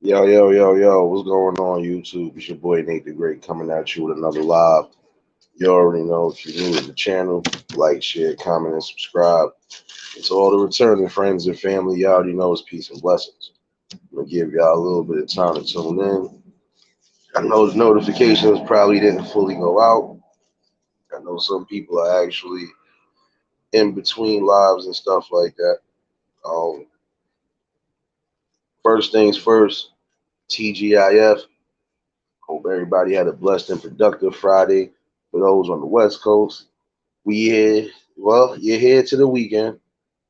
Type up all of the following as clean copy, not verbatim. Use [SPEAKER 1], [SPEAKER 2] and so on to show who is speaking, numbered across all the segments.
[SPEAKER 1] Yo, yo, yo, yo, what's going on, YouTube? It's your boy Nate the Great coming at you with another live. You already know if you're new to the channel, like, share, comment, and subscribe. And to all the returning friends and family, y'all already know it's peace and blessings. I'm gonna give y'all a little bit of time to tune in. I know the notifications probably didn't fully go out. I know some people are actually in between lives and stuff like that. Um, First things first, TGIF. Hope everybody had a blessed and productive Friday. For those on the West Coast, we here. Well, you're here to the weekend.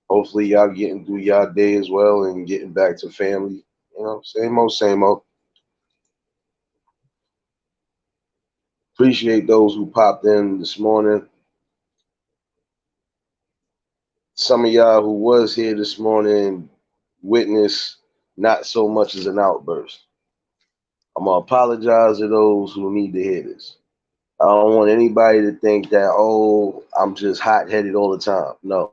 [SPEAKER 1] Hopefully, y'all getting through y'all day as well and getting back to family. You know, same old, same old. Appreciate those who popped in this morning. Some of y'all who was here this morning witnessed not so much as an outburst. I'm gonna apologize to those who need to hear this. I don't want anybody to think that, oh, I'm just hot headed all the time. No,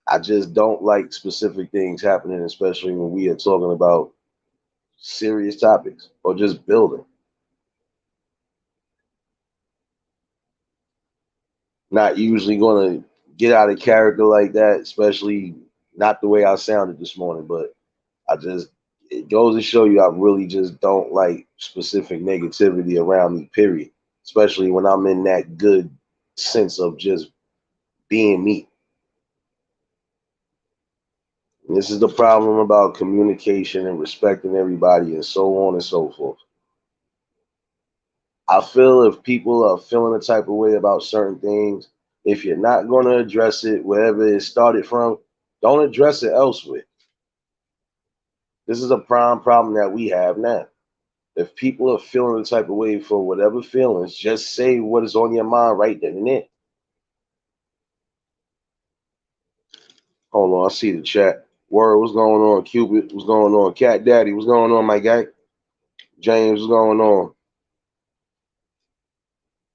[SPEAKER 1] I just don't like specific things happening, especially when we are talking about serious topics or just building. Not usually going to get out of character like that, especially not the way I sounded this morning, but I just, it goes to show you I really just don't like specific negativity around me, period. Especially when I'm in that good sense of just being me. And this is the problem about communication and respecting everybody and so on and so forth. I feel if people are feeling a type of way about certain things, if you're not going to address it wherever it started from, don't address it elsewhere. This is a prime problem that we have now. If people are feeling the type of way for whatever feelings, just say what is on your mind right then and there. Hold on, I see the chat. Word, what's going on? Cupid, what's going on? Cat Daddy, what's going on, my guy? James, what's going on?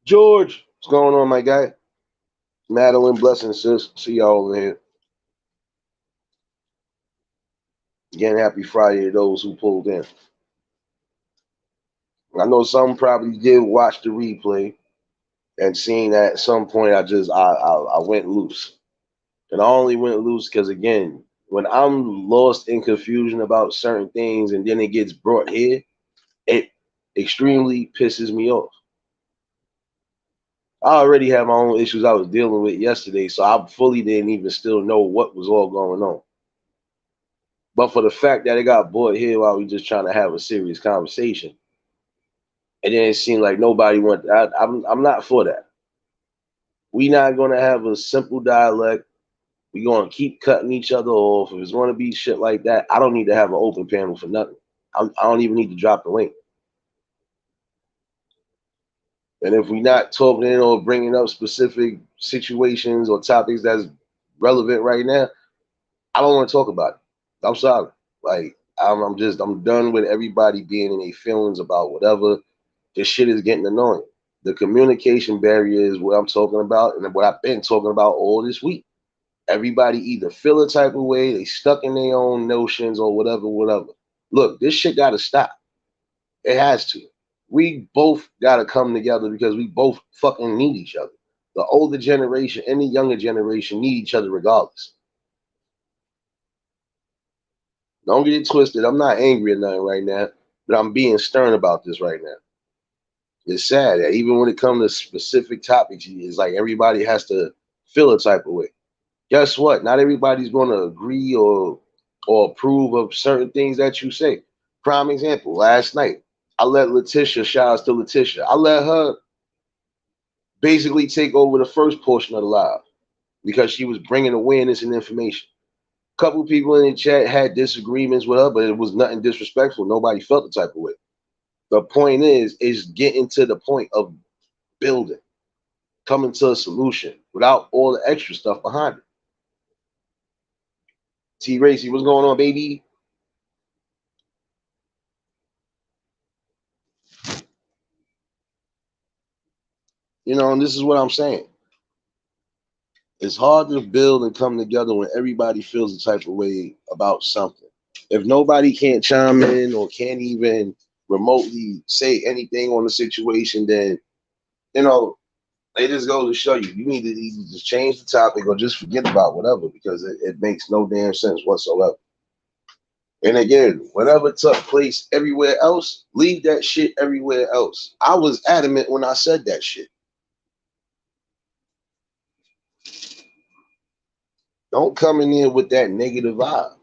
[SPEAKER 1] George, what's going on, my guy? Madeline, blessing, sis. See y'all in here. Again, happy Friday to those who pulled in. I know some probably did watch the replay and seen that at some point I went loose. And I only went loose because again, when I'm lost in confusion about certain things and then it gets brought here, it extremely pisses me off. I already had my own issues I was dealing with yesterday, so I fully didn't even still know what was all going on. But for the fact that it got brought here while we just trying to have a serious conversation, it didn't seem like nobody went. I'm not for that. We not gonna have a simple dialect. We gonna keep cutting each other off. If it's gonna be shit like that, I don't need to have an open panel for nothing. I don't even need to drop the link. And if we not talking or bringing up specific situations or topics that's relevant right now, I don't want to talk about it. I'm sorry. Like I'm done with everybody being in their feelings about whatever. This shit is getting annoying. The communication barrier is what I'm talking about and what I've been talking about all this week. Everybody either feel a type of way, they stuck in their own notions or whatever, whatever. Look, this shit gotta stop. It has to. We both gotta come together because we both fucking need each other. The older generation and the younger generation need each other regardless. Don't get it twisted. I'm not angry or nothing right now, but I'm being stern about this right now. It's sad that even when it comes to specific topics, it's like everybody has to feel a type of way. Guess what? Not everybody's going to agree or approve of certain things that you say. Prime example, last night, I let Letitia, shout out to Letitia, I let her basically take over the first portion of the live because she was bringing awareness and information. A couple people in the chat had disagreements with her, but it was nothing disrespectful. Nobody felt the type of way. The point is getting to the point of building, coming to a solution without all the extra stuff behind it. T Racy, what's going on, baby? And this is what I'm saying. It's hard to build and come together when everybody feels the type of way about something. If nobody can't chime in or can't even remotely say anything on the situation, then you know they just go to show you you need to either just change the topic or just forget about whatever because it makes no damn sense whatsoever. And again, whatever took place everywhere else, leave that shit everywhere else. I was adamant when I said that shit. Don't come in here with that negative vibe.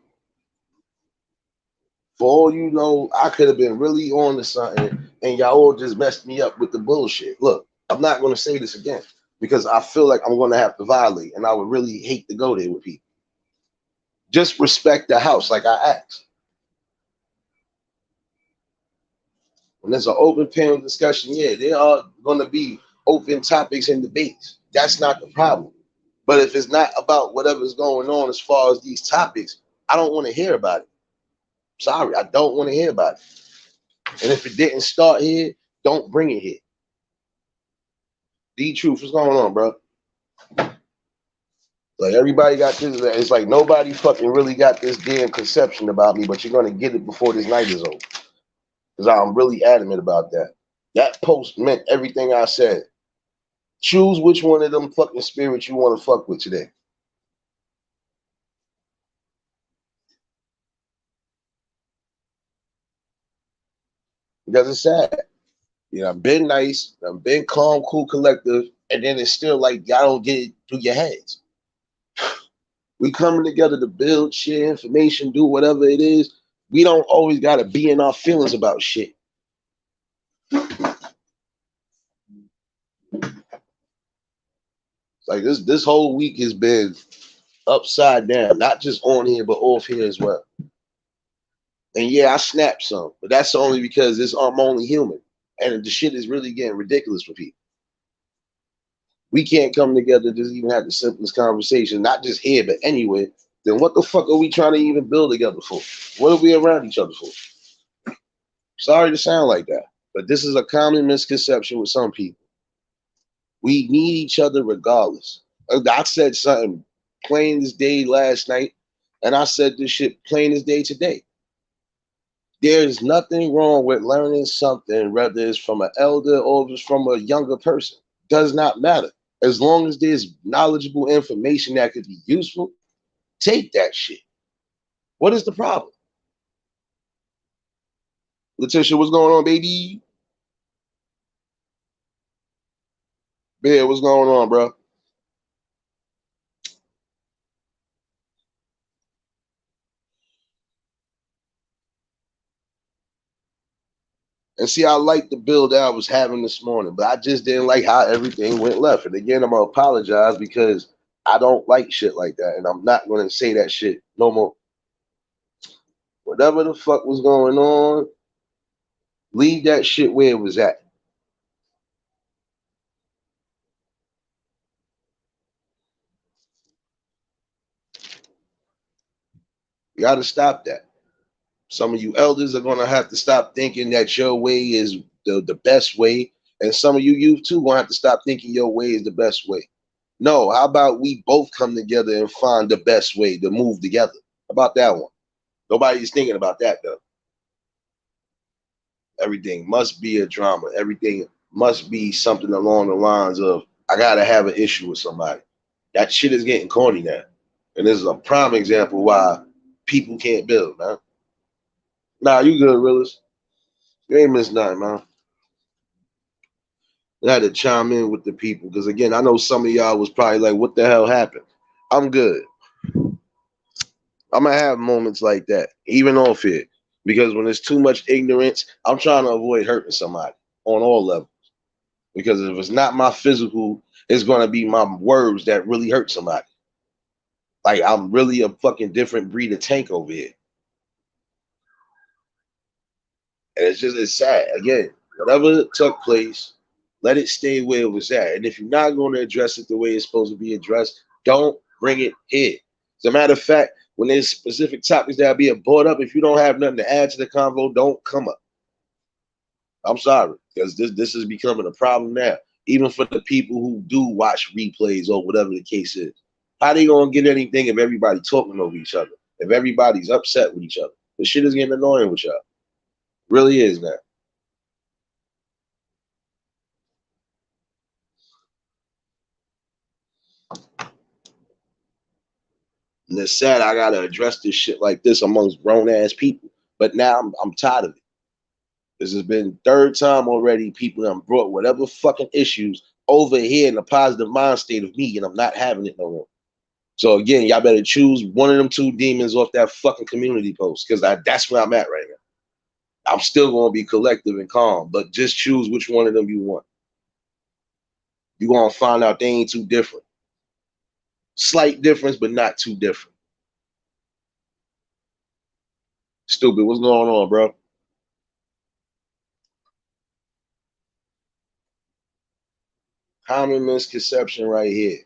[SPEAKER 1] For all you know, I could have been really on to something and y'all all just messed me up with the bullshit. Look, I'm not going to say this again because I feel like I'm going to have to violate and I would really hate to go there with people. Just respect the house like I asked. When there's an open panel discussion, yeah, there are going to be open topics and debates. That's not the problem. But if it's not about whatever's going on as far as these topics, I don't want to hear about it. Sorry, I don't want to hear about it. And if it didn't start here, don't bring it here. D-Truth, what's going on, bro? Like everybody got this. It's like nobody fucking really got this damn conception about me, but you're gonna get it before this night is over. Because I'm really adamant about that. That post meant everything I said. Choose which one of them fucking spirits you want to fuck with today. Because it's sad. You know, I've been nice, I've been calm, cool, collective, and then it's still like y'all don't get it through your heads. We coming together to build, share information, do whatever it is. We don't always gotta be in our feelings about shit. Like this whole week has been upside down, not just on here, but off here as well. And yeah, I snapped some, but that's only because I'm only human. And the shit is really getting ridiculous for people. We can't come together to just even have the simplest conversation, not just here, but anywhere. Then what the fuck are we trying to even build together for? What are we around each other for? Sorry to sound like that, but this is a common misconception with some people. We need each other regardless. I said something plain as day last night, and I said this shit plain as day today. There's nothing wrong with learning something, whether it's from an elder or it's from a younger person. Does not matter. As long as there's knowledgeable information that could be useful, take that shit. What is the problem? Letitia, what's going on, baby? Bear, what's going on, bro? And see, I like the build that I was having this morning, but I just didn't like how everything went left. And again, I'm gonna apologize because I don't like shit like that, and I'm not gonna say that shit no more. Whatever the fuck was going on, leave that shit where it was at. You gotta stop that. Some of you elders are gonna have to stop thinking that your way is the best way, and some of you youth too gonna have to stop thinking your way is the best way. No, how about we both come together and find the best way to move together? How about that one? Nobody's thinking about that though. Everything must be a drama. Everything must be something along the lines of I gotta have an issue with somebody. That shit is getting corny now. And this is a prime example why people can't build, man. Nah, you good, Willis. You ain't missed nothing, man. I had to chime in with the people because again, I know some of y'all was probably like, "What the hell happened?" I'm good. I'm gonna have moments like that, even off here, because when there's too much ignorance, I'm trying to avoid hurting somebody on all levels. Because if it's not my physical, it's gonna be my words that really hurt somebody. Like I'm really a fucking different breed of tank over here, and it's sad. Again, whatever took place, let it stay where it was at. And if you're not going to address it the way it's supposed to be addressed, don't bring it here. As a matter of fact, when there's specific topics that are being brought up, if you don't have nothing to add to the convo, don't come up. I'm sorry, because this is becoming a problem now, even for the people who do watch replays or whatever the case is. How they gonna get anything if everybody talking over each other? If everybody's upset with each other? This shit is getting annoying with y'all. Really is now. And it's sad I gotta address this shit like this amongst grown ass people. But now I'm tired of it. This has been third time already. People have brought whatever fucking issues over here in the positive mind state of me, and I'm not having it no more. So again, y'all better choose one of them two demons off that fucking community post, because that's where I'm at right now. I'm still gonna be collective and calm, but just choose which one of them you want. You're gonna find out they ain't too different. Slight difference, but not too different. Stupid. What's going on, bro? Common misconception right here.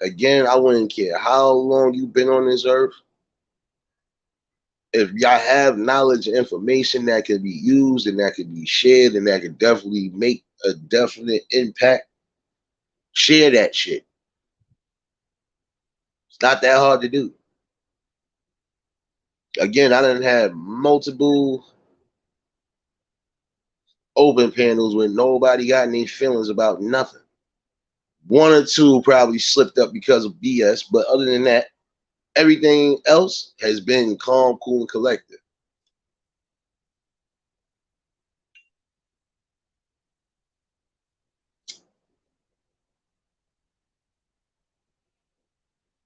[SPEAKER 1] Again, I wouldn't care how long you've been on this earth. If y'all have knowledge and information that can be used and that can be shared and that can definitely make a definite impact, share that shit. It's not that hard to do. Again, I done had multiple open panels where nobody got any feelings about nothing. One or two probably slipped up because of BS, but other than that, everything else has been calm, cool, and collected.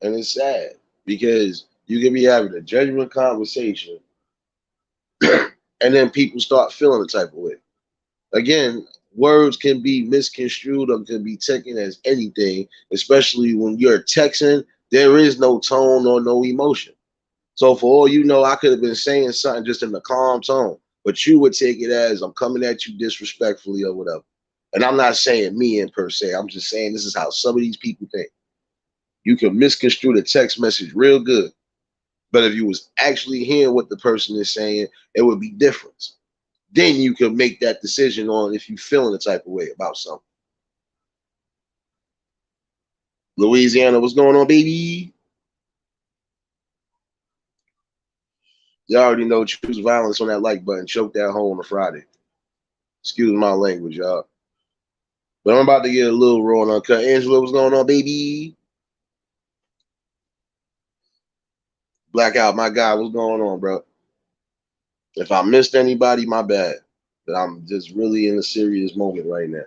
[SPEAKER 1] And it's sad because you can be having a genuine conversation and then people start feeling the type of way. Again, words can be misconstrued or can be taken as anything, especially when you're texting. There is no tone or no emotion. So for all you know, I could have been saying something just in a calm tone, but you would take it as I'm coming at you disrespectfully or whatever. And I'm not saying me in per se. I'm just saying this is how some of these people think. You can misconstrue the text message real good, but if you was actually hearing what the person is saying, it would be different. Then you can make that decision on if you feeling the type of way about something. Louisiana, what's going on, baby? You already know, choose violence on that like button. Choke that hole on a Friday. Excuse my language, y'all. But I'm about to get a little raw and uncut. Angela, what's going on, baby? Blackout, my guy, what's going on, bro? If I missed anybody, my bad. But I'm just really in a serious moment right now.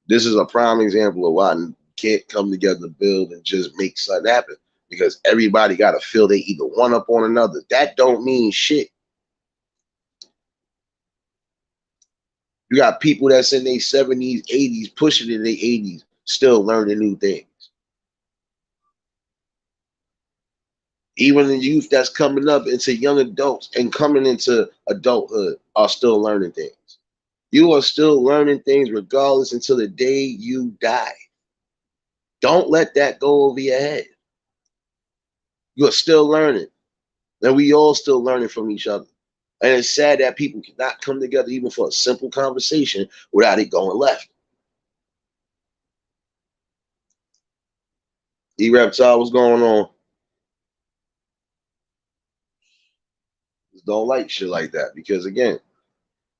[SPEAKER 1] This is a prime example of why I can't come together, build, and just make something happen. Because everybody got to feel they either one up on another. That don't mean shit. You got people that's in their 70s, 80s, pushing in their 80s, still learning new things. Even the youth that's coming up into young adults and coming into adulthood are still learning things. You are still learning things regardless until the day you die. Don't let that go over your head. You're still learning. And we all still learning from each other. And it's sad that people cannot come together even for a simple conversation without it going left. E-Reptile, what's going on? Just don't like shit like that. Because again,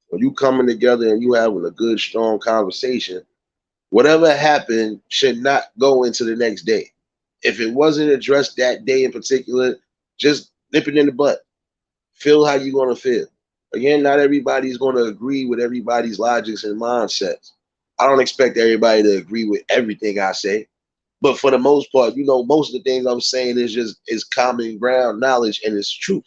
[SPEAKER 1] when you coming together and you having a good, strong conversation, whatever happened should not go into the next day. If it wasn't addressed that day in particular, just nip it in the butt. Feel how you're going to feel. Again, not everybody's going to agree with everybody's logics and mindsets. I don't expect everybody to agree with everything I say. But for the most part, you know, most of the things I'm saying is common ground knowledge and it's truth.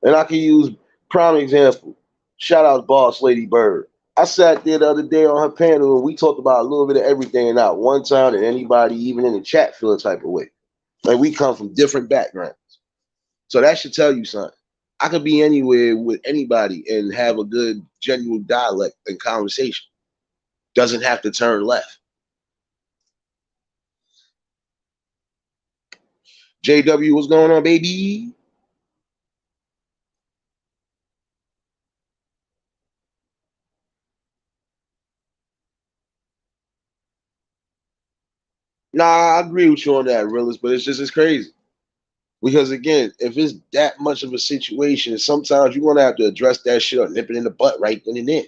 [SPEAKER 1] And I can use prime example. Shout out Boss Lady Bird. I sat there the other day on her panel and we talked about a little bit of everything and not one time that anybody, even in the chat, feel a type of way. Like we come from different backgrounds. So that should tell you something. I could be anywhere with anybody and have a good, genuine dialect and conversation. Doesn't have to turn left. JW, what's going on, baby? Nah, I agree with you on that, realist, but it's crazy. Because again, if it's that much of a situation, sometimes you're gonna have to address that shit or nip it in the butt right then and there.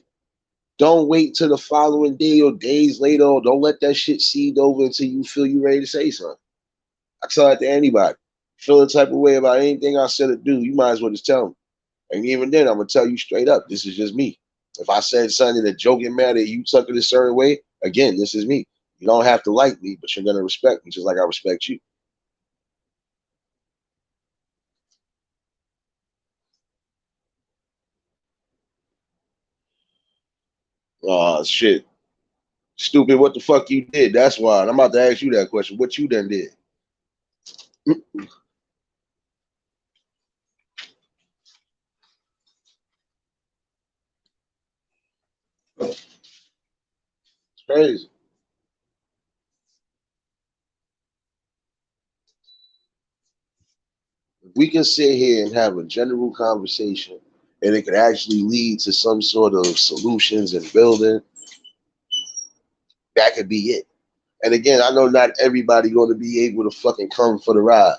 [SPEAKER 1] Don't wait till the following day or days later, or don't let that shit seed over until you feel you ready to say something. I tell that to anybody. Feel the type of way about anything I said or do, you might as well just tell me. And even then, I'm gonna tell you straight up, this is just me. If I said something in a joking manner, you took it a certain way, again, this is me. You don't have to like me, but you're gonna respect me just like I respect you. Oh shit. Stupid, what the fuck you did? That's why. And I'm about to ask you that question. What you done did? It's crazy. If we can sit here and have a general conversation and it could actually lead to some sort of solutions and building, that could be it. And again, I know not everybody going to be able to fucking come for the ride.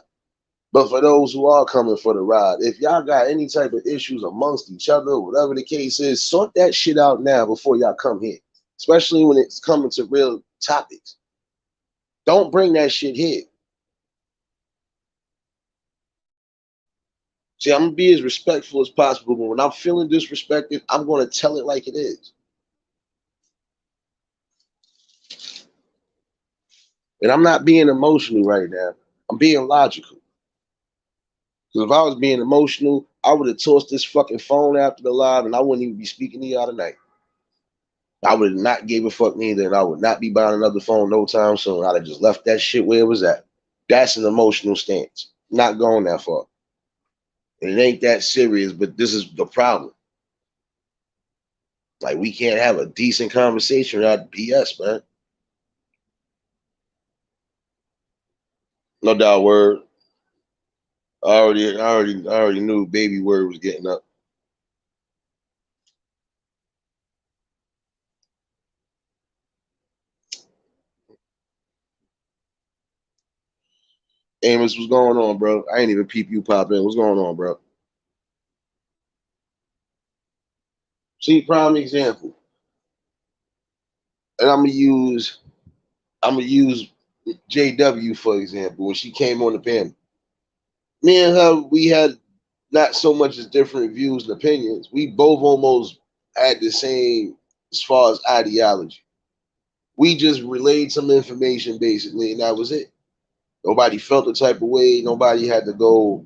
[SPEAKER 1] But for those who are coming for the ride, if y'all got any type of issues amongst each other, whatever the case is, sort that shit out now before y'all come here. Especially when it's coming to real topics. Don't bring that shit here. See, I'm gonna be as respectful as possible, but when I'm feeling disrespected, I'm gonna tell it like it is. And I'm not being emotional right now. I'm being logical. Because if I was being emotional, I would have tossed this fucking phone after the live and I wouldn't even be speaking to y'all tonight. I would have not gave a fuck neither, and I would not be buying another phone no time soon. I'd have just left that shit where it was at. That's an emotional stance. Not going that far. And it ain't that serious, but this is the problem. Like we can't have a decent conversation without BS, man. No doubt, word. I already knew Baby Word was getting up. Amos, what's going on, bro? I ain't even peep you pop in. What's going on, bro? See, prime example. And I'm gonna use JW for example. When she came on the panel, me and her, we had not so much as different views and opinions. We both almost had the same as far as ideology. We just relayed some information basically, and that was it. Nobody felt the type of way. Nobody had to go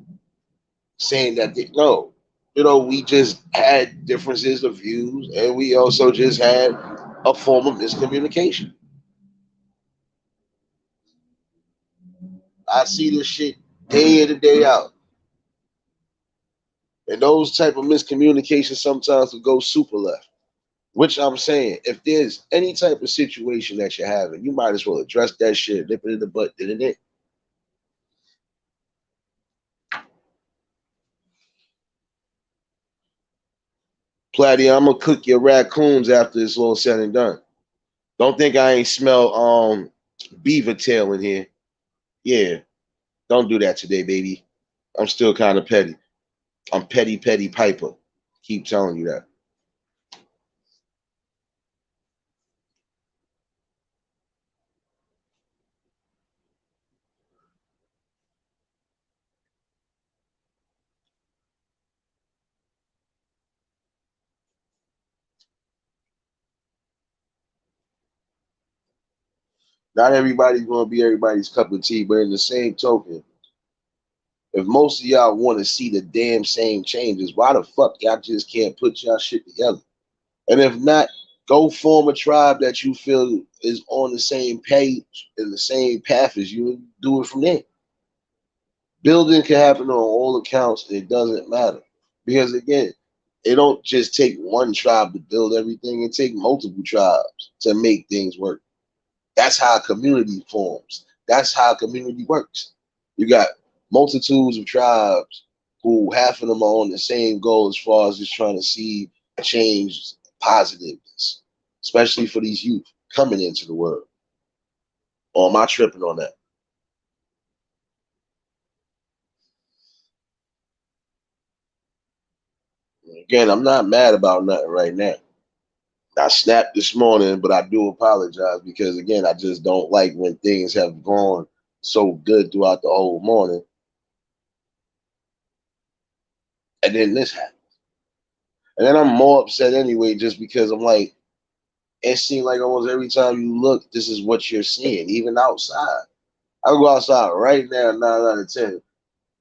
[SPEAKER 1] saying that they no. We just had differences of views, and we also just had a form of miscommunication. I see this shit day in and day out. And those type of miscommunications sometimes will go super left. Which I'm saying, if there's any type of situation that you're having, you might as well address that shit, nip it in the butt, didn't it? Platty, I'm gonna cook your raccoons after it's all said and done. Don't think I ain't smell beaver tail in here. Yeah, don't do that today, baby. I'm still kind of petty. I'm petty, petty Piper. Keep telling you that. Not everybody's gonna be everybody's cup of tea, but in the same token, if most of y'all want to see the damn same changes, why the fuck y'all just can't put y'all shit together? And if not, go form a tribe that you feel is on the same page and the same path as you and do it from there. Building can happen on all accounts. It doesn't matter. Because again, it don't just take one tribe to build everything. It takes multiple tribes to make things work. That's how a community forms. That's how a community works. You got multitudes of tribes who half of them are on the same goal as far as just trying to see change, positiveness, especially for these youth coming into the world. Or am I tripping on that? Again, I'm not mad about nothing right now. I snapped this morning, but I do apologize because again, I just don't like when things have gone so good throughout the whole morning, and then this happens. And then I'm more upset anyway, just because I'm like, it seems like almost every time you look, this is what you're seeing, even outside. I go outside right now, 9 out of 10.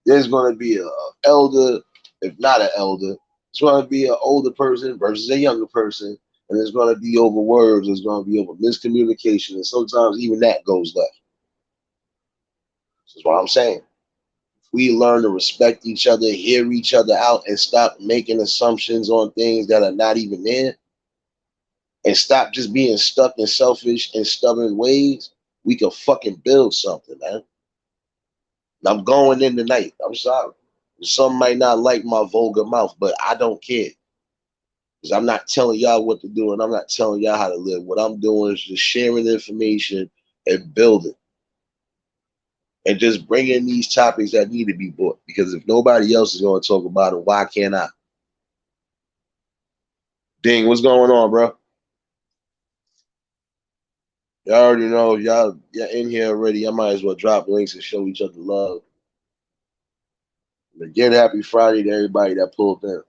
[SPEAKER 1] There's going to be a elder, if not an elder, it's going to be an older person versus a younger person, and it's going to be over words. It's going to be over miscommunication, and sometimes even that goes left. That's what I'm saying. We learn to respect each other, hear each other out, and stop making assumptions on things that are not even there, and stop just being stuck in selfish and stubborn ways. We can fucking build something, man. And I'm going in tonight. I'm sorry. Some might not like my vulgar mouth, but I don't care. Because I'm not telling y'all what to do and I'm not telling y'all how to live. What I'm doing is just sharing information and building and just bringing these topics that need to be brought. Because if nobody else is going to talk about it, why can't I? Ding, what's going on, bro? Y'all already know. Y'all in here already. I might as well drop links and show each other love. And again, happy Friday to everybody that pulled in.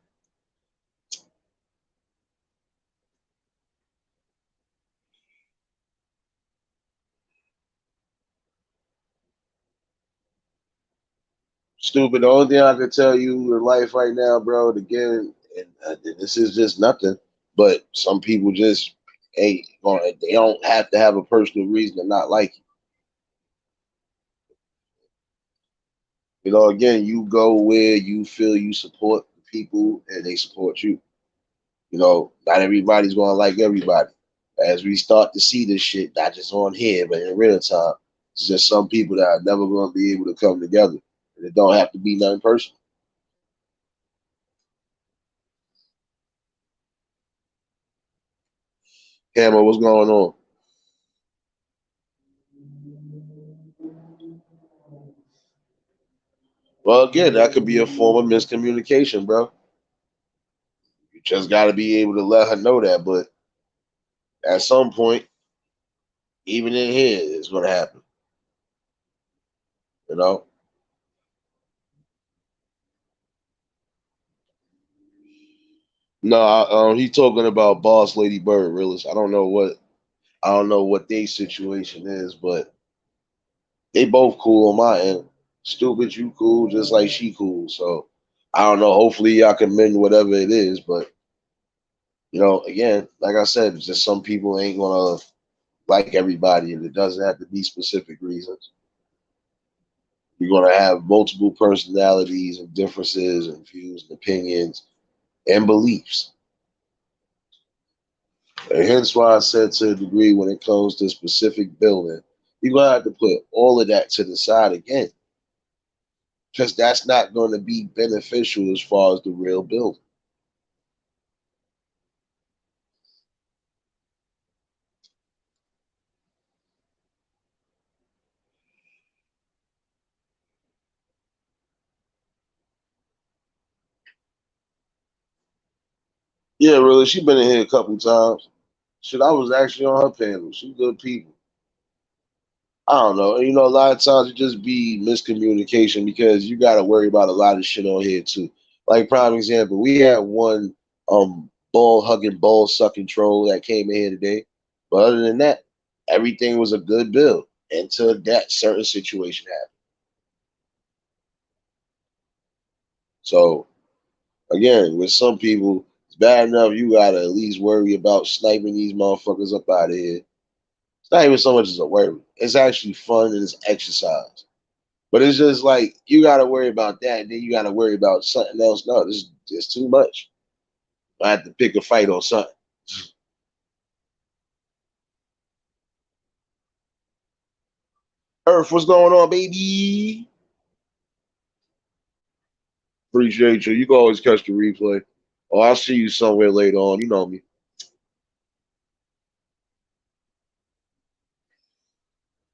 [SPEAKER 1] Stupid. The only thing I can tell you in life right now, bro, again, and this is just nothing, but some people just ain't going. They don't have to have a personal reason to not like you. You know, again, you go where you feel you support the people and they support you. You know, not everybody's going to like everybody. As we start to see this shit, not just on here, but in real time, it's just some people that are never going to be able to come together. And it don't have to be nothing personal. Hammer, what's going on? Well, again, that could be a form of miscommunication, bro. You just got to be able to let her know that. But at some point, even in here, it's going to happen. You know? No, he's talking about Boss Lady Bird, realist. I don't know what their situation is, but they both cool on my end. Stupid, you cool, just like she cool. So I don't know. Hopefully, y'all can mend whatever it is. But you know, again, like I said, it's just some people ain't gonna like everybody, and it doesn't have to be specific reasons. You're going to have multiple personalities and differences and views and opinions and beliefs. And hence why I said to a degree when it comes to specific building, you're going to have to put all of that to the side again because that's not going to be beneficial as far as the real building. Yeah, really. She been in here a couple times. Shit, I was actually on her panel. She good people. I don't know. You know, a lot of times it just be miscommunication because you got to worry about a lot of shit on here too. Like prime example, we had one ball hugging, ball sucking troll that came in here today. But other than that, everything was a good build until that certain situation happened. So again, with some people, it's bad enough you gotta at least worry about sniping these motherfuckers up out of here. It's not even so much as a worry. It's actually fun and it's exercise. But it's just like you got to worry about that, and then you got to worry about something else. No, this is too much. I have to pick a fight on something. Earth, what's going on, baby? Appreciate you. You can always catch the replay. Oh, I'll see you somewhere later on. You know me.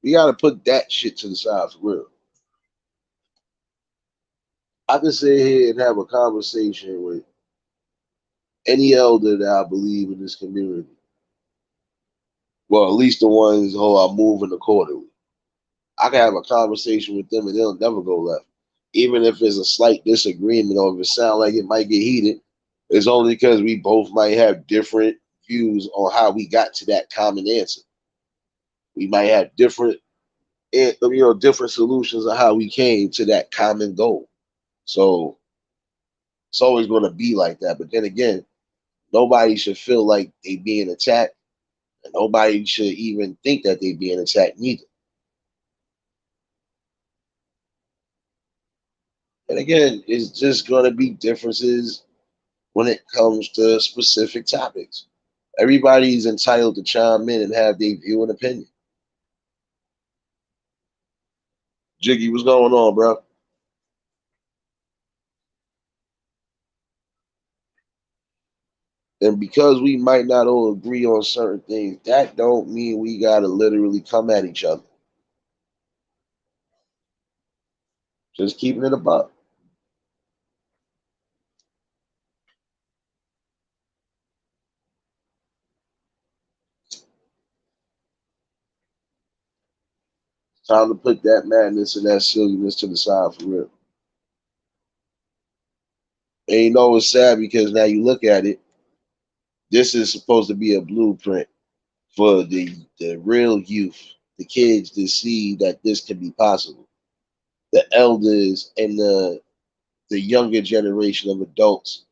[SPEAKER 1] We gotta put that shit to the side for real. I can sit here and have a conversation with any elder that I believe in this community. Well, at least the ones who are moving accordingly. I can have a conversation with them and they'll never go left. Even if it's a slight disagreement or if it sounds like it might get heated, it's only because we both might have different views on how we got to that common answer. We might have different solutions on how we came to that common goal. So it's always going to be like that. But then again, nobody should feel like they being attacked, and nobody should even think that they being attacked neither. And again, it's just going to be differences when it comes to specific topics. Everybody's entitled to chime in and have their view and opinion. Jiggy, what's going on, bro? And because we might not all agree on certain things, that don't mean we gotta literally come at each other. Just keeping it above. Time to put that madness and that silliness to the side for real. And you know it's sad because now you look at it, this is supposed to be a blueprint for the real youth, the kids to see that this can be possible. The elders and the younger generation of adults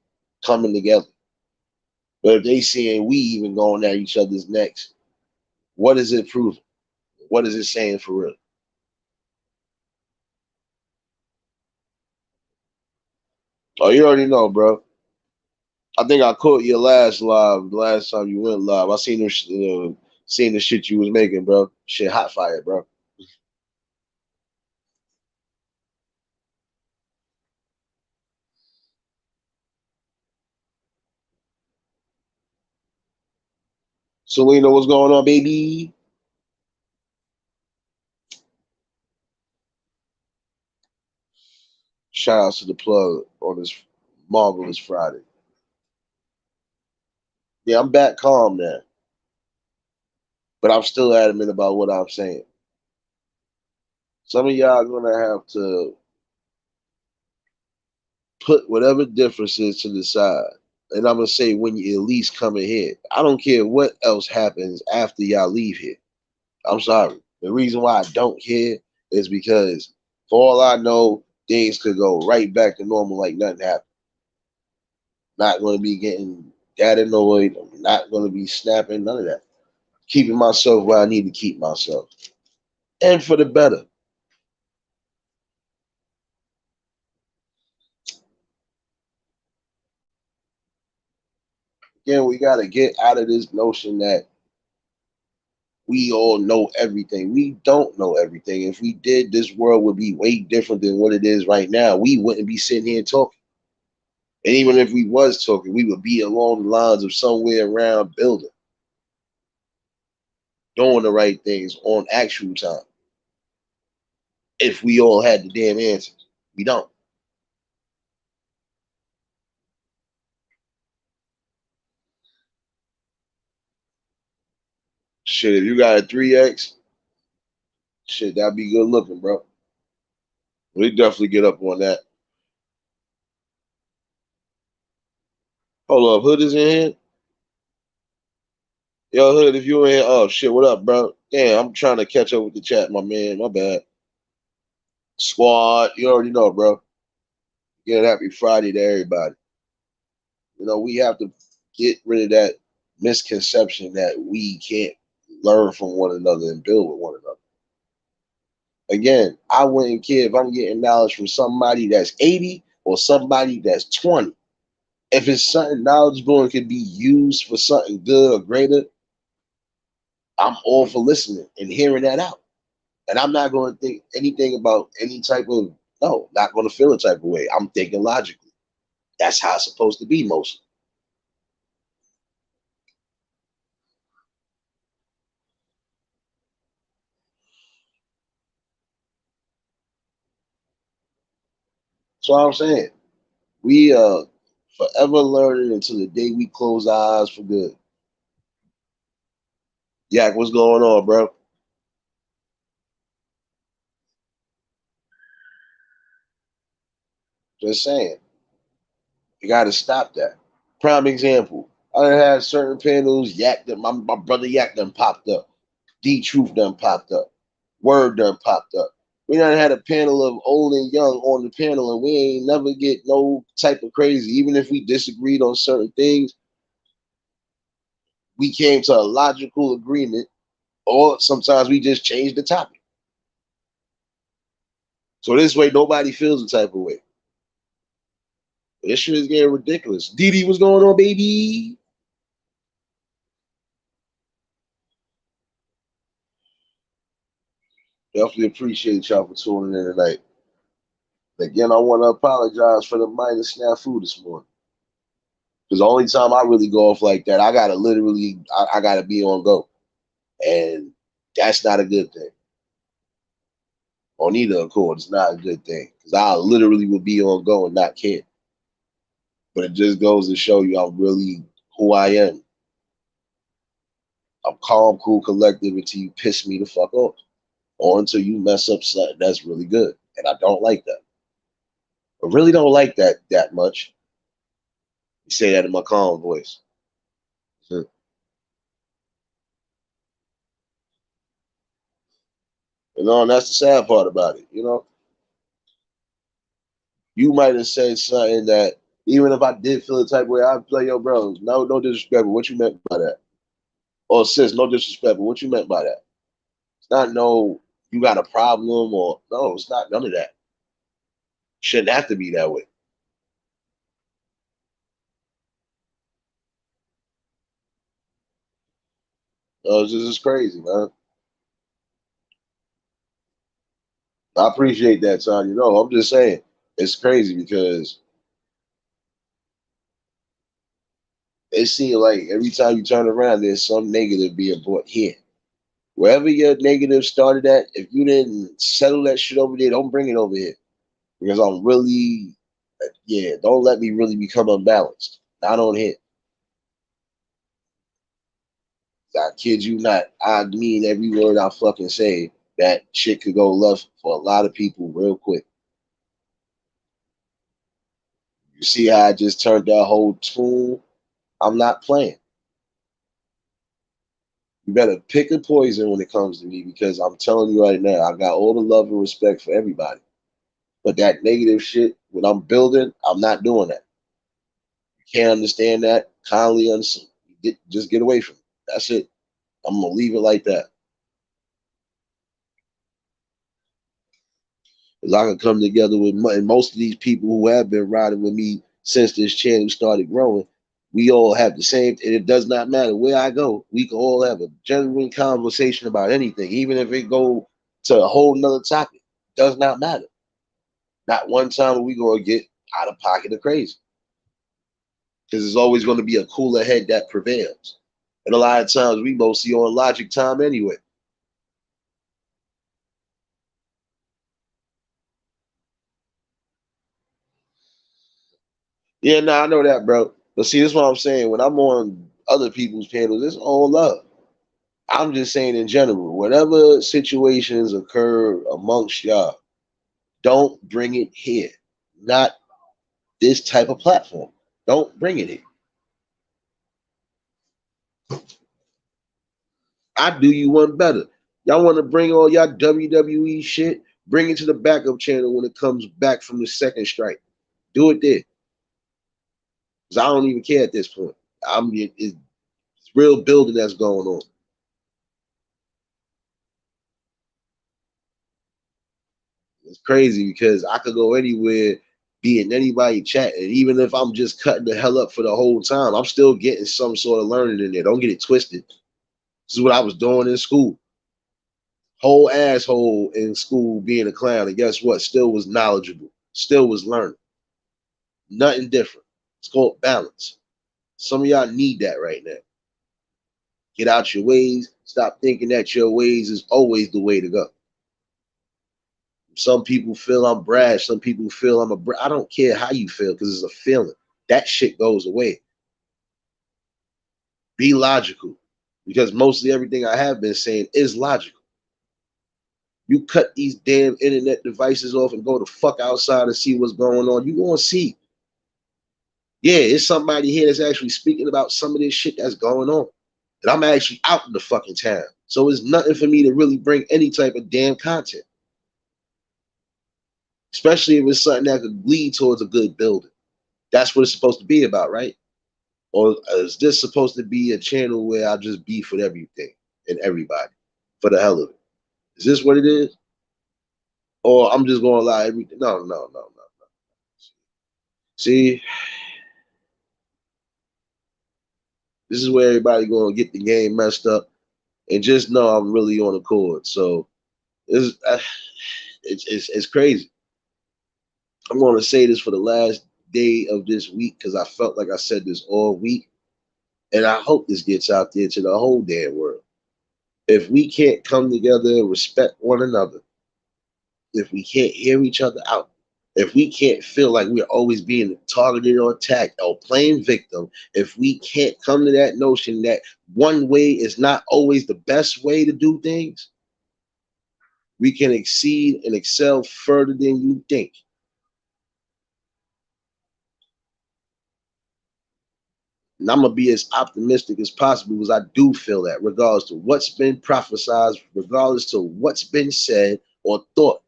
[SPEAKER 1] coming together. But if they seeing we even going at each other's necks, what is it proving? What is it saying for real? Oh, you already know, bro. I think I caught your last live, the last time you went live. I seen seen the shit you was making, bro. Shit, hot fire, bro. Selena, what's going on, baby? Shout out to the plug on this marvelous Friday. Yeah, I'm back calm now, but I'm still adamant about what I'm saying. Some of y'all gonna have to put whatever differences to the side. And I'm gonna say when you at least come in here. I don't care what else happens after y'all leave here. I'm sorry. The reason why I don't care is because for all I know, things could go right back to normal like nothing happened. Not gonna be getting that annoyed. I'm not gonna be snapping, none of that. Keeping myself where I need to keep myself. And for the better. Again, we gotta get out of this notion that we all know everything. We don't know everything. If we did, this world would be way different than what it is right now. We wouldn't be sitting here talking. And even if we was talking, we would be along the lines of somewhere around building, doing the right things on actual time. If we all had the damn answers. We don't. Shit, if you got a 3X, shit, that'd be good looking, bro. We definitely get up on that. Hold up, Hood is in here? Yo, Hood, if you in here, oh shit, what up, bro? Damn, I'm trying to catch up with the chat, my man. My bad. Squad, you already know, bro. Get happy Friday to everybody. We have to get rid of that misconception that we can't learn from one another and build with one another. Again, I wouldn't care if I'm getting knowledge from somebody that's 80 or somebody that's 20. If it's something knowledgeable and can be used for something good or greater, I'm all for listening and hearing that out. And I'm not going to think anything about any type of, no, not going to feel a type of way. I'm thinking logically. That's how it's supposed to be mostly. That's what I'm saying. We forever learning until the day we close our eyes for good. Yak, what's going on, bro? Just saying. You got to stop that. Prime example. I done had certain panels. Yak that my brother Yak done popped up. D Truth done popped up. Word done popped up. We done had a panel of old and young on the panel, and we ain't never get no type of crazy. Even if we disagreed on certain things, we came to a logical agreement, or sometimes we just changed the topic. So this way, nobody feels the type of way. This shit is getting ridiculous. Didi, what's going on, baby? Definitely appreciate y'all for tuning in tonight. Again, I want to apologize for the minor snafu this morning. Because the only time I really go off like that, I gotta literally, I gotta be on go, and that's not a good thing. On either accord, it's not a good thing because I literally will be on go and not care. But it just goes to show you I'm really who I am. I'm calm, cool, collective until you piss me the fuck off, or until you mess up something that's really good, and I don't like that. I really don't like that much. You say that in my calm voice. You know, and that's the sad part about it. You know, you might have said something that even if I did feel the type of way, I'd play your bro. No disrespect, but what you meant by that? Or sis, no disrespect, but what you meant by that? It's not no you got a problem or no, it's not none of that. Shouldn't have to be that way. It's just crazy, man. I appreciate that, son. You know, I'm just saying it's crazy because it seems like every time you turn around, there's some negative being brought here. Wherever your negative started at, if you didn't settle that shit over there, don't bring it over here. Because I'm really, yeah, don't let me really become unbalanced. Not on here. I kid you not. I mean every word I fucking say. That shit could go left for a lot of people real quick. You see how I just turned that whole tune? I'm not playing. You better pick a poison when it comes to me because I'm telling you right now, I got all the love and respect for everybody. But that negative shit, when I'm building, I'm not doing that. You can't understand that. Kindly just get away from it. That's it. I'm gonna leave it like that. Because I can come together with and most of these people who have been riding with me since this channel started growing. We all have the same, and it does not matter where I go. We can all have a genuine conversation about anything, even if it go to a whole nother topic. Does not matter. Not one time are we gonna get out of pocket or crazy. Because there's always going to be a cooler head that prevails. And a lot of times we mostly on logic time anyway. Yeah, no, I know that, bro. But see, this is what I'm saying. When I'm on other people's panels, it's all love. I'm just saying in general, whatever situations occur amongst y'all, don't bring it here. Not this type of platform. Don't bring it here. I do you one better. Y'all want to bring all y'all WWE shit? Bring it to the backup channel when it comes back from the second strike. Do it there. Because I don't even care at this point. It's real building that's going on. It's crazy because I could go anywhere, be in anybody chat, and even if I'm just cutting the hell up for the whole time, I'm still getting some sort of learning in there. Don't get it twisted. This is what I was doing in school. Whole asshole in school being a clown, and guess what? Still was knowledgeable. Still was learning. Nothing different. It's called balance. Some of y'all need that right now. Get out your ways. Stop thinking that your ways is always the way to go. Some people feel I'm brash. Some people feel I don't care how you feel because it's a feeling. That shit goes away. Be logical because mostly everything I have been saying is logical. You cut these damn internet devices off and go the fuck outside and see what's going on. You gonna see. Yeah, it's somebody here that's actually speaking about some of this shit that's going on. And I'm actually out in the fucking town. So it's nothing for me to really bring any type of damn content. Especially if it's something that could lead towards a good building. That's what it's supposed to be about, right? Or is this supposed to be a channel where I just beef with everything and everybody for the hell of it? Is this what it is? Or I'm just gonna allow everything? No, no, no, no. See, this is where everybody gonna get the game messed up, and just know I'm really on the court. So it's it's crazy. I'm gonna say this for the last day of this week because I felt like I said this all week, and I hope this gets out there to the whole damn world. If we can't come together and respect one another, if we can't hear each other out, if we can't feel like we're always being targeted or attacked or playing victim, if we can't come to that notion that one way is not always the best way to do things, we can exceed and excel further than you think. And I'm gonna be as optimistic as possible because I do feel that, regardless to what's been prophesied, regardless to what's been said or thought.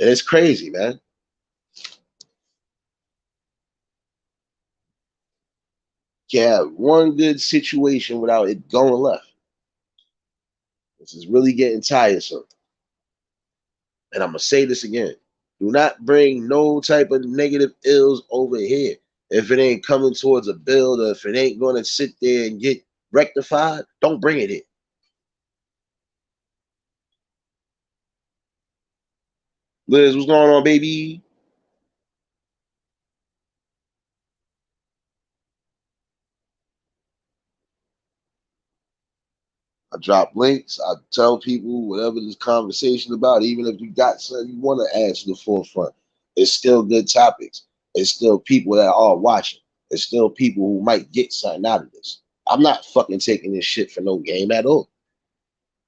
[SPEAKER 1] And it's crazy, man. Can't have one good situation without it going left. This is really getting tiresome. And I'm gonna say this again. Do not bring no type of negative ills over here. If it ain't coming towards a build or if it ain't gonna sit there and get rectified, don't bring it in. Liz, what's going on, baby? I drop links. I tell people whatever this conversation about, even if you got something you want to add to the forefront, it's still good topics. It's still people that are watching. It's still people who might get something out of this. I'm not fucking taking this shit for no game at all.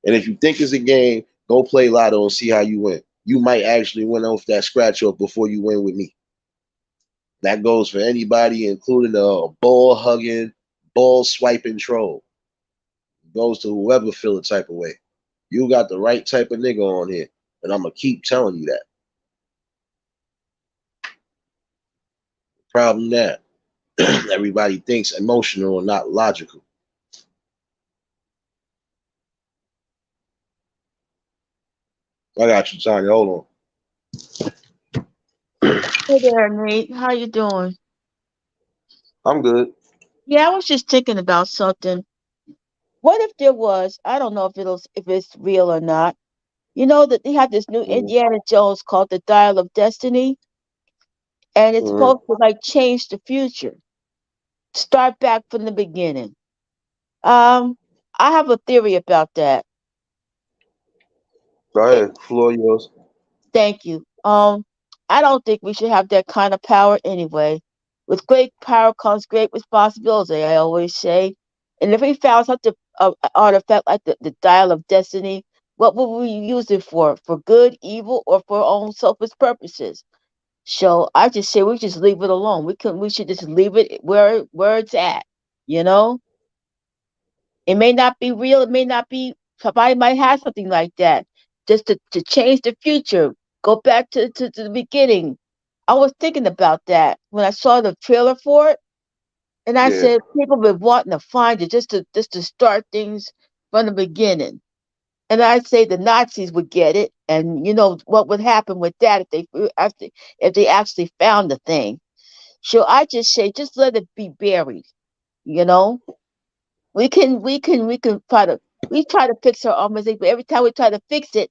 [SPEAKER 1] And if you think it's a game, go play Lotto and see how you win. You might actually win off that scratch off before you win with me. That goes for anybody, including a ball hugging, ball swiping troll. It goes to whoever feel the type of way. You got the right type of nigga on here, and I'm gonna keep telling you that. Problem that everybody thinks emotional and not logical. I got you, Tanya. Hold on.
[SPEAKER 2] Hey there, Nate. How you doing?
[SPEAKER 1] I'm good.
[SPEAKER 2] Yeah, I was just thinking about something. What if there was, I don't know if it's real or not. You know that they have this new
[SPEAKER 1] Mm-hmm.
[SPEAKER 2] Indiana Jones called the Dial of Destiny, and it's
[SPEAKER 1] Mm-hmm.
[SPEAKER 2] supposed to like change the future. Start back from the beginning. Um, I have a theory about that.
[SPEAKER 1] Go
[SPEAKER 2] It,
[SPEAKER 1] ahead. Floor yours.
[SPEAKER 2] Thank you. I don't think we should have that kind of power anyway. With great power comes great responsibility, I always say. And if we found such a artifact like the Dial of Destiny, what would we use it for? For good, evil, or for our own selfish purposes? So I just say we just leave it alone. We should just leave it where it's at. You know, it may not be real. It may not be. Somebody might have something like that, just to change the future. Go back to the beginning. I was thinking about that when I saw the trailer for it, and I
[SPEAKER 1] Yeah.
[SPEAKER 2] said people been wanting to find it just to start things from the beginning. And I'd say the Nazis would get it, and you know what would happen with that if they actually found the thing. So I just say just let it be buried. You know, we can try to fix our own mistake, but every time we try to fix it,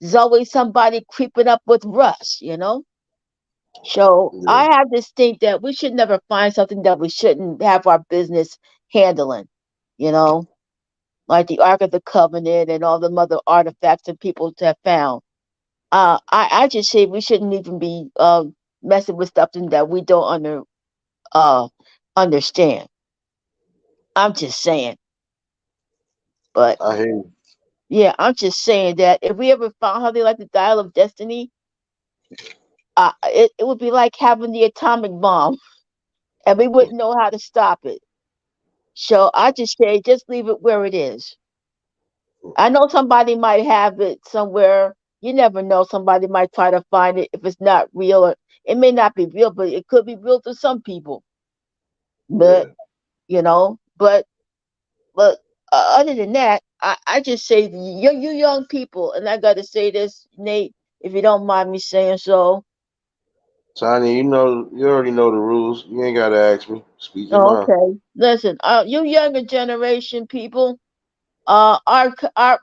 [SPEAKER 2] there's always somebody creeping up with rust. You know. So
[SPEAKER 1] Yeah.
[SPEAKER 2] I have this thing that we should never find something that we shouldn't have our business handling, you know, like the Ark of the Covenant and all the other artifacts that people have found. I just say we shouldn't even be messing with stuff that we don't understand. I'm just saying, but
[SPEAKER 1] I hear you.
[SPEAKER 2] yeah, I'm just saying that if we ever found how they like the dial of destiny, it would be like having the atomic bomb, and we wouldn't know how to stop it. So I just say, just leave it where it is. I know somebody might have it somewhere. You never know. Somebody might try to find it if it's not real, or it may not be real, but it could be real to some people. But
[SPEAKER 1] Yeah.
[SPEAKER 2] but other than that, I just say you young people, and I got to say this, Nate, if you don't mind me saying so.
[SPEAKER 1] Tiny, you already know the rules. You ain't gotta ask me. Speak your
[SPEAKER 2] Oh,
[SPEAKER 1] mind.
[SPEAKER 2] okay, listen, you younger generation people, our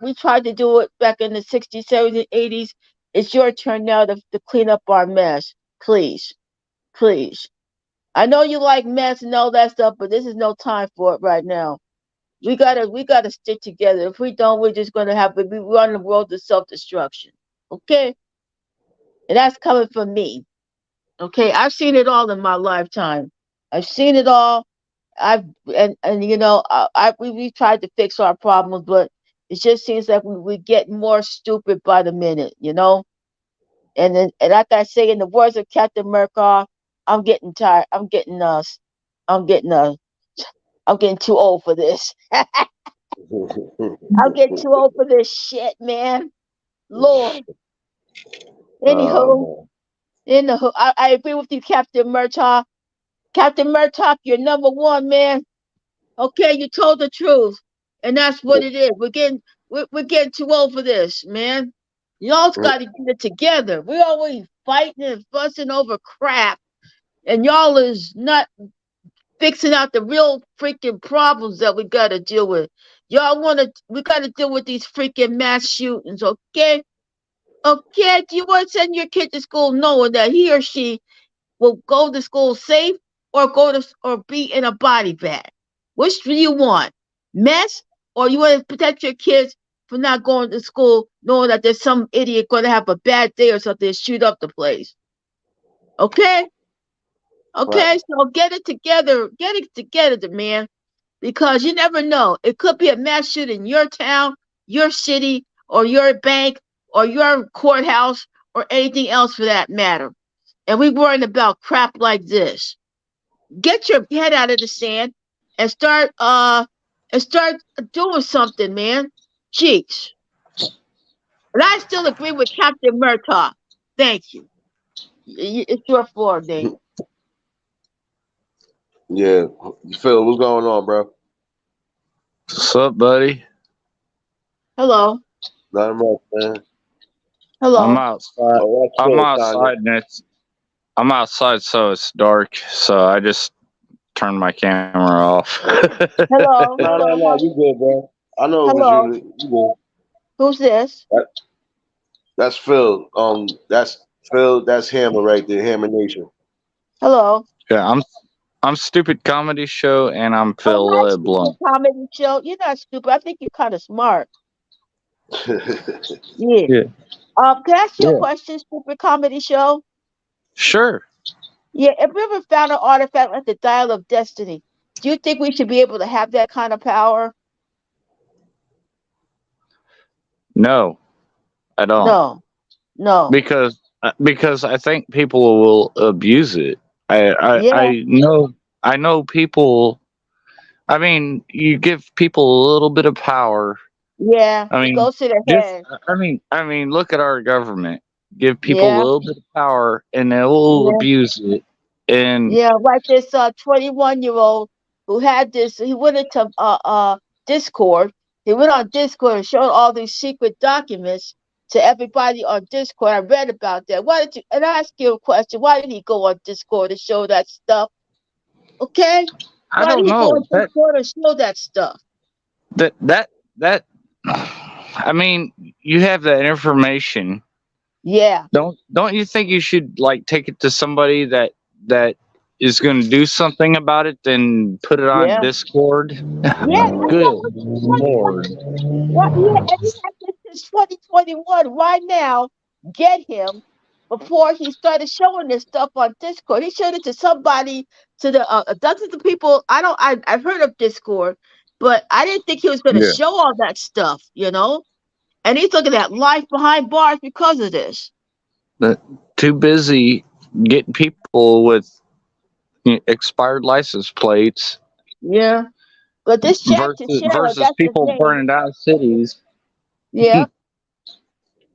[SPEAKER 2] we tried to do it back in the 60s, 70s, 80s. It's your turn now to clean up our mess, please, please. I know you like mess and all that stuff, but this is no time for it right now. We gotta stick together. If we don't, we're just gonna have to be run the world to self destruction. Okay, and that's coming from me. Okay, I've seen it all in my lifetime. I've seen it all. I've and we tried to fix our problems, but it just seems like we get more stupid by the minute. And like I say, in the words of Captain Murkoff, I'm getting tired. I'm getting I'm getting too old for this. I'm getting too old for this shit, man. Lord. Anywho,
[SPEAKER 1] Man.
[SPEAKER 2] I agree with you, Captain Murtaugh. Captain Murtaugh, you're number one, man. Okay, you told the truth, and that's what it is. We're getting too old for this, man. Y'all's got to get it together. We're always fighting and fussing over crap, and y'all is not fixing out the real freaking problems that we got to deal with. We got to deal with these freaking mass shootings, okay? Okay, do you want to send your kid to school knowing that he or she will go to school safe, or or be in a body bag? Which do you want? Mess, or you want to protect your kids from not going to school knowing that there's some idiot going to have a bad day or something and shoot up the place? Okay?
[SPEAKER 1] Right.
[SPEAKER 2] Okay, so get it together. Get it together, man. Because you never know. It could be a mass shooting in your town, your city, or your bank, or your courthouse, or anything else for that matter. And we worrying about crap like this. Get your head out of the sand and start doing something, man. Jeez. And I still agree with Captain Murtaugh. Thank you. It's your floor, Nate.
[SPEAKER 1] Yeah. Phil, what's going on, bro?
[SPEAKER 3] What's up, buddy?
[SPEAKER 2] Hello.
[SPEAKER 1] Not much, man.
[SPEAKER 3] I'm
[SPEAKER 2] Hello.
[SPEAKER 3] outside.
[SPEAKER 1] Oh, that's
[SPEAKER 3] I'm
[SPEAKER 1] Phil, Tanya.
[SPEAKER 3] outside, and I'm outside, so it's dark. So I just turned my camera off.
[SPEAKER 2] Hello.
[SPEAKER 1] No. You good, bro. I know it was
[SPEAKER 2] Hello.
[SPEAKER 1] you. You good.
[SPEAKER 2] Who's this?
[SPEAKER 1] That's Phil. That's Phil. That's Hammer right there. Hammer Nation.
[SPEAKER 2] Hello.
[SPEAKER 3] Yeah, I'm stupid comedy show, and I'm
[SPEAKER 2] I'm
[SPEAKER 3] Phil
[SPEAKER 2] not stupid
[SPEAKER 3] LeBlanc.
[SPEAKER 2] comedy show. You're not stupid. I think you're kind of smart. Yeah.
[SPEAKER 3] Yeah,
[SPEAKER 2] Can I ask you a
[SPEAKER 3] yeah,
[SPEAKER 2] question, stupid comedy show?
[SPEAKER 3] sure.
[SPEAKER 2] Yeah. If we ever found an artifact like the Dial of Destiny, do you think we should be able to have that kind of power?
[SPEAKER 3] No, I don't,
[SPEAKER 2] No. No.
[SPEAKER 3] because I think people will abuse it.
[SPEAKER 2] Yeah.
[SPEAKER 3] I know people. I mean, you give people a little bit of power.
[SPEAKER 2] Yeah.
[SPEAKER 3] I
[SPEAKER 2] It
[SPEAKER 3] mean,
[SPEAKER 2] goes to the
[SPEAKER 3] just
[SPEAKER 2] head.
[SPEAKER 3] I mean, look at our government. Give people a
[SPEAKER 2] Yeah.
[SPEAKER 3] little bit of power, and they will
[SPEAKER 2] Yeah.
[SPEAKER 3] abuse it. And
[SPEAKER 2] Yeah. Like this 21-year-old who had this. He went into Discord. He went on Discord and showed all these secret documents to everybody on Discord. I read about that. Why did you? And I ask you a question. Why did he go on Discord to show that stuff? Okay.
[SPEAKER 3] I
[SPEAKER 2] Why did
[SPEAKER 3] don't
[SPEAKER 2] he go
[SPEAKER 3] know
[SPEAKER 2] on Discord and show that stuff?
[SPEAKER 3] that that that. I mean, you have that information.
[SPEAKER 2] Yeah.
[SPEAKER 3] Don't you think you should like take it to somebody that is going to do something about it, then put it on
[SPEAKER 2] Yeah.
[SPEAKER 3] Discord? I
[SPEAKER 2] Yeah.
[SPEAKER 3] mean,
[SPEAKER 2] That's
[SPEAKER 3] good
[SPEAKER 2] what
[SPEAKER 3] lord.
[SPEAKER 2] What? Yeah. And he had this since 2021. Right now, get him before he started showing this stuff on Discord. He showed it to somebody, to the dozens of people. I've heard of Discord, but I didn't think he was going to
[SPEAKER 3] Yeah.
[SPEAKER 2] show all that stuff, you know. And he's looking at life behind bars because of this.
[SPEAKER 3] Too busy getting people with expired license plates.
[SPEAKER 2] Yeah. But this Jack Teixeira,
[SPEAKER 3] versus
[SPEAKER 2] that's his
[SPEAKER 3] people
[SPEAKER 2] name.
[SPEAKER 3] burning down cities.
[SPEAKER 2] Yeah.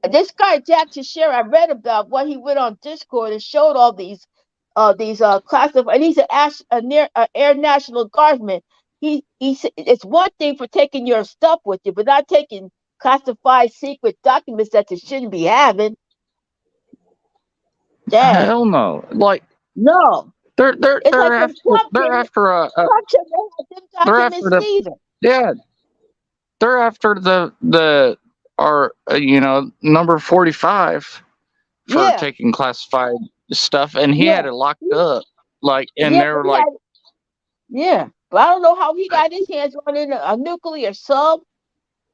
[SPEAKER 2] This guy Jack Teixeira, I read about what he went on Discord and showed all these classified, and he's an Air National Guardsman. It's one thing for taking your stuff with you, but not taking classified secret documents that you shouldn't be having. Dang.
[SPEAKER 3] Hell no! Like
[SPEAKER 2] No.
[SPEAKER 3] they're
[SPEAKER 2] It's like when Trump
[SPEAKER 3] they're
[SPEAKER 2] did it.
[SPEAKER 3] after a
[SPEAKER 2] Trump shouldn't have them
[SPEAKER 3] they're
[SPEAKER 2] documents
[SPEAKER 3] after the-
[SPEAKER 2] either.
[SPEAKER 3] yeah, they're after our number 45 for
[SPEAKER 2] Yeah.
[SPEAKER 3] taking classified stuff, and he
[SPEAKER 2] Yeah.
[SPEAKER 3] had it locked up. Like, and
[SPEAKER 2] Yeah,
[SPEAKER 3] they were
[SPEAKER 2] but he
[SPEAKER 3] like,
[SPEAKER 2] yeah, but I don't know how he got his hands on a nuclear sub,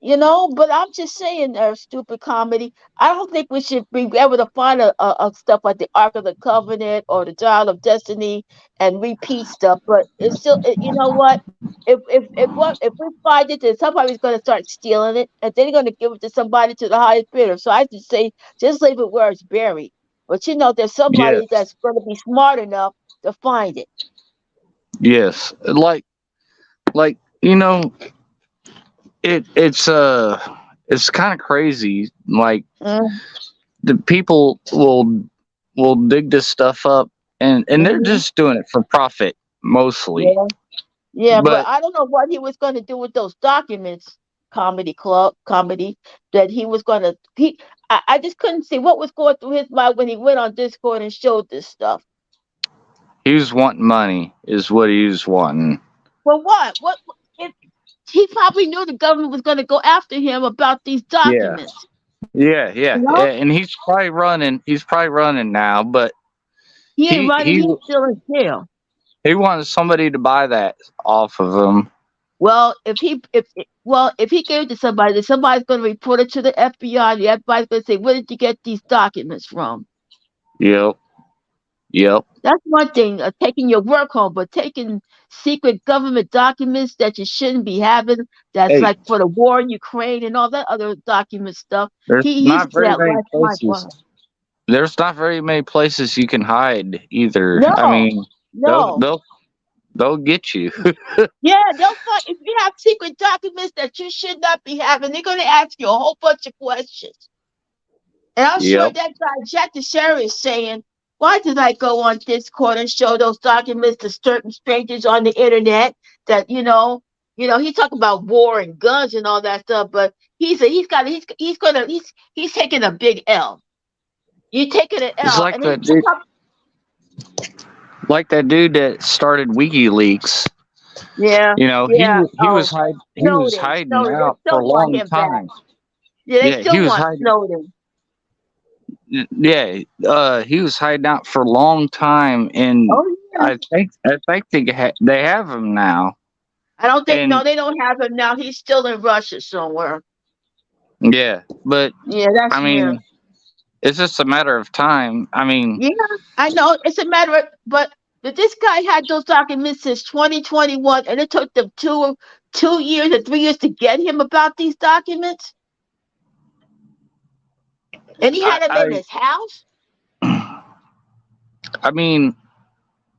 [SPEAKER 2] you know. But I'm just saying, stupid comedy. I don't think we should be able to find a stuff like the Ark of the Covenant or the Child of Destiny and repeat stuff. But it's still, you know what? If we find it, then somebody's going to start stealing it, and then they're going to give it to somebody to the highest bidder. So I just say, just leave it where it's buried. But you know, there's somebody
[SPEAKER 3] Yes.
[SPEAKER 2] that's going to be smart enough to find it.
[SPEAKER 3] yes, like it's kind of crazy. Like,
[SPEAKER 2] Mm.
[SPEAKER 3] the people will dig this stuff up, and they're
[SPEAKER 2] Mhm.
[SPEAKER 3] just doing it for profit mostly.
[SPEAKER 2] Yeah. Yeah, but
[SPEAKER 3] But
[SPEAKER 2] I don't know what he was going to do with those documents, comedy, that he was going to. I just couldn't see what was going through his mind when he went on Discord and showed this stuff.
[SPEAKER 3] he was wanting money, is what he was wanting.
[SPEAKER 2] For what? What? If he probably knew the government was going to go after him about these documents.
[SPEAKER 3] Yeah,
[SPEAKER 2] You know?
[SPEAKER 3] and he's probably running. He's probably running now, but
[SPEAKER 2] He ain't
[SPEAKER 3] He-
[SPEAKER 2] running.
[SPEAKER 3] he-
[SPEAKER 2] He's still in jail.
[SPEAKER 3] he wanted somebody to buy that off of him.
[SPEAKER 2] Well, if he gave it to somebody, then somebody's going to report it to the FBI. The FBI's going to say, "Where did you get these documents from?"
[SPEAKER 3] Yep.
[SPEAKER 2] That's one thing, taking your work home, but taking secret government documents that you shouldn't be having, that's
[SPEAKER 3] Hey.
[SPEAKER 2] like for the war in Ukraine and all that other document stuff.
[SPEAKER 3] There's
[SPEAKER 2] He's
[SPEAKER 3] not very
[SPEAKER 2] that
[SPEAKER 3] many
[SPEAKER 2] last line
[SPEAKER 3] places. There's not very many places you can hide either.
[SPEAKER 2] No.
[SPEAKER 3] I mean,
[SPEAKER 2] No.
[SPEAKER 3] they'll get you.
[SPEAKER 2] Yeah, they'll find, if you have secret documents that you should not be having, they're going to ask you a whole bunch of questions. And I'm sure
[SPEAKER 3] Yep.
[SPEAKER 2] that guy, Jack Teixeira, is saying, why did I go on Discord and show those documents to certain strangers on the internet that, you know, he's talking about war and guns and all that stuff, but he's taking a big L. You're taking an L.
[SPEAKER 3] It's like
[SPEAKER 2] and
[SPEAKER 3] that
[SPEAKER 2] then-
[SPEAKER 3] like that dude that started WikiLeaks.
[SPEAKER 2] Yeah.
[SPEAKER 3] You know,
[SPEAKER 2] Yeah.
[SPEAKER 3] he was hiding. He was
[SPEAKER 2] Snowden.
[SPEAKER 3] hiding
[SPEAKER 2] Snowden. They
[SPEAKER 3] out
[SPEAKER 2] still
[SPEAKER 3] for a
[SPEAKER 2] want
[SPEAKER 3] long
[SPEAKER 2] him back.
[SPEAKER 3] time.
[SPEAKER 2] Yeah, they
[SPEAKER 3] Yeah, he
[SPEAKER 2] still
[SPEAKER 3] was
[SPEAKER 2] want
[SPEAKER 3] hiding.
[SPEAKER 2] Snowden.
[SPEAKER 3] Yeah, he was hiding out for a long time, and
[SPEAKER 2] Oh, yeah.
[SPEAKER 3] I think they have him now.
[SPEAKER 2] I don't think,
[SPEAKER 3] and-
[SPEAKER 2] no, they don't have him now. He's still in Russia somewhere.
[SPEAKER 3] Yeah, but
[SPEAKER 2] Yeah, that's
[SPEAKER 3] I mean,
[SPEAKER 2] weird.
[SPEAKER 3] it's just a matter of time. I mean,
[SPEAKER 2] Yeah, I know. It's a matter of, but this guy had those documents since 2021, and it took them 2 years or 3 years to get him about these documents. And he had them in his house.
[SPEAKER 3] I mean,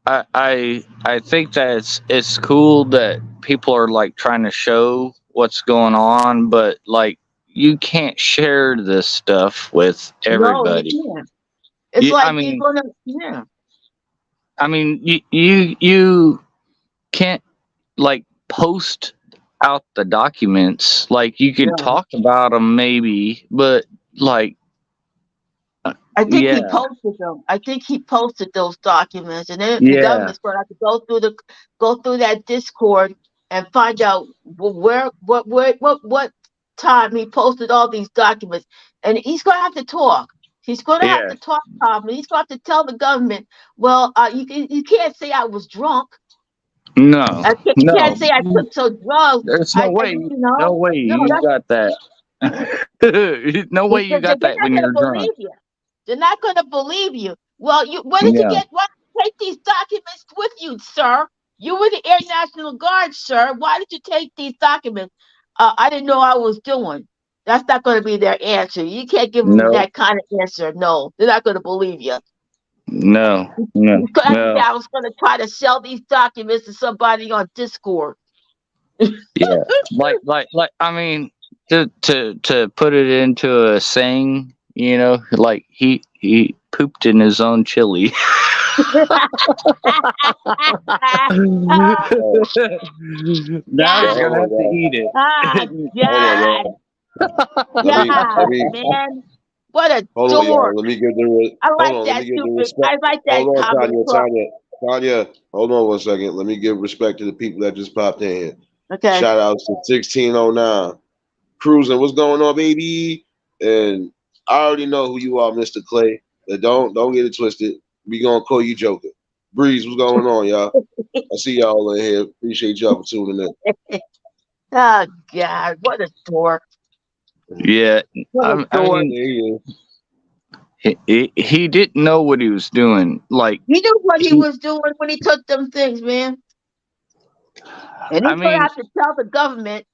[SPEAKER 3] I think that it's cool that people are like trying to show what's going on, but like you can't share this stuff with everybody.
[SPEAKER 2] No, you can't. It's
[SPEAKER 3] Yeah,
[SPEAKER 2] like
[SPEAKER 3] I mean-
[SPEAKER 2] you're gonna, yeah.
[SPEAKER 3] I mean, you can't like post out the documents. Like you can
[SPEAKER 2] Yeah.
[SPEAKER 3] talk about them maybe, but like
[SPEAKER 2] I think he
[SPEAKER 3] Yeah.
[SPEAKER 2] posted them. I think he posted those documents, and then the
[SPEAKER 3] Yeah.
[SPEAKER 2] government's going to have to go through that Discord and find out what time he posted all these documents, and he's going to have to talk. He's going to have
[SPEAKER 3] Yeah.
[SPEAKER 2] to talk, Tom, and he's going to have to tell the government, well, you can't say I was drunk.
[SPEAKER 3] no,
[SPEAKER 2] You
[SPEAKER 3] no.
[SPEAKER 2] can't say I took some drugs.
[SPEAKER 3] There's no way.
[SPEAKER 2] you know,
[SPEAKER 3] No way
[SPEAKER 2] No,
[SPEAKER 3] you
[SPEAKER 2] that's-
[SPEAKER 3] got that. No way you
[SPEAKER 2] because
[SPEAKER 3] got
[SPEAKER 2] they're
[SPEAKER 3] that
[SPEAKER 2] not
[SPEAKER 3] when
[SPEAKER 2] gonna
[SPEAKER 3] you're drunk.
[SPEAKER 2] believe you. They're not going to believe you. Well, where did you
[SPEAKER 3] Yeah.
[SPEAKER 2] get? Why did you take these documents with you, sir? You were the Air National Guard, sir. Why did you take these documents? I didn't know I was doing. That's not going to be their answer. You can't give them
[SPEAKER 3] No.
[SPEAKER 2] that kind of answer. No, they're not going to believe you.
[SPEAKER 3] No. No.
[SPEAKER 2] You could have to say,
[SPEAKER 3] No.
[SPEAKER 2] I was going to try to sell these documents to somebody on Discord.
[SPEAKER 3] Yeah. Like. I mean, to put it into a saying, like he pooped in his own chili. Now he's
[SPEAKER 2] God,
[SPEAKER 3] gonna have to eat it.
[SPEAKER 2] God, God, man. What a
[SPEAKER 1] Hold on, y'all.
[SPEAKER 2] dork.
[SPEAKER 1] Let me get the
[SPEAKER 2] I
[SPEAKER 1] hold
[SPEAKER 2] like
[SPEAKER 1] on. Let
[SPEAKER 2] that
[SPEAKER 1] me get the
[SPEAKER 2] stupid.
[SPEAKER 1] respect.
[SPEAKER 2] I like that
[SPEAKER 1] Hold on,
[SPEAKER 2] comedy club.
[SPEAKER 1] Tanya. Hold on 1 second. Let me give respect to the people that just popped in here.
[SPEAKER 2] Okay.
[SPEAKER 1] Shout outs to 1609. Cruising, what's going on, baby? And I already know who you are, Mr. Clay. But don't get it twisted. We gonna call you Joker. Breeze, what's going on, y'all? I see y'all in here. Appreciate y'all for tuning in.
[SPEAKER 2] Oh God, what a dork.
[SPEAKER 3] Yeah.
[SPEAKER 2] What a
[SPEAKER 3] I
[SPEAKER 2] dork.
[SPEAKER 3] mean,
[SPEAKER 1] There he is.
[SPEAKER 3] he didn't know what he was doing. Like,
[SPEAKER 2] He knew what he
[SPEAKER 3] he-
[SPEAKER 2] was doing when he took them things, man. And
[SPEAKER 3] I
[SPEAKER 2] he's gonna
[SPEAKER 3] mean,
[SPEAKER 2] have to tell the government,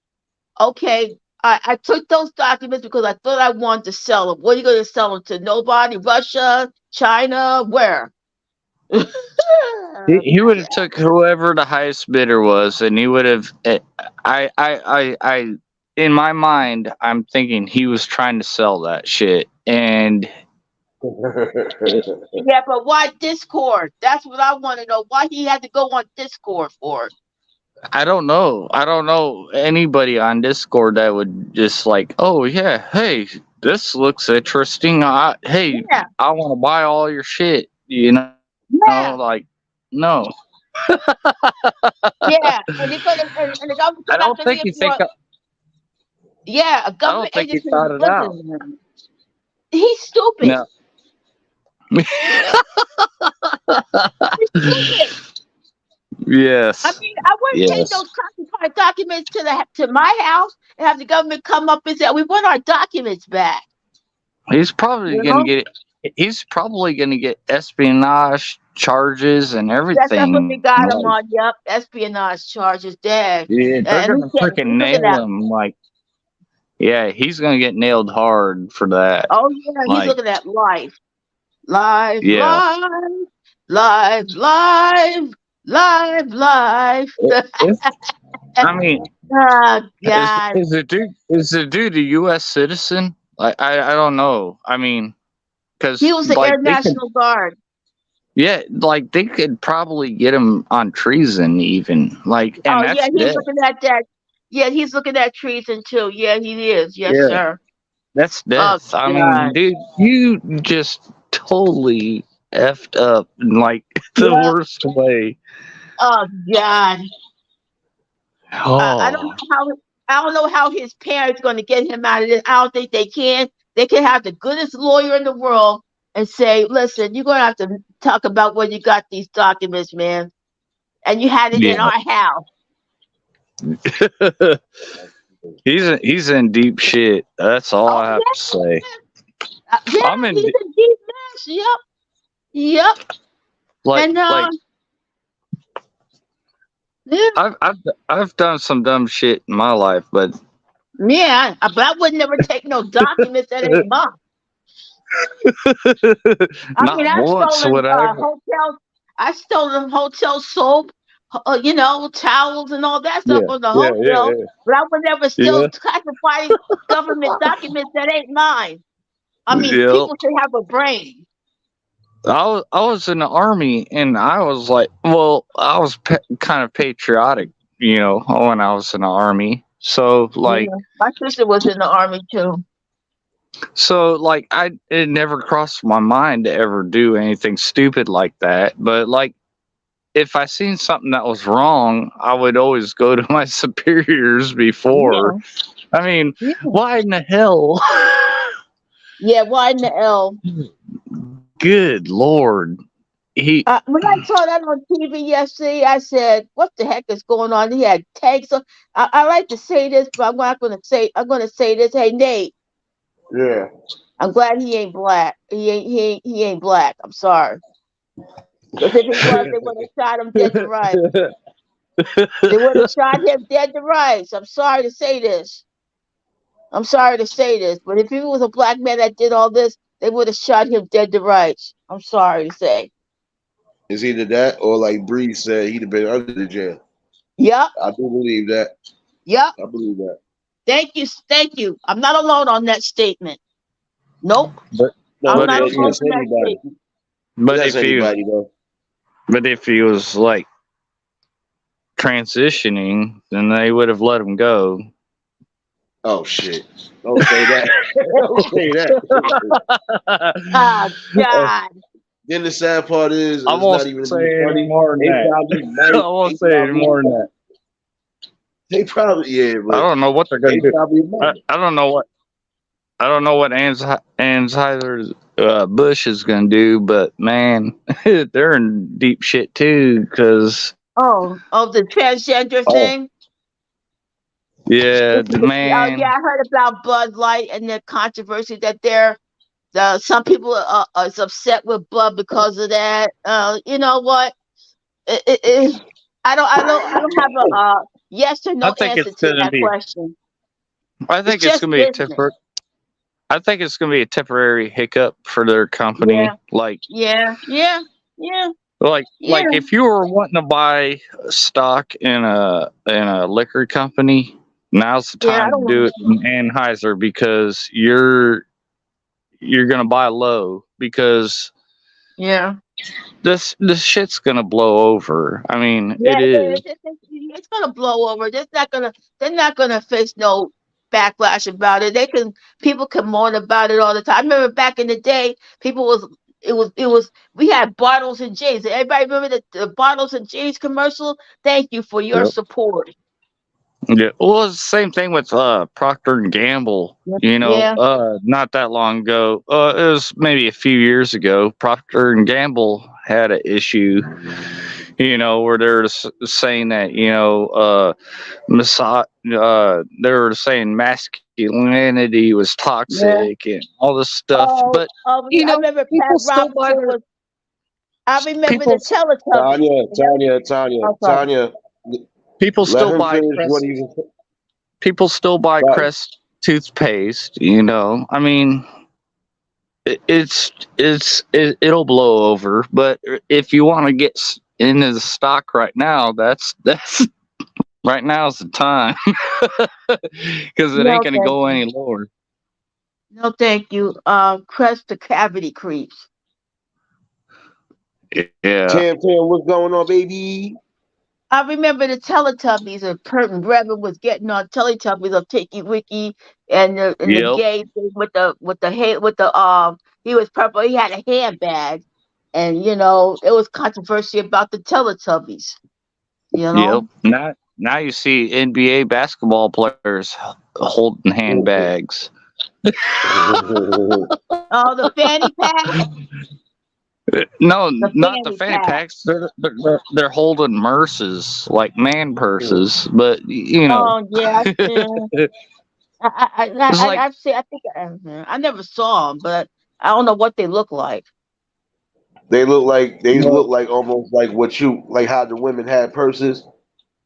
[SPEAKER 2] okay, I took those documents because I thought I wanted to sell them. What are you gonna sell them to? Nobody? Russia? China? Where?
[SPEAKER 3] he would have took whoever the highest bidder was, and he would have. I, in my mind, I'm thinking he was trying to sell that shit, and
[SPEAKER 2] Yeah, but why Discord? That's what I want to know. Why he had to go on Discord for?
[SPEAKER 3] I don't know. I don't know anybody on Discord that would just like, oh yeah, hey, this looks interesting. Hey,
[SPEAKER 2] Yeah,
[SPEAKER 3] I want to buy all your shit.
[SPEAKER 2] yeah,
[SPEAKER 3] Like, no.
[SPEAKER 2] yeah. And the government
[SPEAKER 3] I
[SPEAKER 2] gonna have
[SPEAKER 3] don't
[SPEAKER 2] to
[SPEAKER 3] think
[SPEAKER 2] hear
[SPEAKER 3] he
[SPEAKER 2] for
[SPEAKER 3] think.
[SPEAKER 2] yeah, a
[SPEAKER 3] I don't
[SPEAKER 2] government
[SPEAKER 3] think he
[SPEAKER 2] agency
[SPEAKER 3] thought it out.
[SPEAKER 2] listen to him. He's stupid.
[SPEAKER 3] No.
[SPEAKER 2] He's stupid.
[SPEAKER 3] Yes.
[SPEAKER 2] I mean, I wouldn't take
[SPEAKER 3] Yes.
[SPEAKER 2] those classified documents to my house and have the government come up and say, "We want our documents back."
[SPEAKER 3] He's probably
[SPEAKER 2] You
[SPEAKER 3] gonna
[SPEAKER 2] know,
[SPEAKER 3] get. He's probably gonna get espionage charges and
[SPEAKER 2] that's what they
[SPEAKER 3] everything.
[SPEAKER 2] got him
[SPEAKER 3] Like,
[SPEAKER 2] on. Yep, espionage charges, dad.
[SPEAKER 3] yeah, they're
[SPEAKER 2] And
[SPEAKER 3] gonna freaking
[SPEAKER 2] he's looking
[SPEAKER 3] nail
[SPEAKER 2] at.
[SPEAKER 3] him. Like, yeah, he's gonna get nailed hard for that.
[SPEAKER 2] Oh yeah, he's
[SPEAKER 3] Like,
[SPEAKER 2] looking at life, life,
[SPEAKER 3] yeah.
[SPEAKER 2] life, life, life, life, life.
[SPEAKER 3] If, I mean,
[SPEAKER 2] Oh God,
[SPEAKER 3] is the dude a U.S. citizen? Like, I don't know. I mean,
[SPEAKER 2] he
[SPEAKER 3] because
[SPEAKER 2] was the Air
[SPEAKER 3] like they could,
[SPEAKER 2] National Guard.
[SPEAKER 3] yeah, like they could probably get him on treason even. Like, and
[SPEAKER 2] Oh yeah,
[SPEAKER 3] that's
[SPEAKER 2] he's
[SPEAKER 3] death.
[SPEAKER 2] looking at that. Yeah, he's looking at treason too. Yeah, he is. Yes,
[SPEAKER 3] Yeah,
[SPEAKER 2] sir.
[SPEAKER 3] that's
[SPEAKER 2] Oh
[SPEAKER 3] death. I mean,
[SPEAKER 2] God.
[SPEAKER 3] dude, you just totally effed up in like the
[SPEAKER 2] Yeah.
[SPEAKER 3] worst way.
[SPEAKER 2] Oh God. I don't
[SPEAKER 3] Oh,
[SPEAKER 2] know how. I don't know how his parents going to get him out of this. I don't think they can. They can have the goodest lawyer in the world and say, "Listen, you're going to have to talk about where you got these documents, man, and you had it in
[SPEAKER 3] yeah.
[SPEAKER 2] our house."
[SPEAKER 3] He's in deep shit. That's all
[SPEAKER 2] Oh
[SPEAKER 3] I have to say.
[SPEAKER 2] yeah,
[SPEAKER 3] I'm in
[SPEAKER 2] he's a deep mess. Yep, yep.
[SPEAKER 3] like
[SPEAKER 2] And
[SPEAKER 3] like
[SPEAKER 2] yeah,
[SPEAKER 3] I've done some dumb shit in my life, but
[SPEAKER 2] yeah. But I would never take no documents that ain't mine. I mean,
[SPEAKER 3] not
[SPEAKER 2] I've
[SPEAKER 3] once
[SPEAKER 2] stolen
[SPEAKER 3] would I ever.
[SPEAKER 2] hotels. I stolen hotel soap, towels and all that stuff
[SPEAKER 3] Yeah,
[SPEAKER 2] from the
[SPEAKER 3] yeah,
[SPEAKER 2] hotel.
[SPEAKER 3] yeah,
[SPEAKER 2] But I would never
[SPEAKER 3] yeah,
[SPEAKER 2] steal classified government documents that ain't mine. I mean,
[SPEAKER 3] yeah.
[SPEAKER 2] people should have a brain.
[SPEAKER 3] I was in the army, and I was like, well, I was kind of patriotic, when I was in the army. So like,
[SPEAKER 2] Yeah. My sister was in the army too.
[SPEAKER 3] it never crossed my mind to ever do anything stupid like that. But like, if I seen something that was wrong, I would always go to my superiors before.
[SPEAKER 2] Yeah.
[SPEAKER 3] I mean,
[SPEAKER 2] Yeah.
[SPEAKER 3] why in the hell?
[SPEAKER 2] Yeah. Why in the L?
[SPEAKER 3] Good Lord.
[SPEAKER 2] When I saw that on TV yesterday, I said, "What the heck is going on?" He had tanks. I like to say this, but I'm not going to say. I'm going to say this. Hey, Nate.
[SPEAKER 1] Yeah.
[SPEAKER 2] I'm glad he ain't black. He ain't black. I'm sorry. Because if he was, they would have shot him dead to rights. They would have shot him dead to rights. I'm sorry to say this. I'm sorry to say this, but if he was a black man that did all this, they would have shot him dead to rights. I'm sorry to say.
[SPEAKER 1] It's either that or like Bree said, he'd have been under the jail.
[SPEAKER 2] Yep.
[SPEAKER 1] I do believe that.
[SPEAKER 2] Yep.
[SPEAKER 1] I believe that.
[SPEAKER 2] Thank you. Thank you. I'm not alone on that statement. Nope.
[SPEAKER 3] But
[SPEAKER 1] No,
[SPEAKER 2] I'm not
[SPEAKER 1] that's,
[SPEAKER 2] alone
[SPEAKER 1] that's
[SPEAKER 2] on that
[SPEAKER 1] anybody.
[SPEAKER 2] statement.
[SPEAKER 3] but
[SPEAKER 1] That's
[SPEAKER 3] if you
[SPEAKER 1] anybody though.
[SPEAKER 3] but if he was like transitioning, then they would have let him go.
[SPEAKER 1] Oh shit! Don't say that. Don't say that.
[SPEAKER 2] Oh God.
[SPEAKER 1] Then the sad part is,
[SPEAKER 3] I
[SPEAKER 1] it's
[SPEAKER 3] won't
[SPEAKER 1] not even
[SPEAKER 3] say
[SPEAKER 1] be
[SPEAKER 3] any
[SPEAKER 1] funny.
[SPEAKER 3] more than
[SPEAKER 1] They
[SPEAKER 3] that.
[SPEAKER 1] probably
[SPEAKER 3] I
[SPEAKER 1] might.
[SPEAKER 3] won't say any more than that.
[SPEAKER 1] They probably yeah,
[SPEAKER 3] I
[SPEAKER 1] but
[SPEAKER 3] don't know what they're
[SPEAKER 1] they
[SPEAKER 3] gonna do.
[SPEAKER 1] probably might.
[SPEAKER 3] I don't know what Anheuser Busch is gonna do, but man, they're in deep shit too. Because
[SPEAKER 2] Oh, the transgender thing.
[SPEAKER 3] yeah,
[SPEAKER 2] Oh yeah,
[SPEAKER 3] man,
[SPEAKER 2] I heard about Bud Light and the controversy that some people are is upset with Bud because of that. You know what? I don't have a yes or
[SPEAKER 3] I
[SPEAKER 2] no
[SPEAKER 3] think
[SPEAKER 2] answer
[SPEAKER 3] it's
[SPEAKER 2] to
[SPEAKER 3] gonna
[SPEAKER 2] that
[SPEAKER 3] be.
[SPEAKER 2] question.
[SPEAKER 3] I
[SPEAKER 2] It's
[SPEAKER 3] think it's
[SPEAKER 2] just
[SPEAKER 3] gonna be a
[SPEAKER 2] business.
[SPEAKER 3] temper. I think it's gonna be a temporary hiccup for their company.
[SPEAKER 2] Yeah, yeah, yeah.
[SPEAKER 3] Like if you were wanting to buy stock in a liquor company, now's the
[SPEAKER 2] Yeah, I
[SPEAKER 3] time to
[SPEAKER 2] don't
[SPEAKER 3] do
[SPEAKER 2] want.
[SPEAKER 3] it in Anheuser because you're gonna buy low because
[SPEAKER 2] Yeah,
[SPEAKER 3] this shit's gonna blow over. I mean,
[SPEAKER 2] yeah.
[SPEAKER 3] it is.
[SPEAKER 2] It's gonna blow over. They're not gonna face no backlash about it. People can moan about it all the time. I remember back in the day, people was it was we had Bottles and J's. Everybody remember the Bottles and J's commercial? Thank you for your
[SPEAKER 3] Yep.
[SPEAKER 2] support.
[SPEAKER 3] Yeah. Well, it's the same thing with Procter and Gamble.
[SPEAKER 2] Yeah,
[SPEAKER 3] Not that long ago. It was maybe a few years ago. Procter and Gamble had an issue. Where they're saying that they were saying masculinity was
[SPEAKER 2] yeah.
[SPEAKER 3] toxic and all this stuff.
[SPEAKER 2] Oh,
[SPEAKER 3] But
[SPEAKER 2] I remember Pat
[SPEAKER 3] people still buy
[SPEAKER 2] Robinson
[SPEAKER 3] their
[SPEAKER 2] was. I remember
[SPEAKER 3] people
[SPEAKER 2] the Teletubbies. Okay.
[SPEAKER 1] Tanya.
[SPEAKER 3] people
[SPEAKER 1] Let
[SPEAKER 3] still
[SPEAKER 1] him
[SPEAKER 3] buy
[SPEAKER 1] finish what
[SPEAKER 3] Crest.
[SPEAKER 1] he was.
[SPEAKER 3] People still buy
[SPEAKER 1] Right.
[SPEAKER 3] Crest toothpaste. I mean, it'll blow over. But if you want to get into the stock right now, that's right now's the time because it ain't
[SPEAKER 2] No,
[SPEAKER 3] gonna
[SPEAKER 2] thank
[SPEAKER 3] go
[SPEAKER 2] you.
[SPEAKER 3] any lower.
[SPEAKER 2] No, thank you. Crest the cavity creeps.
[SPEAKER 3] Yeah.
[SPEAKER 1] Tam, what's going on, baby?
[SPEAKER 2] I remember the Teletubbies, and Pert and Reverend was getting on Teletubbies of Tiki Wiki and the
[SPEAKER 3] Yep.
[SPEAKER 2] gay thing with the he was purple. He had a handbag, and it was controversy about the Teletubbies.
[SPEAKER 3] Yep. Now you see NBA basketball players holding handbags.
[SPEAKER 2] Oh, the fanny pack.
[SPEAKER 3] No,
[SPEAKER 2] The
[SPEAKER 3] not the
[SPEAKER 2] fanny
[SPEAKER 3] fanny
[SPEAKER 2] pack.
[SPEAKER 3] packs. They're holding purses, like man purses. But
[SPEAKER 2] Oh yeah, yeah.
[SPEAKER 3] it's like
[SPEAKER 2] I've seen. I think I never saw them, but I don't know what they look like.
[SPEAKER 1] They look like almost like what you like how the women had purses,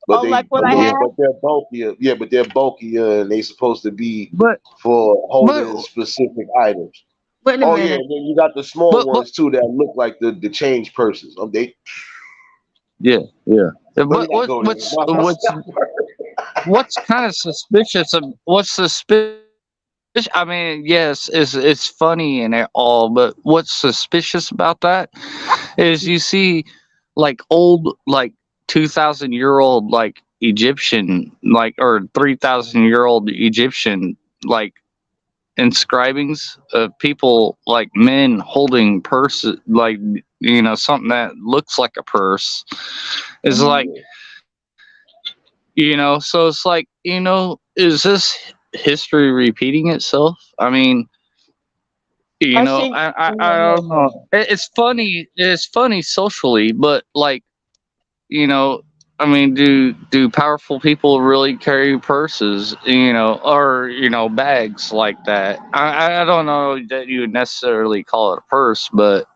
[SPEAKER 1] but
[SPEAKER 2] Oh, like what I
[SPEAKER 3] yeah.
[SPEAKER 2] have.
[SPEAKER 1] they're bulkier. Yeah, but they're bulkier and they supposed to be
[SPEAKER 3] But
[SPEAKER 1] for holding
[SPEAKER 3] but
[SPEAKER 1] specific items.
[SPEAKER 2] Wait a
[SPEAKER 1] Oh yeah,
[SPEAKER 2] minute.
[SPEAKER 1] and then you got the small
[SPEAKER 3] but
[SPEAKER 1] ones too that look like the change purses. They
[SPEAKER 3] yeah.
[SPEAKER 1] let me
[SPEAKER 3] But
[SPEAKER 1] not go there.
[SPEAKER 3] what's kind of suspicious of what's suspicious? I mean, yes, it's funny and all, but what's suspicious about that is you see like old 2,000-year-old like Egyptian or 3,000-year-old Egyptian like inscribings of people like men holding purses like something that looks like a purse is like so it's like is this history repeating itself? I mean,
[SPEAKER 2] I think.
[SPEAKER 3] I don't know. It's funny socially, but like you know I mean, do powerful people really carry purses, or bags like that? I don't know that you would necessarily call it a purse, but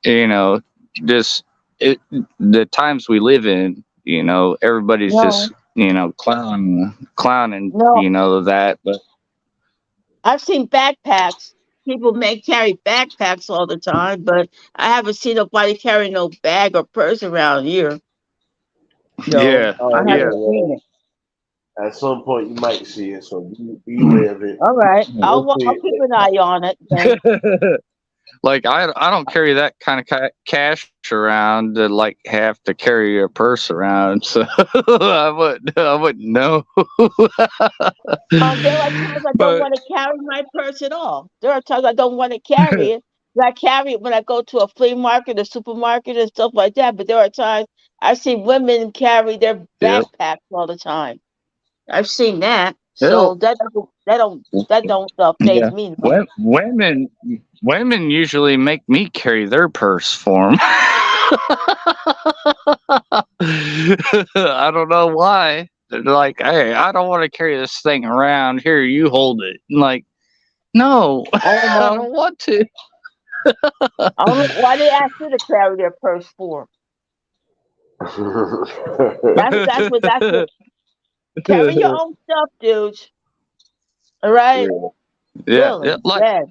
[SPEAKER 3] you know, just the times we live in, everybody's
[SPEAKER 2] No,
[SPEAKER 3] just clowning,
[SPEAKER 2] no.
[SPEAKER 3] that, but
[SPEAKER 2] I've seen backpacks. People may carry backpacks all the time, but I haven't seen nobody carry no bag or purse around here. So
[SPEAKER 3] yeah,
[SPEAKER 2] I
[SPEAKER 1] Oh yeah,
[SPEAKER 3] yeah,
[SPEAKER 2] haven't seen
[SPEAKER 1] well,
[SPEAKER 2] it.
[SPEAKER 1] at some point you might see it, so beware of it.
[SPEAKER 2] All right, I'll
[SPEAKER 1] Hopefully,
[SPEAKER 2] keep an eye on it. Then.
[SPEAKER 3] like I don't carry that kind of cash around to like have to carry a purse around, so I wouldn't know.
[SPEAKER 2] There are times I don't
[SPEAKER 3] But
[SPEAKER 2] want to carry my purse at all. There are times I don't want to carry it. I carry it when I go to a flea market, a supermarket, and stuff like that. But there are times I've seen women carry their
[SPEAKER 3] yeah,
[SPEAKER 2] backpacks all the time. I've seen that.
[SPEAKER 3] yeah,
[SPEAKER 2] So that don't phase
[SPEAKER 3] yeah.
[SPEAKER 2] me none.
[SPEAKER 3] Women usually make me carry their purse for them. I don't know why. They're like, "Hey, I don't want to carry this thing around. Here, you hold it." I'm like, no,
[SPEAKER 2] I don't
[SPEAKER 3] I
[SPEAKER 2] know.
[SPEAKER 3] don't want to.
[SPEAKER 2] I don't know why they ask you to carry their purse for. That's what carry your own stuff, dudes. All right,
[SPEAKER 1] yeah.
[SPEAKER 3] Yeah, yeah,
[SPEAKER 2] really, yeah.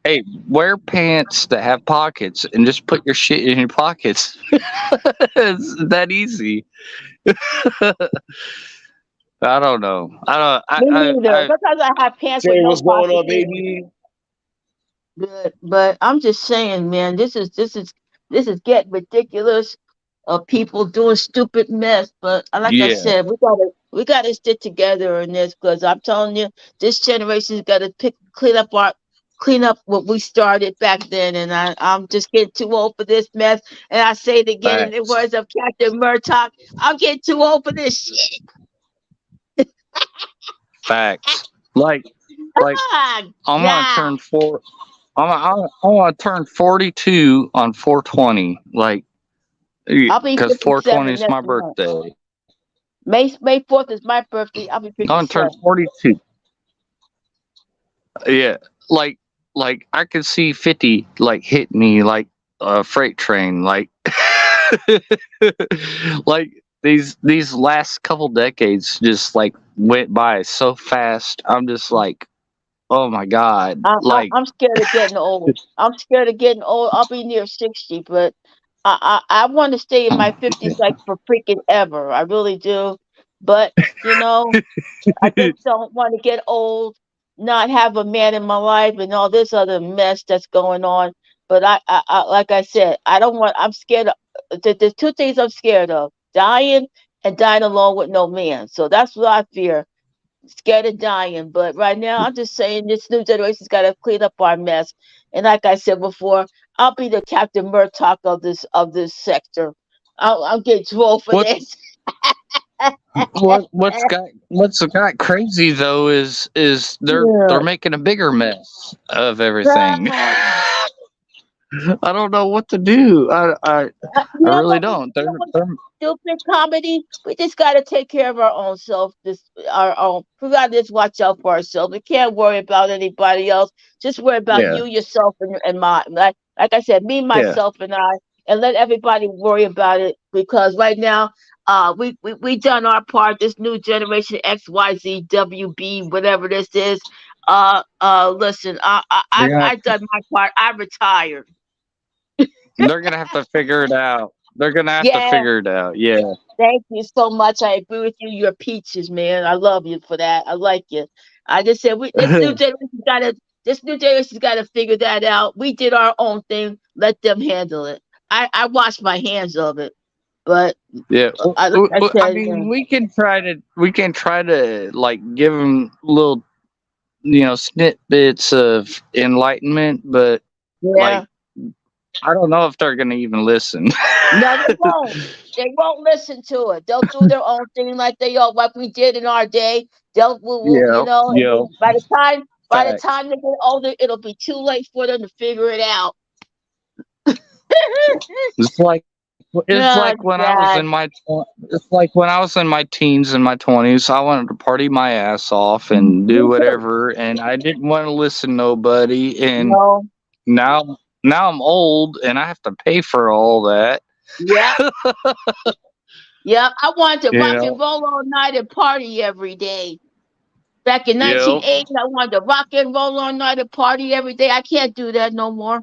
[SPEAKER 3] hey, wear pants that have pockets and just put your shit in your pockets. It's that easy. I don't know. I don't.
[SPEAKER 2] Me neither. Sometimes I have pants with
[SPEAKER 1] Say
[SPEAKER 2] no
[SPEAKER 1] what's going
[SPEAKER 2] pockets
[SPEAKER 1] on,
[SPEAKER 2] in.
[SPEAKER 1] baby?
[SPEAKER 2] Good, but I'm just saying, man, this is getting ridiculous. People doing stupid mess, but like I
[SPEAKER 3] Yeah,
[SPEAKER 2] said, we gotta stick together in this because I'm telling you, this generation's got to clean up what we started back then, and I'm just getting too old for this mess. And I say it again in the
[SPEAKER 3] facts,
[SPEAKER 2] words of Captain Murdoch, I'm getting too old for this shit.
[SPEAKER 3] facts. Like
[SPEAKER 2] Ah,
[SPEAKER 3] I'm gonna
[SPEAKER 2] nah,
[SPEAKER 3] turn four. I'm gonna turn 42 on 420. Like,
[SPEAKER 2] I'll be
[SPEAKER 3] because 420
[SPEAKER 2] 57
[SPEAKER 3] is my
[SPEAKER 2] next month.
[SPEAKER 3] birthday.
[SPEAKER 2] May 4th is my birthday. I'll be
[SPEAKER 3] I'm gonna turn
[SPEAKER 2] 57.
[SPEAKER 3] 42. Yeah, like I could see 50 like hit me like a freight train. Like, like these last couple decades just like went by so fast. I'm just like, oh my god. Like,
[SPEAKER 2] I'm scared of getting old. I'm scared of getting old. I'll be near 60, but I want to stay in my 50s like for freaking ever. I really do. But, you know, I just don't want to get old, not have a man in my life and all this other mess that's going on. But like I said, I don't want, I'm scared of, there's two things I'm scared of: dying and dying alone with no man. So that's what I fear. Scared of dying. But right now, I'm just saying this new generation's got to clean up our mess. And like I said before, I'll be the Captain Murdoch of this sector. I'm getting too old for
[SPEAKER 3] what
[SPEAKER 2] this.
[SPEAKER 3] what's got crazy though is they're
[SPEAKER 2] Yeah.
[SPEAKER 3] making a bigger mess of everything. I don't know what to do. I
[SPEAKER 2] You know
[SPEAKER 3] really
[SPEAKER 2] what?
[SPEAKER 3] don't.
[SPEAKER 2] You know what?
[SPEAKER 3] They're
[SPEAKER 2] Stupid comedy. We just gotta take care of our own self. Our own. We gotta just watch out for ourselves. We can't worry about anybody else. Just worry about
[SPEAKER 3] yeah,
[SPEAKER 2] you, yourself, and my. Like I said, me,
[SPEAKER 3] yeah.
[SPEAKER 2] myself, and I, and let everybody worry about it because right now, we done our part. This new generation X, Y, Z, W, B, whatever this is. Listen,
[SPEAKER 3] They're gonna
[SPEAKER 2] I done my part. I retired.
[SPEAKER 3] they're gonna have to figure it out. They're gonna have to
[SPEAKER 2] Yeah.
[SPEAKER 3] figure it out. Yeah.
[SPEAKER 2] Thank you so much. I agree with you. You're peaches, man. I love you for that. I like you. I just said this new generation's gotta figure that out. We did our own thing. Let them handle it. I washed my hands of it. But
[SPEAKER 3] Yeah.
[SPEAKER 2] like I
[SPEAKER 3] I
[SPEAKER 2] said,
[SPEAKER 3] mean, we can try to like give them little snippets of enlightenment, but like
[SPEAKER 2] yeah.
[SPEAKER 3] I don't know if they're gonna even listen.
[SPEAKER 2] No, they won't. They won't listen to it. They'll do their own thing like we did in our day.
[SPEAKER 3] Yeah,
[SPEAKER 2] And
[SPEAKER 3] yeah,
[SPEAKER 2] then by the time
[SPEAKER 3] facts.
[SPEAKER 2] they get older, it'll be too late for them to figure it out.
[SPEAKER 3] It's like it's
[SPEAKER 2] Oh,
[SPEAKER 3] like when I was
[SPEAKER 2] God.
[SPEAKER 3] in my it's like when I was in my teens and my 20s. I wanted to party my ass off and
[SPEAKER 2] Me
[SPEAKER 3] do
[SPEAKER 2] too.
[SPEAKER 3] whatever, and I didn't want to listen to nobody. And
[SPEAKER 2] No.
[SPEAKER 3] now I'm old and I have to pay for all that.
[SPEAKER 2] Yep. Yep. I wanted to
[SPEAKER 3] You
[SPEAKER 2] rock and
[SPEAKER 3] know.
[SPEAKER 2] roll all night and party every day. Back in
[SPEAKER 3] Yep.
[SPEAKER 2] 1980, I wanted to rock and roll all night and party every day. I can't do that no more.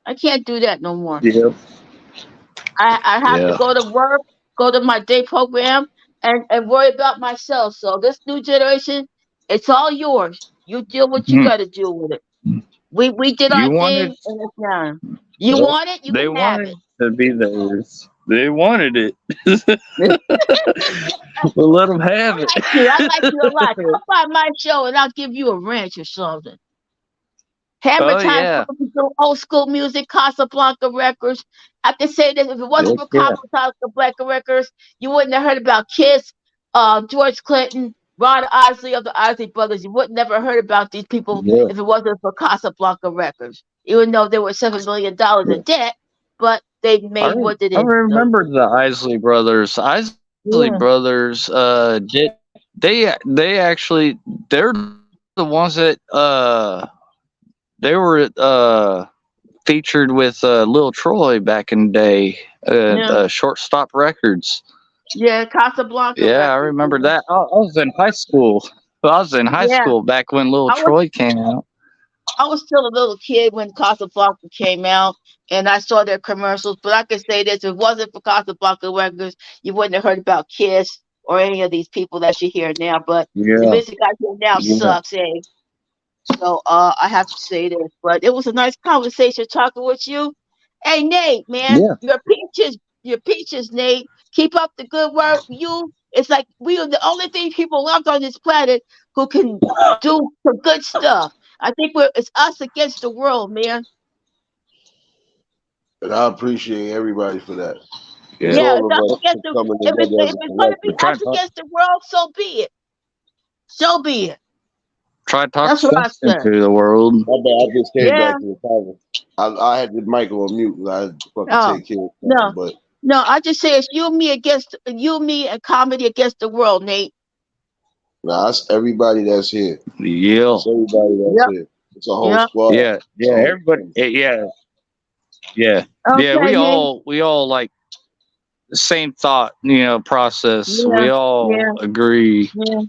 [SPEAKER 2] I can't do that no more.
[SPEAKER 3] Yep.
[SPEAKER 2] I have to
[SPEAKER 3] Yeah.
[SPEAKER 2] go to work, go to my day program, and worry about myself. So this new generation, it's all yours. You deal what you
[SPEAKER 3] Mhm.
[SPEAKER 2] got to deal with it. We did our
[SPEAKER 3] You
[SPEAKER 2] thing,
[SPEAKER 3] wanted.
[SPEAKER 2] and it's done. You
[SPEAKER 3] Yep.
[SPEAKER 2] want it, you
[SPEAKER 3] They
[SPEAKER 2] can have
[SPEAKER 3] wanted
[SPEAKER 2] it.
[SPEAKER 3] to be theirs. They wanted it. Well, let them have it.
[SPEAKER 2] I like you a lot. Come by my show, and I'll give you a ranch or something. Hammer
[SPEAKER 3] Oh
[SPEAKER 2] Time
[SPEAKER 3] yeah.
[SPEAKER 2] Funk is doing old school music, Casablanca Records. I can say that if it wasn't
[SPEAKER 3] Yes,
[SPEAKER 2] for
[SPEAKER 3] yeah.
[SPEAKER 2] Casablanca Records, you wouldn't have heard about Kiss, George Clinton, Ron Isley of the Isley Brothers. You would never heard about these people
[SPEAKER 3] Yeah.
[SPEAKER 2] if it wasn't for Casablanca Records. Even though they were $7 million
[SPEAKER 3] Yeah.
[SPEAKER 2] in debt, but they made what it
[SPEAKER 3] I
[SPEAKER 2] is. So,
[SPEAKER 3] remember the Isley brothers. Isley
[SPEAKER 2] yeah,
[SPEAKER 3] brothers did they actually they're the ones that they were featured with Lil Troy back in the day,
[SPEAKER 2] yeah,
[SPEAKER 3] Shortstop Records.
[SPEAKER 2] yeah, Casablanca
[SPEAKER 3] Yeah, I
[SPEAKER 2] Records.
[SPEAKER 3] remember that. I was in high school. I was in high
[SPEAKER 2] Yeah,
[SPEAKER 3] school back when Lil
[SPEAKER 2] I was
[SPEAKER 3] Troy came out.
[SPEAKER 2] I was still a little kid when Casablanca came out, and I saw their commercials. But I can say this: if it wasn't for Casablanca Records, you wouldn't have heard about Kiss or any of these people that you hear now. But the
[SPEAKER 3] Yeah,
[SPEAKER 2] music I hear now
[SPEAKER 3] yeah,
[SPEAKER 2] sucks, eh? So I have to say this. But it was a nice conversation talking with you. Hey Nate, man,
[SPEAKER 3] yeah.
[SPEAKER 2] your peaches, Nate. Keep up the good work. It's like we are the only thing people left on this planet who can do some good stuff. I think it's us against the world, man.
[SPEAKER 1] And I appreciate everybody for that. It's
[SPEAKER 3] Yeah.
[SPEAKER 2] Yeah,
[SPEAKER 1] all
[SPEAKER 2] it's
[SPEAKER 1] of
[SPEAKER 2] us
[SPEAKER 1] us
[SPEAKER 2] against the.
[SPEAKER 1] coming
[SPEAKER 2] If it's
[SPEAKER 1] together as
[SPEAKER 2] if
[SPEAKER 1] a
[SPEAKER 2] it's going to
[SPEAKER 3] We're
[SPEAKER 2] be
[SPEAKER 1] collective.
[SPEAKER 2] us against the world, so be it. So be it.
[SPEAKER 3] try to talk
[SPEAKER 2] That's what I
[SPEAKER 3] sense
[SPEAKER 2] said.
[SPEAKER 3] into the world.
[SPEAKER 1] My bad, I just came
[SPEAKER 2] Yeah.
[SPEAKER 1] back to the tower. I had the mic on mute. And I had to fucking
[SPEAKER 2] Oh
[SPEAKER 1] take care of
[SPEAKER 2] no,
[SPEAKER 1] something, but
[SPEAKER 2] no. I just say it's you, me, and comedy against the world, Nate.
[SPEAKER 1] nah, that's everybody that's here.
[SPEAKER 3] Yeah.
[SPEAKER 1] It's everybody that's
[SPEAKER 2] Yep.
[SPEAKER 1] here. It's a whole
[SPEAKER 2] Yep.
[SPEAKER 1] squad.
[SPEAKER 3] Yeah,
[SPEAKER 1] It's a
[SPEAKER 3] yeah,
[SPEAKER 1] whole
[SPEAKER 3] everybody,
[SPEAKER 1] team.
[SPEAKER 3] yeah, yeah, yeah.
[SPEAKER 2] Okay, Nate.
[SPEAKER 3] We all like the same thought, process.
[SPEAKER 2] Yeah.
[SPEAKER 3] We all
[SPEAKER 2] Yeah.
[SPEAKER 3] agree.
[SPEAKER 2] Yeah.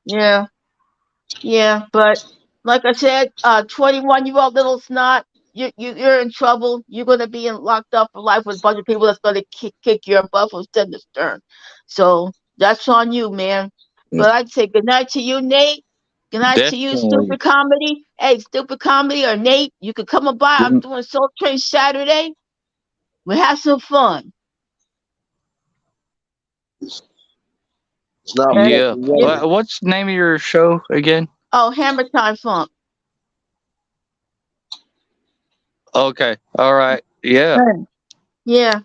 [SPEAKER 2] Yeah. Yeah. But like I said, 21-year-old little snot, you're in trouble. You're gonna be locked up for life with a bunch of people that's gonna kick your butt from stem to stern. So that's on you, man. But I'd say good night to you, Nate. Good night to you,
[SPEAKER 3] Definitely.
[SPEAKER 2] Stupid Comedy. Hey, Stupid Comedy or Nate, you could come by. I'm
[SPEAKER 3] Mhm.
[SPEAKER 2] doing Soul Train Saturday. We have some fun.
[SPEAKER 1] It's not
[SPEAKER 2] And
[SPEAKER 3] Yeah.
[SPEAKER 1] fucking weather.
[SPEAKER 3] What's the name of your show again?
[SPEAKER 2] oh, Hammer Time Funk.
[SPEAKER 3] Okay. All right. Yeah.
[SPEAKER 2] Hey. Yeah.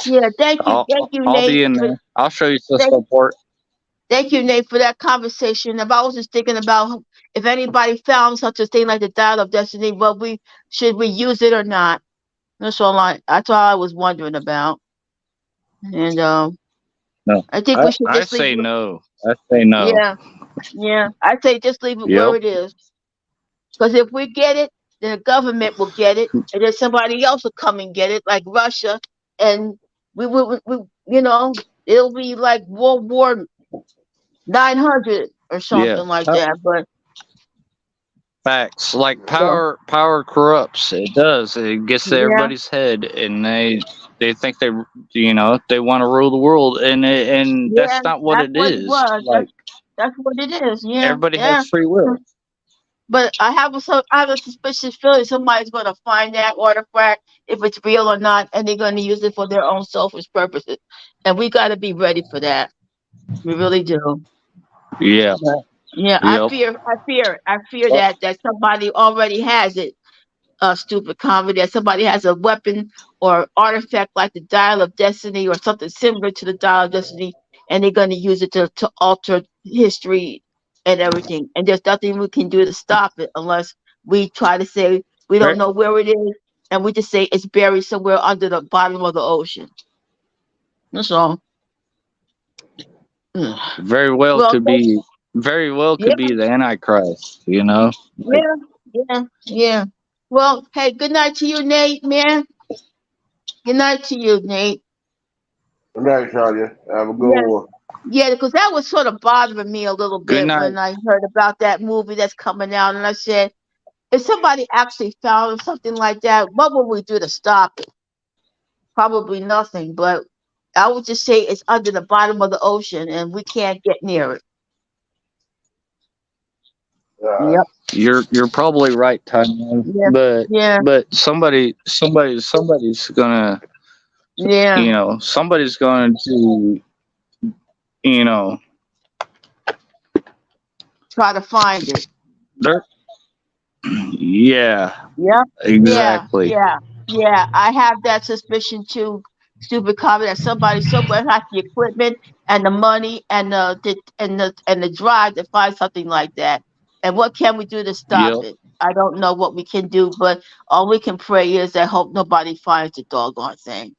[SPEAKER 2] Yeah. Thank you,
[SPEAKER 3] I'll
[SPEAKER 2] Nate.
[SPEAKER 3] be in there. I'll show you some
[SPEAKER 2] Thank,
[SPEAKER 3] support.
[SPEAKER 2] thank you, Nate, for that conversation. I was just thinking about if anybody found such a thing like the Dial of Destiny, but we should we use it or not? That's all I was wondering about. And
[SPEAKER 3] No.
[SPEAKER 2] I think we should
[SPEAKER 3] I
[SPEAKER 2] just leave
[SPEAKER 3] say
[SPEAKER 2] it.
[SPEAKER 3] no. I say no.
[SPEAKER 2] Yeah. Yeah. I say just leave it where
[SPEAKER 3] Yep.
[SPEAKER 2] it is. Because if we get it, then the government will get it, and then somebody else will come and get it, like Russia, and it'll be like World War 900 or
[SPEAKER 3] Yeah.
[SPEAKER 2] something like that. But
[SPEAKER 3] Facts. Like
[SPEAKER 2] so
[SPEAKER 3] power corrupts. It does. It gets to
[SPEAKER 2] yeah,
[SPEAKER 3] everybody's head, and they think they want to rule the world, and
[SPEAKER 2] yeah,
[SPEAKER 3] that's not what
[SPEAKER 2] that's
[SPEAKER 3] it
[SPEAKER 2] what it
[SPEAKER 3] is.
[SPEAKER 2] was.
[SPEAKER 3] Like
[SPEAKER 2] That's what it is. Yeah,
[SPEAKER 3] everybody
[SPEAKER 2] yeah.
[SPEAKER 3] has free will.
[SPEAKER 2] But I have a suspicious feeling somebody's going to find that artifact if it's real or not, and they're going to use it for their own selfish purposes, and we got to be ready for that. We really do.
[SPEAKER 3] Yeah.
[SPEAKER 2] But yeah,
[SPEAKER 3] Yep.
[SPEAKER 2] I fear
[SPEAKER 3] Well,
[SPEAKER 2] that somebody already has it. Stupid comedy that somebody has a weapon or artifact like the Dial of Destiny or something similar to the Dial of Destiny, and they're going to use it to alter history and everything. And there's nothing we can do to stop it unless we try to say we don't
[SPEAKER 3] right.
[SPEAKER 2] know where it is, and we just say it's buried somewhere under the bottom of the ocean. That's all. Ugh.
[SPEAKER 3] Very well
[SPEAKER 2] Well,
[SPEAKER 3] could be. Very well
[SPEAKER 2] yeah,
[SPEAKER 3] could be the Antichrist. You know. Like,
[SPEAKER 2] yeah, yeah. Well, hey, good night to you, Nate, man. Good night to you, Nate.
[SPEAKER 1] Good night, Tanya. Have a good
[SPEAKER 2] Yeah,
[SPEAKER 1] one.
[SPEAKER 2] yeah, because that was sort of bothering me a little
[SPEAKER 3] good
[SPEAKER 2] bit
[SPEAKER 3] night.
[SPEAKER 2] when I heard about that movie that's coming out, and I said, if somebody actually found something like that, what would we do to stop it? Probably nothing, but I would just say it's under the bottom of the ocean, and we can't get near it.
[SPEAKER 1] Uh,
[SPEAKER 2] Yep.
[SPEAKER 3] You're probably right, Tanya.
[SPEAKER 2] Yeah. Yeah.
[SPEAKER 3] But somebody's gonna,
[SPEAKER 2] Yeah.
[SPEAKER 3] somebody's going to, you know,
[SPEAKER 2] Try to find it.
[SPEAKER 3] they're yeah,
[SPEAKER 2] Yeah. Yeah.
[SPEAKER 3] exactly.
[SPEAKER 2] Yeah. Yeah. I have that suspicion too. Stupid comment that somebody somewhere has the equipment and the money and the drive to find something like that. And what can we do to stop
[SPEAKER 3] Yep,
[SPEAKER 2] it? I don't know what we can do, but all we can pray is I hope nobody finds the doggone thing.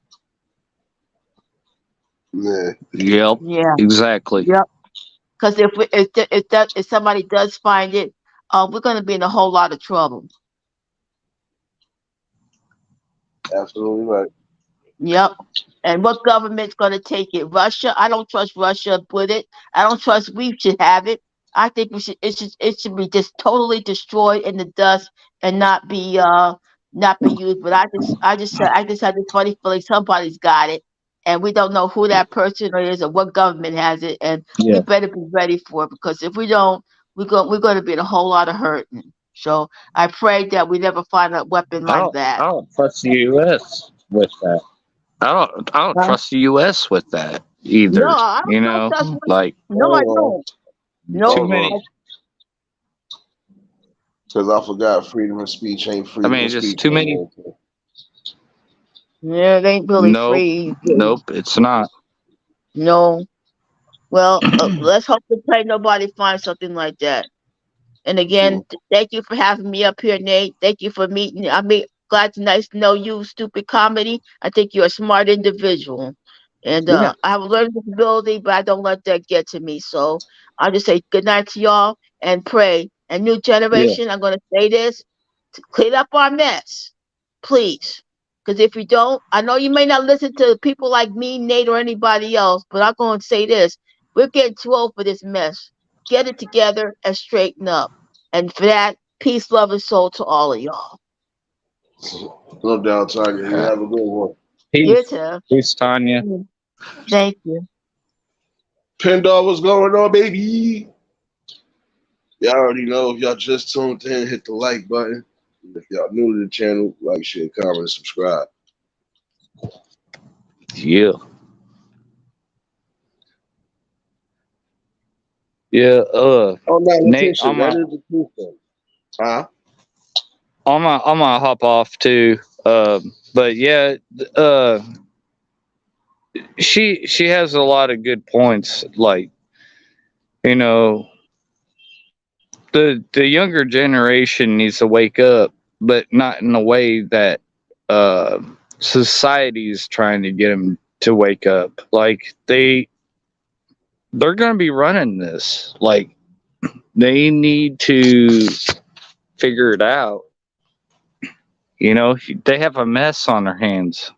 [SPEAKER 1] yeah.
[SPEAKER 3] yep,
[SPEAKER 2] Yeah.
[SPEAKER 3] exactly.
[SPEAKER 2] Yep. Because if somebody does find it, we're going to be in a whole lot of trouble.
[SPEAKER 1] Absolutely right.
[SPEAKER 2] Yep. And what government's going to take it? Russia? I don't trust Russia with it. I don't trust we should have it. I think it should be just totally destroyed in the dust and not be used. But I just had this funny feeling somebody's got it, and we don't know who that person is or what government has it, and we
[SPEAKER 3] Yeah,
[SPEAKER 2] better be ready for it because if we don't, we're going to be in a whole lot of hurting. So I pray that we never find a weapon like
[SPEAKER 3] I
[SPEAKER 2] that.
[SPEAKER 3] don't trust the U.S. with that. I don't trust the U.S. with that
[SPEAKER 2] No,
[SPEAKER 3] either.
[SPEAKER 2] I
[SPEAKER 3] You
[SPEAKER 2] don't
[SPEAKER 3] know,
[SPEAKER 2] trust us.
[SPEAKER 3] like
[SPEAKER 2] No, I
[SPEAKER 1] Hold on.
[SPEAKER 2] don't. No,
[SPEAKER 3] too
[SPEAKER 1] Hold
[SPEAKER 3] many.
[SPEAKER 1] on. Because I forgot freedom of speech ain't
[SPEAKER 3] I
[SPEAKER 1] freedom
[SPEAKER 3] mean,
[SPEAKER 1] of
[SPEAKER 3] just
[SPEAKER 1] speech
[SPEAKER 3] too
[SPEAKER 1] no
[SPEAKER 3] many.
[SPEAKER 1] more.
[SPEAKER 2] yeah, it ain't really
[SPEAKER 3] Nope,
[SPEAKER 2] free.
[SPEAKER 3] nope, it's not.
[SPEAKER 2] No. Well, let's hope and pray nobody finds something like that. And again,
[SPEAKER 1] Mm.
[SPEAKER 2] thank you for having me up here, Nate. Thank you for meeting. Glad to nice to know you, stupid comedy. I think you're a smart individual. And
[SPEAKER 3] Yeah,
[SPEAKER 2] I have a learning disability, but I don't let that get to me. So I'll just say good night to y'all and pray. And new
[SPEAKER 3] yeah.
[SPEAKER 2] generation, I'm going to say this to clean up our mess, please. Because if you don't, I know you may not listen to people like me, Nate, or anybody else, but I'm going to say this. We're getting too old for this mess. Get it together and straighten up. And for that, peace, love, and soul to all of y'all.
[SPEAKER 1] No doubt, Tanya. You have a good one.
[SPEAKER 2] You
[SPEAKER 3] Peace,
[SPEAKER 2] too.
[SPEAKER 3] peace, Tanya.
[SPEAKER 2] Thank you.
[SPEAKER 1] Pendar, what's going on, baby? Y'all already know. If y'all just tuned in, hit the like button. If y'all new to the channel, like, share, comment, and subscribe.
[SPEAKER 3] Yeah, yeah.
[SPEAKER 1] Oh, no,
[SPEAKER 3] Nate,
[SPEAKER 1] Letitia, that is the truth, though. Huh?
[SPEAKER 3] I'm gonna hop off too. But yeah, uh, she has a lot of good points. Like, you know, the younger generation needs to wake up, but not in a way that uh society is trying to get them to wake up. Like they're gonna be running this. Like they need to figure it out. You know, they have a mess on their hands.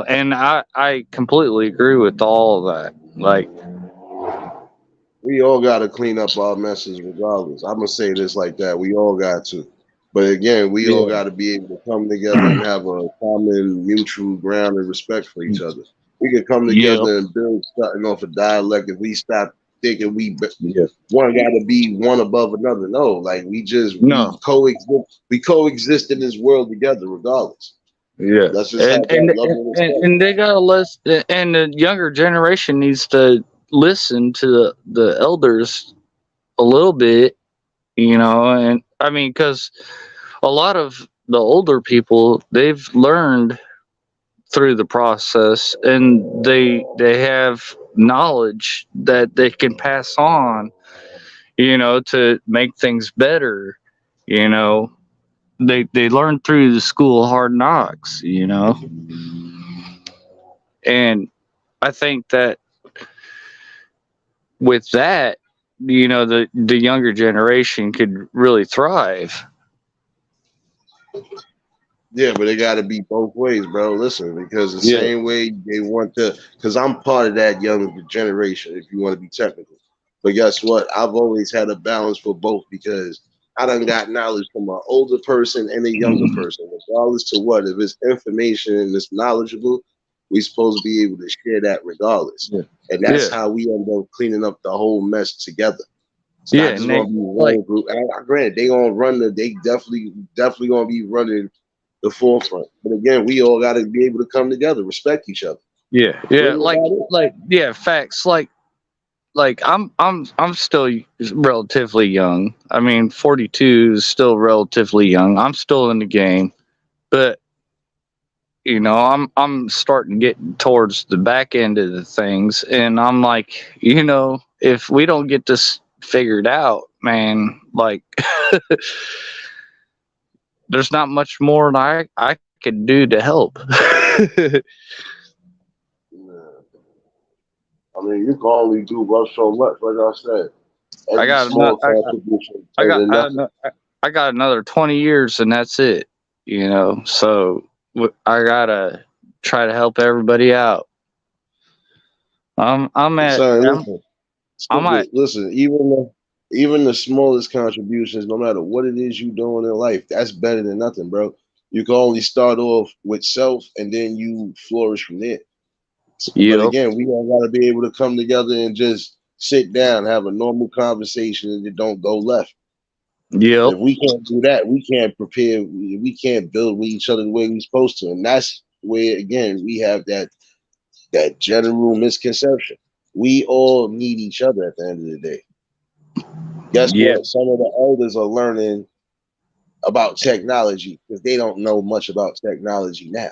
[SPEAKER 3] And I completely agree with all of that. Like,
[SPEAKER 1] We all got to clean up our messes regardless. I'm going to say this like that. We all got to. But again, we all
[SPEAKER 3] yeah,
[SPEAKER 1] got to be able to come together and have a common mutual ground and respect for each other. We can come
[SPEAKER 3] yeah,
[SPEAKER 1] together and build something off a dialect if we stop thinking
[SPEAKER 3] yeah.
[SPEAKER 1] one got to be one above another. No, like we
[SPEAKER 3] No,
[SPEAKER 1] coexist. We coexist in this world together regardless.
[SPEAKER 3] yeah,
[SPEAKER 1] Let's just have
[SPEAKER 3] and
[SPEAKER 1] that
[SPEAKER 3] and
[SPEAKER 1] love and
[SPEAKER 3] and,
[SPEAKER 1] respect.
[SPEAKER 3] and they gotta listen. And the younger generation needs to listen to the elders a little bit. And I mean, because a lot of the older people, they've learned through the process, and they have knowledge that they can pass on, to make things better. you know they learn through the school of hard knocks. And I think that with that, the younger generation could really thrive.
[SPEAKER 1] Yeah, but it got to be both ways, bro. Listen, because the
[SPEAKER 3] Yeah.
[SPEAKER 1] same way they want to, because I'm part of that younger generation, if you want to be technical. But guess what? I've always had a balance for both because I done got knowledge from an older person and a younger person, regardless to what. If it's information and it's knowledgeable, we supposed to be able to share that regardless.
[SPEAKER 3] Yeah.
[SPEAKER 1] And that's
[SPEAKER 3] Yeah.
[SPEAKER 1] how we end up cleaning up the whole mess together. It's not
[SPEAKER 3] Yeah,
[SPEAKER 1] just
[SPEAKER 3] and
[SPEAKER 1] gonna be one group. And granted, they gonna run they definitely gonna be running the forefront. But again, we all got to be able to come together, respect each other.
[SPEAKER 3] yeah, facts. Like I'm still relatively young. I mean, 42 is still relatively young. I'm still in the game, but I'm starting to get towards the back end of the things, and I'm like, if we don't get this figured out, man, like there's not much more that I could do to help.
[SPEAKER 1] I mean, you can only do but so much. Like I said,
[SPEAKER 3] I
[SPEAKER 1] every
[SPEAKER 3] got
[SPEAKER 1] small contribution
[SPEAKER 3] I
[SPEAKER 1] turns
[SPEAKER 3] got
[SPEAKER 1] to nothing.
[SPEAKER 3] I got another 20 years and that's it. So I gotta try to help everybody out. I'm at
[SPEAKER 1] Son,
[SPEAKER 3] I'm at
[SPEAKER 1] listen, even the smallest contributions, no matter what it is you doing in life, that's better than nothing, bro. You can only start off with self and then you flourish from there. But
[SPEAKER 3] yep
[SPEAKER 1] again, we all got to be able to come together and just sit down, have a normal conversation, and it don't go left.
[SPEAKER 3] yep
[SPEAKER 1] If we can't do that, we can't prepare. We can't build with each other the way we're supposed to, and that's where again we have that general misconception. We all need each other at the end of the day. Guess
[SPEAKER 3] yeah
[SPEAKER 1] what? Some of the elders are learning about technology because they don't know much about technology now.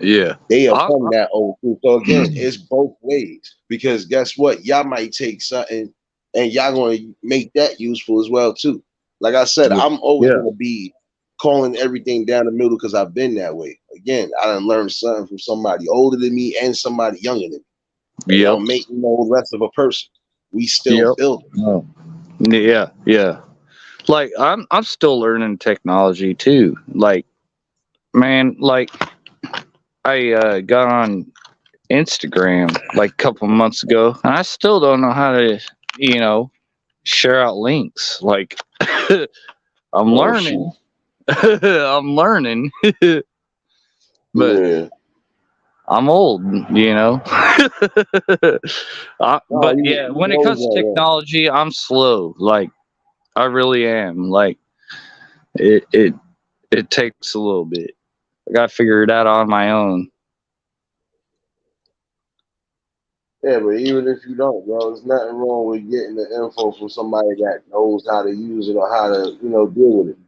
[SPEAKER 3] yeah.
[SPEAKER 1] They are
[SPEAKER 3] I,
[SPEAKER 1] from that old school. So again, it's both ways because guess what? Y'all might take something and y'all going to make that useful as well too. Like I said, I'm always
[SPEAKER 3] yeah
[SPEAKER 1] going to be calling everything down the middle because I've been that way. Again, I done learned something from somebody older than me and somebody younger than me. It
[SPEAKER 3] yep
[SPEAKER 1] don't make me no less of a person. We still
[SPEAKER 3] yep
[SPEAKER 1] building.
[SPEAKER 3] oh. Yeah. Like I'm still learning technology too. Like, man, like I got on Instagram like a couple months ago, and I still don't know how to, share out links. Like, I'm learning. I'm learning, but
[SPEAKER 1] Yeah.
[SPEAKER 3] I'm old, but yeah, when it comes to
[SPEAKER 1] Yeah.
[SPEAKER 3] technology, I'm slow. Like, I really am. Like, it takes a little bit. I got to figure it out on my own.
[SPEAKER 1] Yeah, but even if you don't, bro, there's nothing wrong with getting the info from somebody that knows how to use it or how to, deal with it.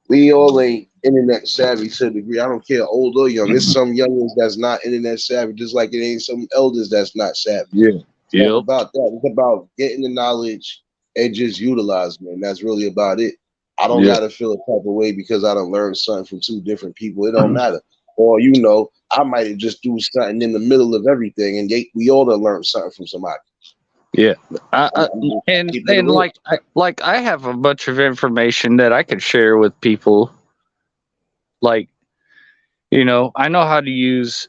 [SPEAKER 1] We all ain't internet savvy to a degree. I don't care, old or young. There's some youngins that's not internet savvy, just like it ain't some elders that's not savvy.
[SPEAKER 3] Yeah.
[SPEAKER 1] It's not about that. It's about getting the knowledge and just utilizing it. And that's really about it. I don't gotta feel a type of way because I done learned something from two different people. It don't matter. Or I might have just do something in the middle of everything, and we all done learned something from somebody.
[SPEAKER 3] Yeah, and like I have a bunch of information that I could share with people. Like, I know how to use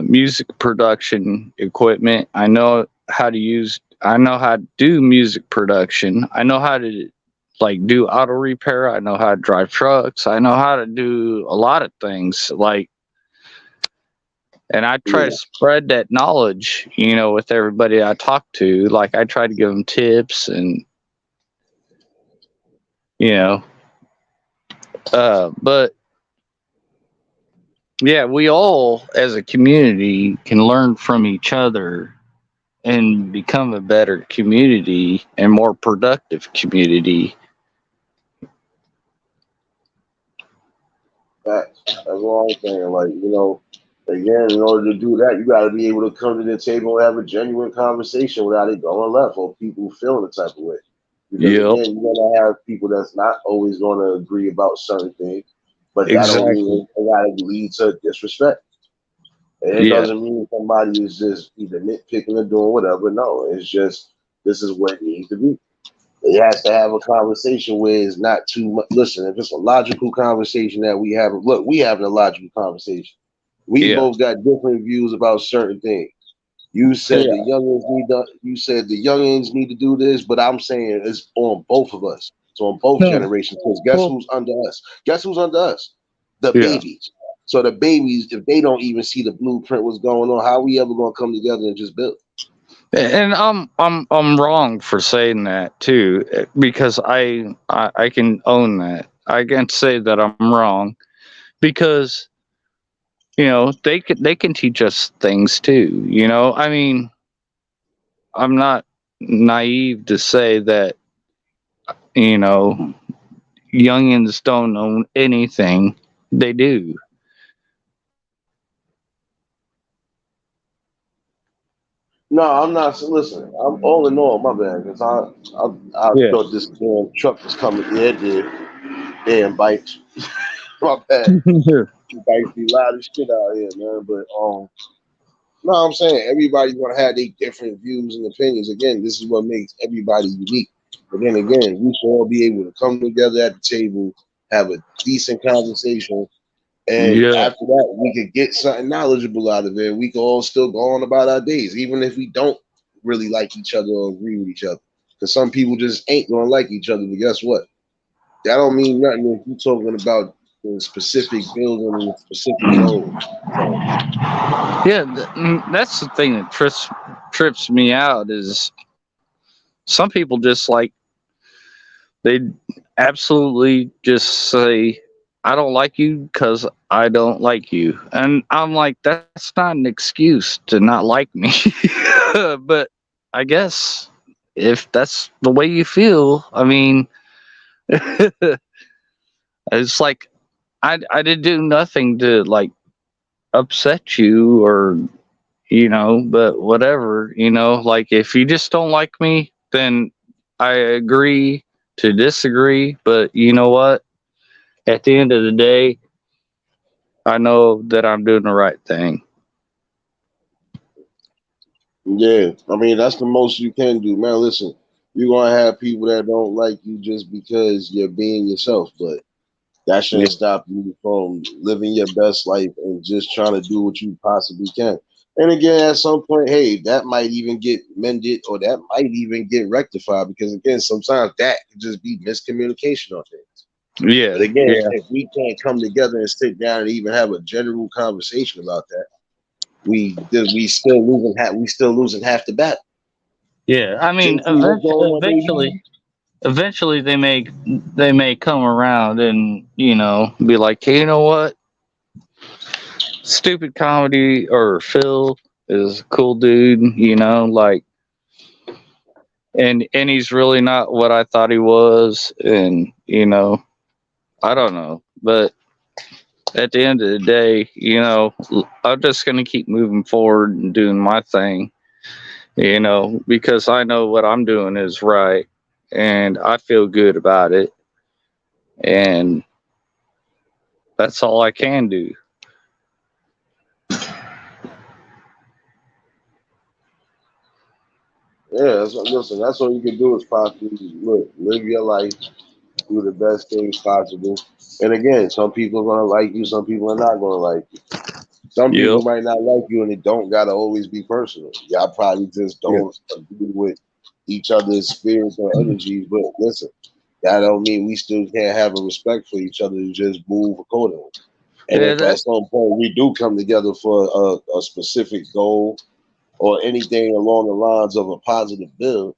[SPEAKER 3] music production equipment. I know how to do music production. I know how to like do auto repair. I know how to drive trucks. I know how to do a lot of things. Like, and I try to spread that knowledge, with everybody I talk to. Like, I try to give them tips and, but yeah, we all as a community can learn from each other and become a better community and more productive community.
[SPEAKER 1] That's all I'm saying. Like, again, in order to do that, you got to be able to come to the table and have a genuine conversation without it going left or people feeling the type of way. Because again, you're gonna have people that's not always going to agree about certain things, but that don't mean it got to lead to disrespect. And it doesn't mean somebody is just either nitpicking or doing whatever. No, it's just this is what it needs to be. It has to have a conversation where it's not too much. Listen, if it's a logical conversation that we have, look, we having a logical conversation. We both got different views about certain things. You said the youngins need to. You said the youngins need to do this, but I'm saying it's on both of us. It's on both generations. Because guess who's under us? Guess who's under us? The babies. So the babies, if they don't even see the blueprint, what's going on, how we ever gonna come together and just build?
[SPEAKER 3] And I'm wrong for saying that too, because I can own that. I can say that I'm wrong because they can teach us things too. I mean, I'm not naive to say that youngins don't know anything. They do.
[SPEAKER 1] No, I'm not. Listen, I'm all in all, my bad, because I thought this damn truck was coming. Yeah, it did. Damn bikes. My bad. Bikes be loud as shit out here, man. But no, I'm saying everybody's gonna have their different views and opinions. Again, this is what makes everybody unique. But then again, we should all be able to come together at the table, have a decent conversation, and after that, we could get something knowledgeable out of it. We could all still go on about our days, even if we don't really like each other or agree with each other. Because some people just ain't gonna like each other. But guess what? That don't mean nothing if you're talking about the specific building and the specific goal.
[SPEAKER 3] That's the thing that trips me out is some people just like they absolutely just say I don't like you because I don't like you, and I'm like that's not an excuse to not like me. But I guess if that's the way you feel, I mean, it's like I did do nothing to like upset you or but whatever, like if you just don't like me, then I agree to disagree. But you know what? At the end of the day, I know that I'm doing the right thing.
[SPEAKER 1] Yeah, I mean that's the most you can do, man. Listen, you're gonna have people that don't like you just because you're being yourself, but that shouldn't stop you from living your best life and just trying to do what you possibly can. And again, at some point, hey, that might even get mended or that might even get rectified because again, sometimes that could just be miscommunication on things.
[SPEAKER 3] Yeah.
[SPEAKER 1] But again, if we can't come together and sit down and even have a general conversation about that, we still losing half the battle.
[SPEAKER 3] Yeah, I mean, eventually they may come around and be like, hey, you know what? Stupid comedy or Phil is a cool dude, like, and he's really not what I thought he was, and I don't know, but at the end of the day, I'm just gonna keep moving forward and doing my thing, because I know what I'm doing is right, and I feel good about it, and that's all I can do.
[SPEAKER 1] Yeah, listen, that's all you can do is possibly live your life, do the best things possible. And again, some people are gonna like you, some people are not gonna like you. Some people might not like you, and it don't gotta always be personal. Y'all probably just don't agree with each other's spirits or energies. But listen, that don't mean we still can't have a respect for each other to just move accordingly. And if at some point we do come together for a specific goal or anything along the lines of a positive build,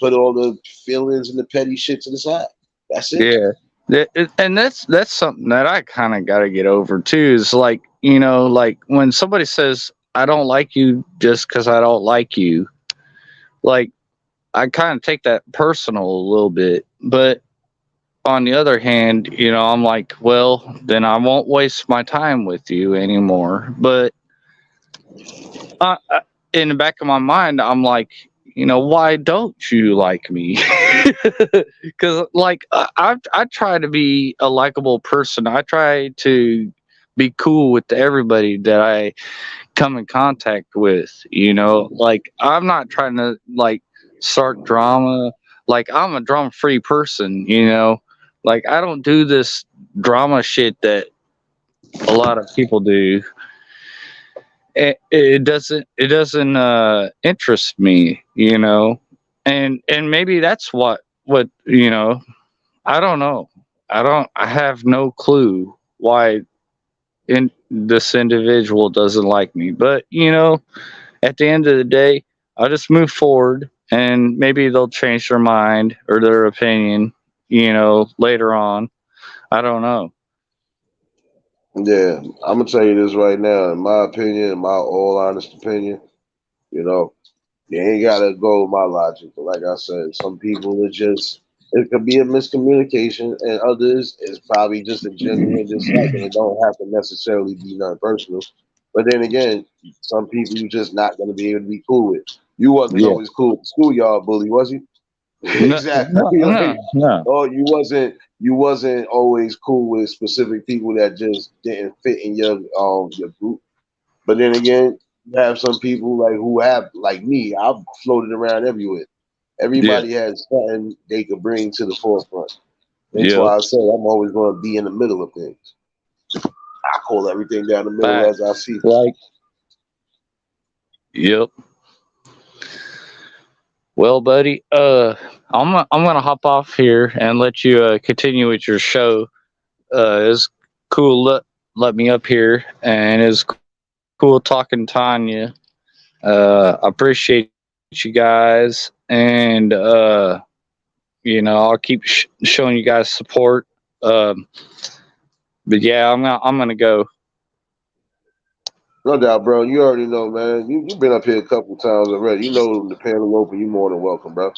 [SPEAKER 1] put all the feelings and the petty shit to the side. That's it.
[SPEAKER 3] Yeah. And that's something that I kind of got to get over too. Is like like when somebody says I don't like you just because I don't like you, like I kind of take that personal a little bit. But on the other hand, I'm like, well, then I won't waste my time with you anymore. But in the back of my mind, I'm like, why don't you like me? Because like I try to be a likable person. I try to be cool with everybody that I come in contact with. Like I'm not trying to like start drama. Like I'm a drama free person. Like I don't do this drama shit that a lot of people do. It doesn't interest me. And maybe that's what. I don't know. I have no clue why this individual doesn't like me. But at the end of the day, I'll just move forward, and maybe they'll change their mind or their opinion. Later on. I don't know.
[SPEAKER 1] Yeah, I'm gonna tell you this right now. In my opinion, in my all honest opinion, you know, you ain't gotta go with my logic. But like I said, some people it could be a miscommunication, and others is probably just a genuine dislike, and it don't have to necessarily be nothing personal. But then again, some people you just not gonna be able to be cool with. You wasn't
[SPEAKER 3] Yeah.
[SPEAKER 1] always cool with the schoolyard bully, was you?
[SPEAKER 3] No,
[SPEAKER 1] Exactly.
[SPEAKER 3] no, no,
[SPEAKER 1] Like,
[SPEAKER 3] no.
[SPEAKER 1] oh, you wasn't always cool with specific people that just didn't fit in your group. But then again, you have some people like who have like me. I've floated around everywhere.
[SPEAKER 3] Yeah.
[SPEAKER 1] Everybody has something they could bring to the forefront. That's
[SPEAKER 3] Yep.
[SPEAKER 1] why I say I'm always going to be in the middle of things. I call everything down the middle as I
[SPEAKER 3] Facts.
[SPEAKER 1] see.
[SPEAKER 3] Like, yep. Well, buddy, I'm gonna hop off here and let you continue with your show. It's cool. Let me up here, and it's cool talking to Tanya. I appreciate you guys, and I'll keep showing you guys support. Um, but yeah, I'm gonna go.
[SPEAKER 1] No doubt, bro. You already know, man. You've been up here a couple times already. You know the panel open. You more than welcome, bro.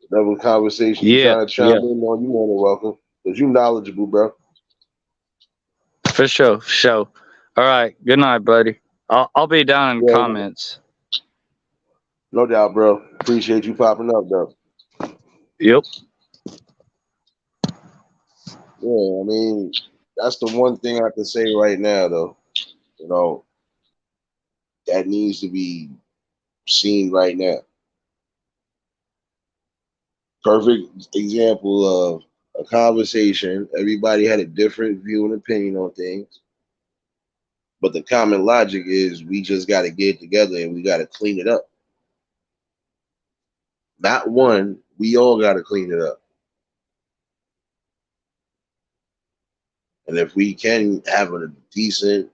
[SPEAKER 1] Whatever conversation you
[SPEAKER 3] Yeah,
[SPEAKER 1] trying to chime
[SPEAKER 3] yeah,
[SPEAKER 1] in on, you more than welcome. Because you knowledgeable, bro.
[SPEAKER 3] for sure, for sure. All right, good night, buddy. I'll be down in the
[SPEAKER 1] Yeah,
[SPEAKER 3] comments.
[SPEAKER 1] no doubt, bro. Appreciate you popping up, though.
[SPEAKER 3] Yep.
[SPEAKER 1] Yeah, I mean, that's the one thing I can say right now, though. You know, that needs to be seen right now. Perfect example of a conversation. Everybody had a different view and opinion on things, but the common logic is we just got to get together and we got to clean it up. Not one, we all got to clean it up. And if we can have a decent,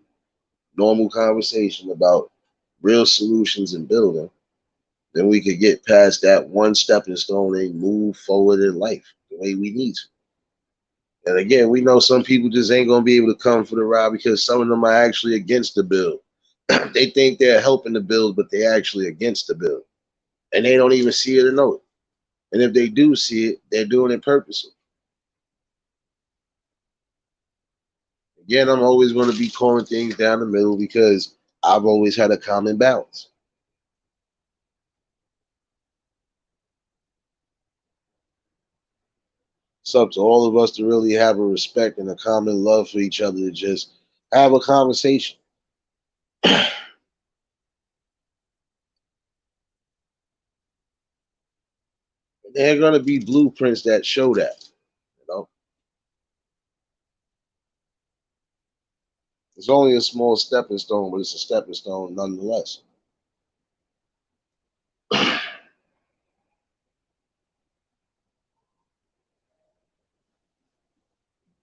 [SPEAKER 1] normal conversation about real solutions in building, then we could get past that one stepping stone and move forward in life the way we need to. And again, we know some people just ain't gonna be able to come for the ride because some of them are actually against the bill. They think they're helping the bill, but they're actually against the bill, and they don't even see it or know it. And if they do see it, they're doing it purposely. Again, I'm always going to be calling things down the middle because I've always had a common balance. It's up to all of us to really have a respect and a common love for each other to just have a conversation. There are going to be blueprints that show that. You know, it's only a small stepping stone, but it's a stepping stone nonetheless.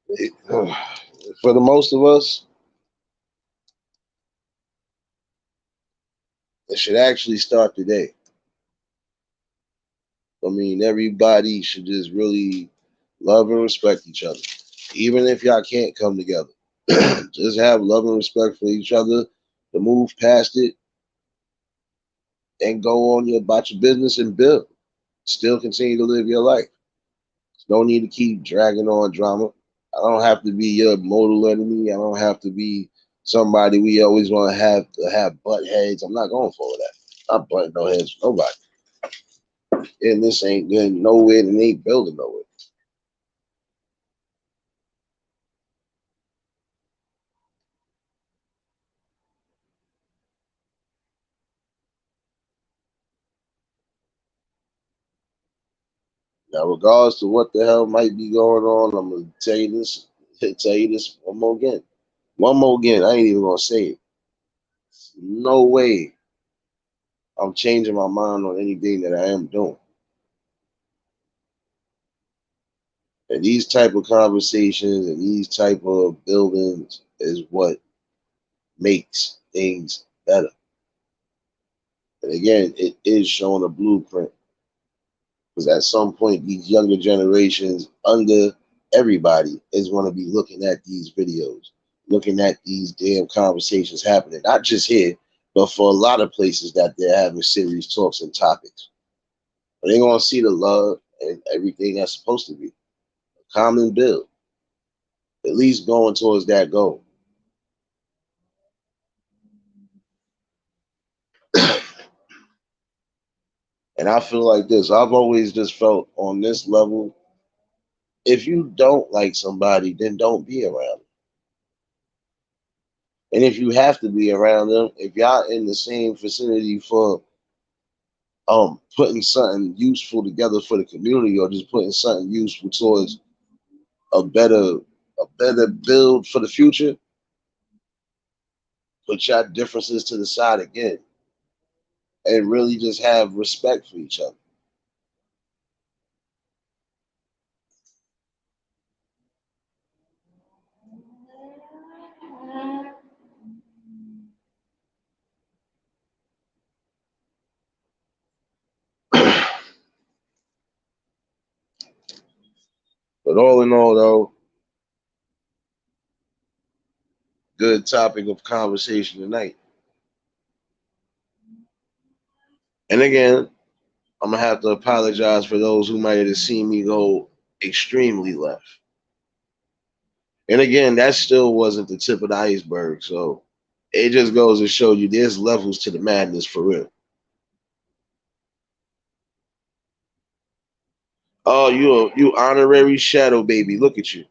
[SPEAKER 1] It- for the most of us, it should actually start today. I mean, everybody should just really love and respect each other, even if y'all can't come together. Just have love and respect for each other to move past it and go on about your business and build. Still continue to live your life. No need to keep dragging on drama. I don't have to be your mortal enemy. I don't have to be somebody we always want to have butt heads. I'm not going for that. I'm butting no heads for nobody. And this ain't going nowhere and ain't building nowhere. Now, regardless to what the hell might be going on, I'm gonna tell you this. Tell you this one more again. One more again. I ain't even gonna say it. No way I'm changing my mind on anything that I am doing. And these type of conversations and these type of buildings is what makes things better. And again, it is showing a blueprint because at some point these younger generations under everybody is going to be looking at these videos, looking at these damn conversations happening, not just here, but for a lot of places that they're having serious talks and topics. But they're going to see the love and everything that's supposed to be a common build, at least going towards that goal. And I feel like this. I've always just felt on this level, if you don't like somebody, then don't be around them. And if you have to be around them, if y'all in the same vicinity for putting something useful together for the community or just putting something useful towards a better a better build for the future, put your differences to the side again and really just have respect for each other. But all in all though, good topic of conversation tonight. And again, I'm gonna have to apologize for those who might have seen me go extremely left. And again, that still wasn't the tip of the iceberg. So it just goes to show you there's levels to the madness for real. Oh, you honorary shadow baby. Look at you.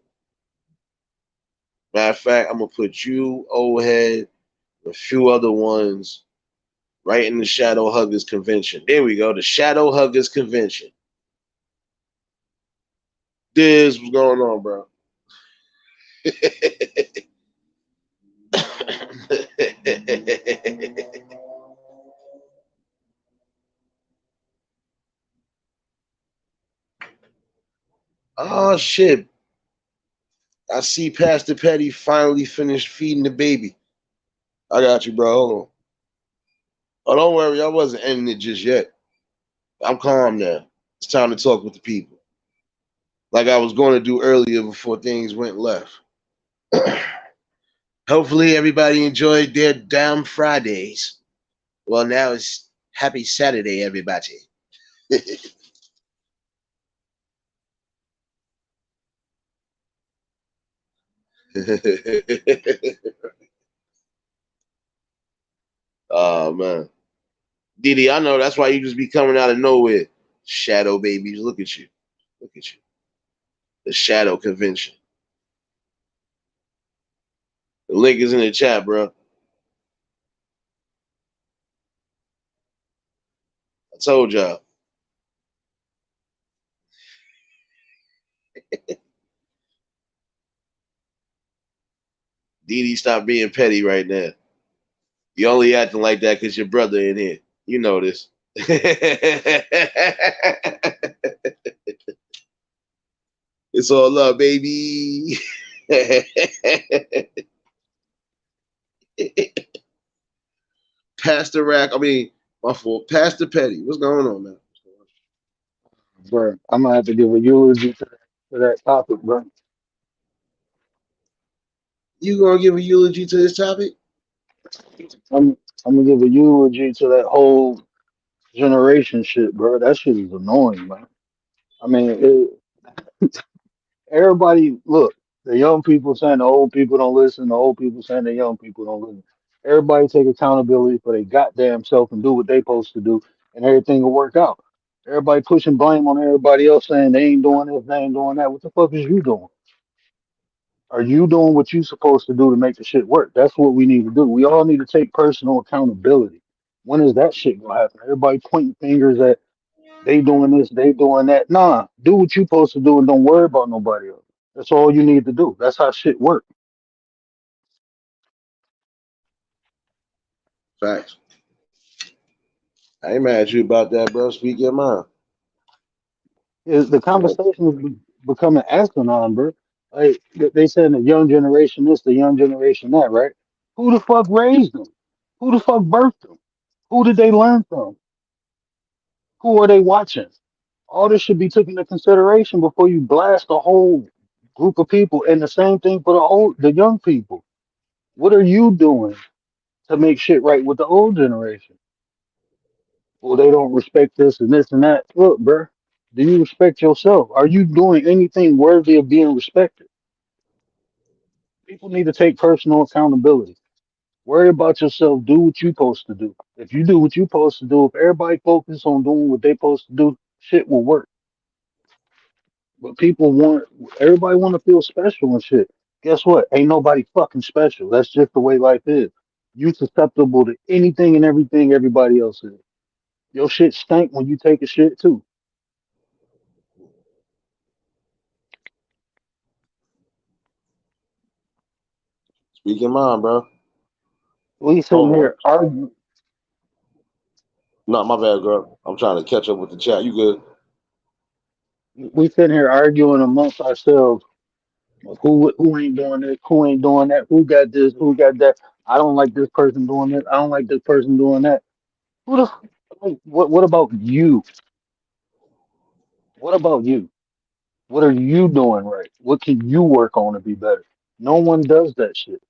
[SPEAKER 1] Matter of fact, I'm gonna put you, old head, a few other ones right in the Shadow Huggers convention. There we go. The Shadow Huggers convention. This what's going on, bro. Oh shit. I see Pastor Petty finally finished feeding the baby. I got you, bro. Hold on. Oh, don't worry. I wasn't ending it just yet. I'm calm now. It's time to talk with the people. Like I was going to do earlier before things went left. Hopefully, everybody enjoyed their damn Fridays. Well, now it's happy Saturday, everybody. Oh, man. Didi, I know that's why you just be coming out of nowhere. Shadow babies, look at you. Look at you. The Shadow Convention. The link is in the chat, bro. I told y'all. Didi, stop being petty right now. You only acting like that because your brother in here. You know this. It's all love, baby. Pastor Rack, I mean, my fault. Pastor Petty. What's going on, man?
[SPEAKER 4] Bro, I'm gonna have to give a eulogy to that topic, bro.
[SPEAKER 1] You gonna give a eulogy to this topic?
[SPEAKER 4] I'm I'm gonna give a eulogy to that whole generation shit, bro. That shit is annoying, man. I mean, everybody look. The young people saying the old people don't listen. The old people saying the young people don't listen. Everybody take accountability for their goddamn self and do what they supposed to do, and everything will work out. Everybody pushing blame on everybody else, saying they ain't doing this, they ain't doing that. What the fuck is you doing? Are you doing what you supposed to do to make the shit work? That's what we need to do. We all need to take personal accountability. When is that shit gonna happen? Everybody pointing fingers at They doing this, they doing that. Nah, do what you supposed to do and don't worry about nobody else. That's all you need to do. That's how shit work.
[SPEAKER 1] Facts. I ain't mad at you about that, bro. Speak your mind.
[SPEAKER 4] Is the
[SPEAKER 1] You know,
[SPEAKER 4] conversation is becoming asinine, bro. Like they saying the young generation this, the young generation that, right? Who the fuck raised them? Who the fuck birthed them? Who did they learn from? Who are they watching? All this should be taken into consideration before you blast a whole group of people. And the same thing for the young people. What are you doing to make shit right with the old generation? Well, they don't respect this and this and that. Look, bruh, do you respect yourself? Are you doing anything worthy of being respected? People need to take personal accountability. Worry about yourself. Do what you supposed to do. If you do what you supposed to do, if everybody focus on doing what they supposed to do, shit will work. But people want everybody want to feel special and shit. Guess what? Ain't nobody fucking special. That's just the way life is. You susceptible to anything and everything everybody else is. Your shit stink when you take a shit too.
[SPEAKER 1] speak your mind, bro.
[SPEAKER 4] We sitting
[SPEAKER 1] Hold on.
[SPEAKER 4] here arguing.
[SPEAKER 1] No, my bad, girl. I'm trying to catch up with the chat. You good?
[SPEAKER 4] We sitting here arguing amongst ourselves. Who ain't doing this? Who ain't doing that? Who got this? Who got that? I don't like this person doing this. I don't like this person doing that. Who the? Like, what about you? What about you? What are you doing right? What can you work on to be better? No one does that shit.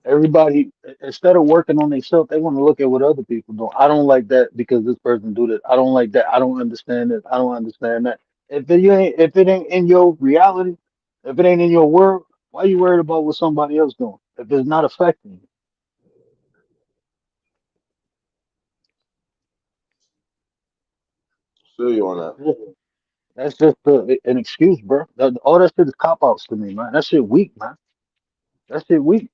[SPEAKER 4] Everybody, instead of working on themselves, they want to look at what other people do. I don't like that because this person do this. I don't like that. I don't understand this. I don't understand that. If it ain't in your reality, if it ain't in your world, why you worried about what somebody else doing? If it's not affecting
[SPEAKER 1] Feel you on that.
[SPEAKER 4] you, that's just an excuse, bro. All that shit is cop outs to me, man. That shit weak, man. That shit weak.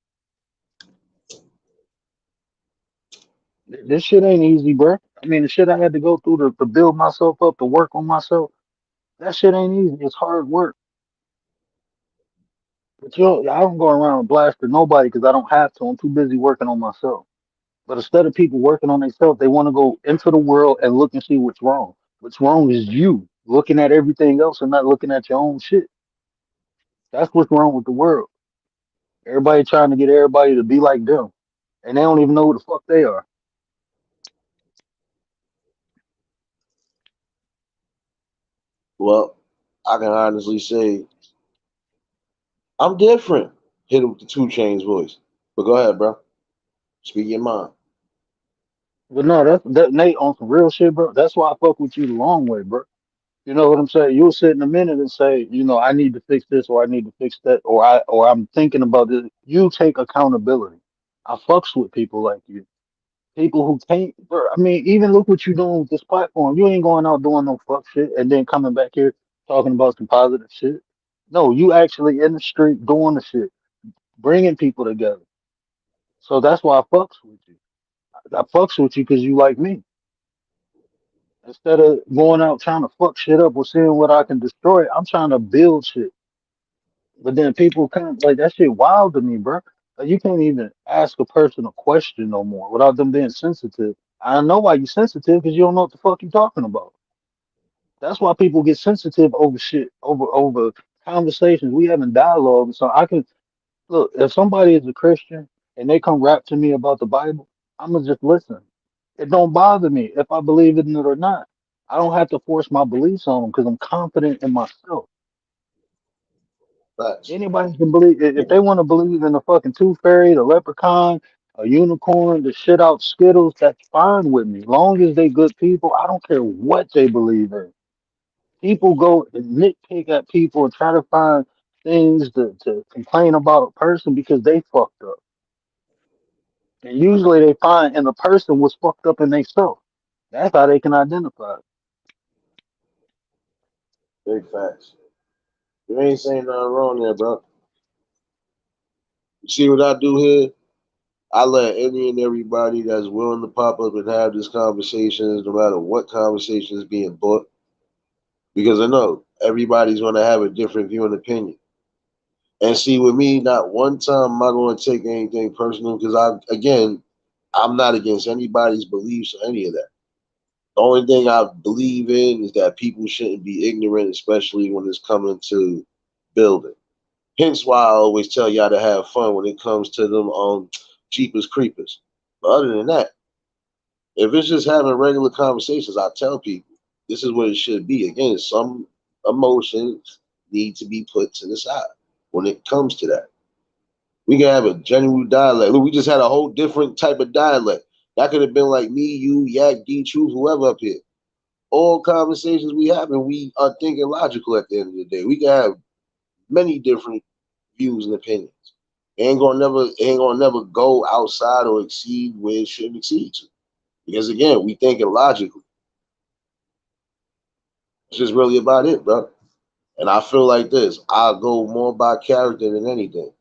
[SPEAKER 4] This shit ain't easy, bro. I mean, the shit I had to go through to build myself up, to work on myself, that shit ain't easy. It's hard work. But I don't go around blasting nobody because I don't have to. I'm too busy working on myself. But instead of people working on themselves, they want to go into the world and look and see what's wrong. What's wrong is you looking at everything else and not looking at your own shit. That's what's wrong with the world. Everybody trying to get everybody to be like them, and they don't even know who the fuck they are.
[SPEAKER 1] Well, I can honestly say I'm different. Hit him with the 2 Chainz voice. But go ahead, bro. Speak your mind.
[SPEAKER 4] But no, that Nate on some real shit, bro. That's why I fuck with you the long way, bro. You know what I'm saying? You'll sit in a minute and say, I need to fix this or I need to fix that or I'm thinking about this. You take accountability. I fucks with people like you. People who can't bro, I mean, even look what you're doing with this platform. You ain't going out doing no fuck shit and then coming back here talking about some positive shit. No, you actually in the street doing the shit, bringing people together. So that's why I fucks with you. I fucks with you because you like me. Instead of going out trying to fuck shit up or seeing what I can destroy, I'm trying to build shit. But then people kind of like that shit wild to me, bro. Like, you can't even ask a person a question no more without them being sensitive. I know why you sensitive because you don't know what the fuck you talking about. That's why people get sensitive over shit, over conversations. We having dialogue. So I can look if somebody is a Christian and they come rap to me about the Bible, I'ma just listen. It don't bother me if I believe in it or not. I don't have to force my beliefs on them because I'm confident in myself.
[SPEAKER 1] Facts.
[SPEAKER 4] Anybody can believe if they want to believe in the fucking tooth fairy, the leprechaun, a unicorn, the shit out Skittles. That's fine with me. Long as they good people, I don't care what they believe in. People go and nitpick at people and try to find things to complain about a person because they fucked up. And usually they find in the person was fucked up in themselves. That's how they can identify it.
[SPEAKER 1] Big facts. You ain't saying nothing wrong there, bro. You see what I do here? I let any and everybody that's willing to pop up and have this conversation, no matter what conversation is being brought, because I know everybody's going to have a different view and opinion. And see, with me, not one time am I going to take anything personal because I'm not against anybody's beliefs or any of that. The only thing I believe in is that people shouldn't be ignorant, especially when it's coming to building. Hence why I always tell y'all to have fun when it comes to them Jeepers Creepers. But other than that, if it's just having regular conversations, I tell people this is what it should be. Again, some emotions need to be put to the side when it comes to that. We can have a genuine dialect. Look, we just had a whole different type of dialect. That could have been like me, you, Yak, D, Truth, whoever up here. All conversations we have, and we are thinking logical at the end of the day. We can have many different views and opinions. It ain't gonna never go outside or exceed where it shouldn't exceed to. Because again, we thinking logically. It's just really about it, bro. And I feel like this. I go more by character than anything.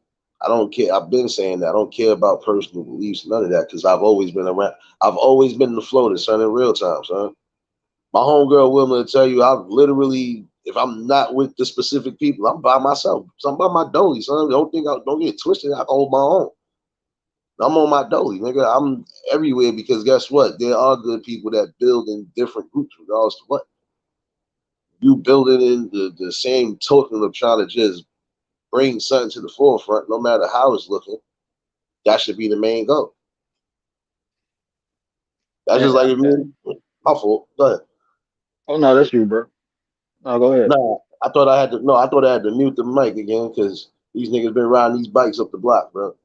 [SPEAKER 1] I don't care. I've been saying that. I don't care about personal beliefs, none of that, because I've always been around. I've always been in the flow, son, in real time, son. My homegirl Wilma to tell you, I've literally, if I'm not with the specific people, I'm by myself. So I'm by my dolly, son. Don't get twisted. I can hold my own. I'm on my dolly, nigga. I'm everywhere because guess what? There are good people that build in different groups, regardless of what. You build it in the same token of trying to just bring something to the forefront, no matter how it's looking. That should be the main goal. That's just
[SPEAKER 4] And,
[SPEAKER 1] like if you, my fault. Go ahead.
[SPEAKER 4] oh no, that's you, bro. No, go ahead.
[SPEAKER 1] No, I thought I had to. No, I thought I had to mute the mic again because these niggas been riding these bikes up the block, bro.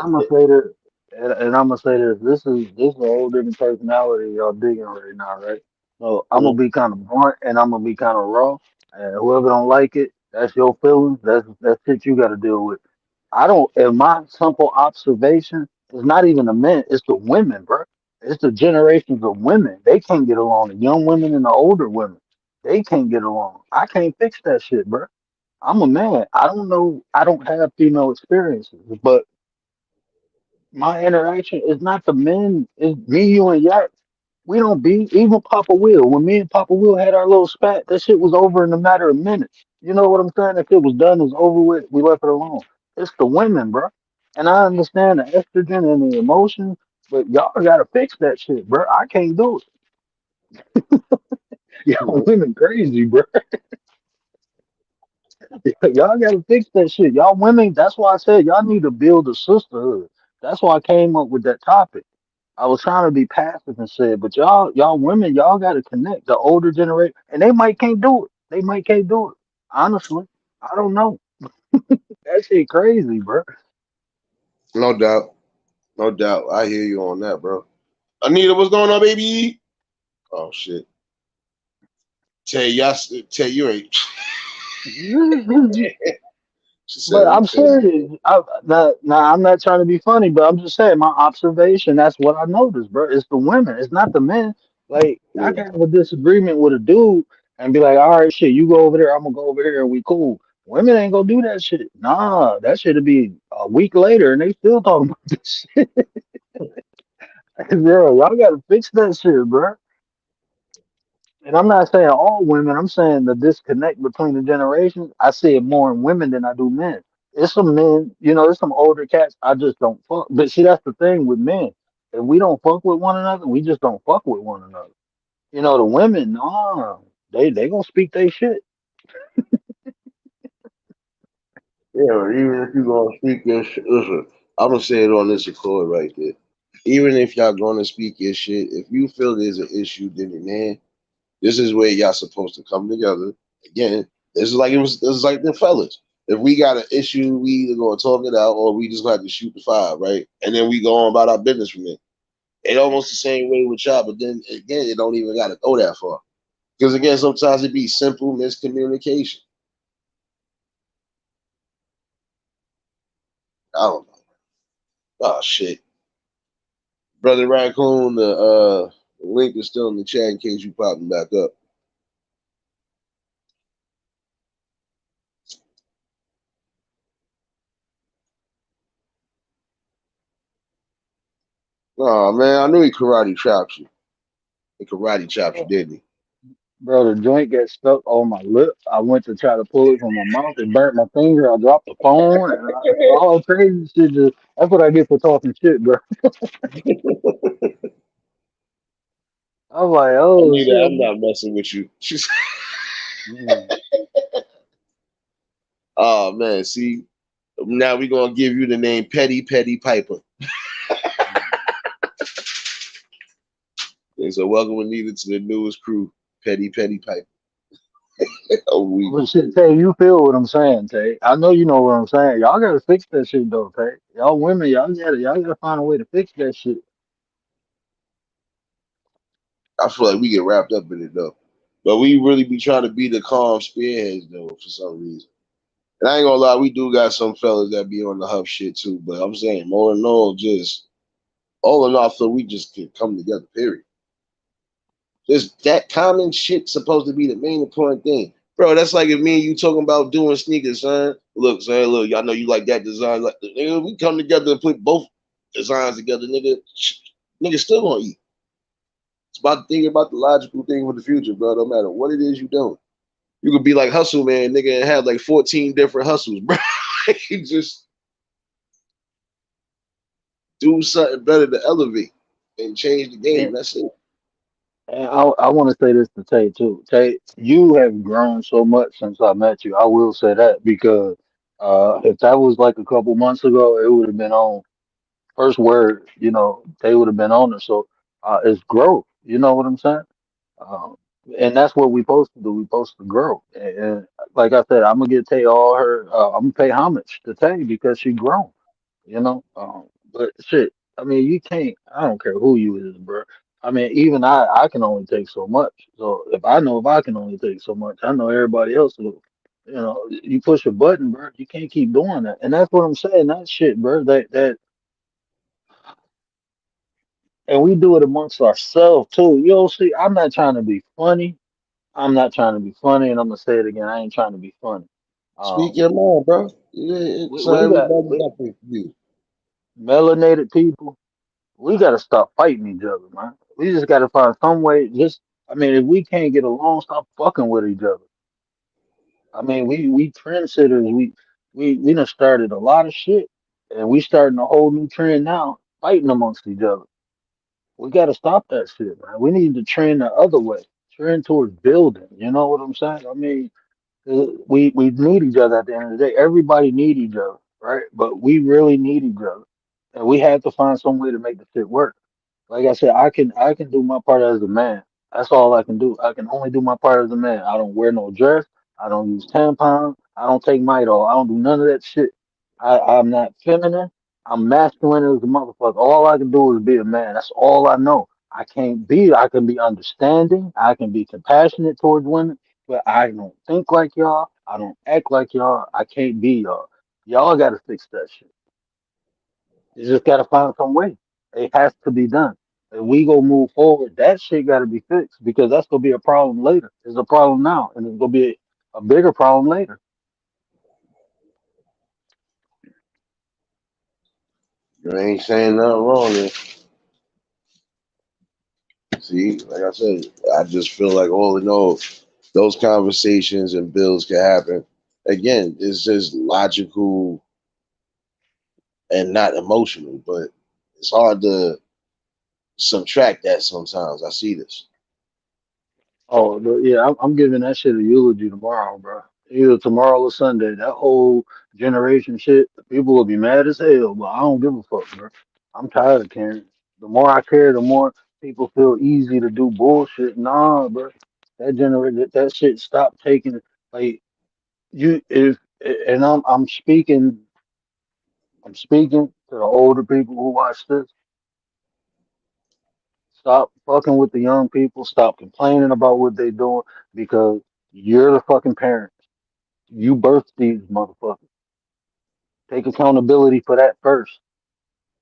[SPEAKER 4] I'm gonna say that, and I'm gonna say this. This is a whole different personality y'all digging right now, right? So I'm gonna be kind of blunt and I'm gonna be kind of raw. And whoever don't like it, that's your feelings. That's shit you got to deal with. I don't. In my simple observation, it's not even the men. It's the women, bro. It's the generations of women. They can't get along. The young women and the older women, they can't get along. I can't fix that shit, bro. I'm a man. I don't know. I don't have female experiences, but my interaction is not the men. It's me, you, and Yak. We don't be even Papa Will. When me and Papa Will had our little spat, that shit was over in a matter of minutes. You know what I'm saying? If it was done, it's over with. We left it alone. It's the women, bro. And I understand the estrogen and the emotions, but y'all gotta fix that shit, bro. I can't do it. Y'all women crazy, bro. Y'all gotta fix that shit. Y'all women. That's why I said y'all need to build a sisterhood. That's why I came up with that topic. I was trying to be passive and said, but y'all women, y'all got to connect the older generation, and they might can't do it. They might can't do it. Honestly, I don't know. That shit crazy, bro.
[SPEAKER 1] No doubt, no doubt. I hear you on that, bro. Anita, what's going on, baby? Oh shit. Tell you ain't. She
[SPEAKER 4] But
[SPEAKER 1] said,
[SPEAKER 4] I'm serious. Now, I'm not trying to be funny, but I'm just saying my observation. That's what I noticed, bro. It's the women. It's not the men. Like I can have a disagreement with a dude and be like, all right, shit, you go over there, I'm gonna go over here, and we cool. Women ain't gonna do that shit. Nah, that shit'll be a week later, and they still talking about this shit. Bro, y'all gotta fix that shit, bro. And I'm not saying all women. I'm saying the disconnect between the generations. I see it more in women than I do men. It's some men, there's some older cats I just don't fuck. But see, that's the thing with men. If we don't fuck with one another, we just don't fuck with one another. The women, nah, they gonna speak their shit.
[SPEAKER 1] yeah, even if you're gonna speak your shit, listen, I'm gonna say it on this accord right there. Even if y'all gonna speak your shit, if you feel there's an issue, then man, this is where y'all supposed to come together. Again, this is like the fellas. If we got an issue, we either gonna talk it out or we just gonna have to shoot the fire, right? And then we go on about our business from there. It almost the same way with y'all, but then again, it don't even gotta go that far. Because again, sometimes it be simple miscommunication. I don't know. Oh shit. Brother Raccoon, the link is still in the chat in case you popping back up. Oh man, I knew he karate chopped you. He karate chopped you, didn't he?
[SPEAKER 4] Bro, the joint got stuck on my lip. I went to try to pull it from my mouth. It burnt my finger. I dropped the phone. And all crazy shit. That's what I get for talking shit, bro. I was like,
[SPEAKER 1] I
[SPEAKER 4] oh
[SPEAKER 1] knew that. I'm
[SPEAKER 4] shit.
[SPEAKER 1] not messing with you. She's,
[SPEAKER 4] Mm.
[SPEAKER 1] oh man, see, now we gonna give you the name Petty Petty Piper. And so welcome Anita to the newest crew, Petty Petty Piper. Oh, we
[SPEAKER 4] But shit, Tay, you feel what I'm saying, Tay. I know you know what I'm saying. Y'all gotta fix that shit though, Tay. Y'all women, y'all gotta find a way to fix that shit.
[SPEAKER 1] I feel like we get wrapped up in it though. But we really be trying to be the calm spearheads though for some reason. And I ain't gonna lie, we do got some fellas that be on the huff shit too. But I'm saying more than all, just all in all, I feel we just can come together. Period. Just that common shit supposed to be the main important thing, bro. That's like if me and you talking about doing sneakers, son. Look, son, look, y'all know you like that design. Like, nigga, we come together and put both designs together, nigga. Nigga still gonna eat. It's about thinking about the logical thing for the future, bro. No matter what it is you doing. You could be like Hustle Man, nigga, and have like 14 different hustles, bro. You just do something better to elevate and change the game.
[SPEAKER 4] And,
[SPEAKER 1] That's it.
[SPEAKER 4] and I want to say this to Tay too. Tay, you have grown so much since I met you. I will say that because if that was like a couple months ago, it would have been on first word. They would have been on it. So it's growth. You know what I'm saying? Um, and that's what we supposed to do. We supposed to grow. And like I said, I'm gonna get Tay all her. I'm gonna pay homage to Tay because she grown. But shit, I mean, you can't. I don't care who you is, bro. I mean, even I can only take so much. So if I can only take so much, I know everybody else will. You push a button, bro. You can't keep doing that, and that's what I'm saying. That shit, bro. And we do it amongst ourselves too. You know, see, I'm not trying to be funny. I'm not trying to be funny, and I'm gonna say it again. I ain't trying to be funny.
[SPEAKER 1] Speak
[SPEAKER 4] Um,
[SPEAKER 1] your mind, bro. Yeah,
[SPEAKER 4] we,
[SPEAKER 1] it's
[SPEAKER 4] we got
[SPEAKER 1] everybody
[SPEAKER 4] we,
[SPEAKER 1] got to you.
[SPEAKER 4] melanated people. We got to stop fighting each other, man. We just got to find some way. I mean, if we can't get along, stop fucking with each other. I mean, we trendsetters. We done started a lot of shit, and we starting a whole new trend now, fighting amongst each other. We got to stop that shit, man. We need to trend the other way, trend towards building. You know what I'm saying? I mean, we need each other at the end of the day. Everybody need each other, right? But we really need each other, and we have to find some way to make the shit work. Like I said, I can do my part as a man. That's all I can do. I can only do my part as a man. I don't wear no dress. I don't use tampons. I don't take Midol. I don't do none of that shit. I'm not feminine. I'm masculine as a motherfucker. All I can do is be a man. That's all I know. I can be understanding. I can be compassionate towards women, but I don't think like y'all. I don't act like y'all. I can't be y'all. Y'all got to fix that shit. You just gotta find some way. It has to be done. If we go move forward, that shit gotta be fixed because that's gonna be a problem later. It's a problem now, and it's gonna be a bigger problem later.
[SPEAKER 1] You ain't saying nothing wrong there. See, like I said, I just feel like all in all, those conversations and bills can happen. Again, it's just logical and not emotional, but it's hard to subtract that sometimes. I see this.
[SPEAKER 4] Oh, yeah, I'm giving that shit a eulogy tomorrow, bro. Either tomorrow or Sunday. That whole generation shit, people will be mad as hell, but I don't give a fuck, bro. I'm tired of caring. The more I care, the more people feel easy to do bullshit. Nah, bro. That generation, that shit, stop taking like you if and I'm speaking to the older people who watch this. Stop fucking with the young people. Stop complaining about what they doing because you're the fucking parents. You birthed these motherfuckers. Take accountability for that first.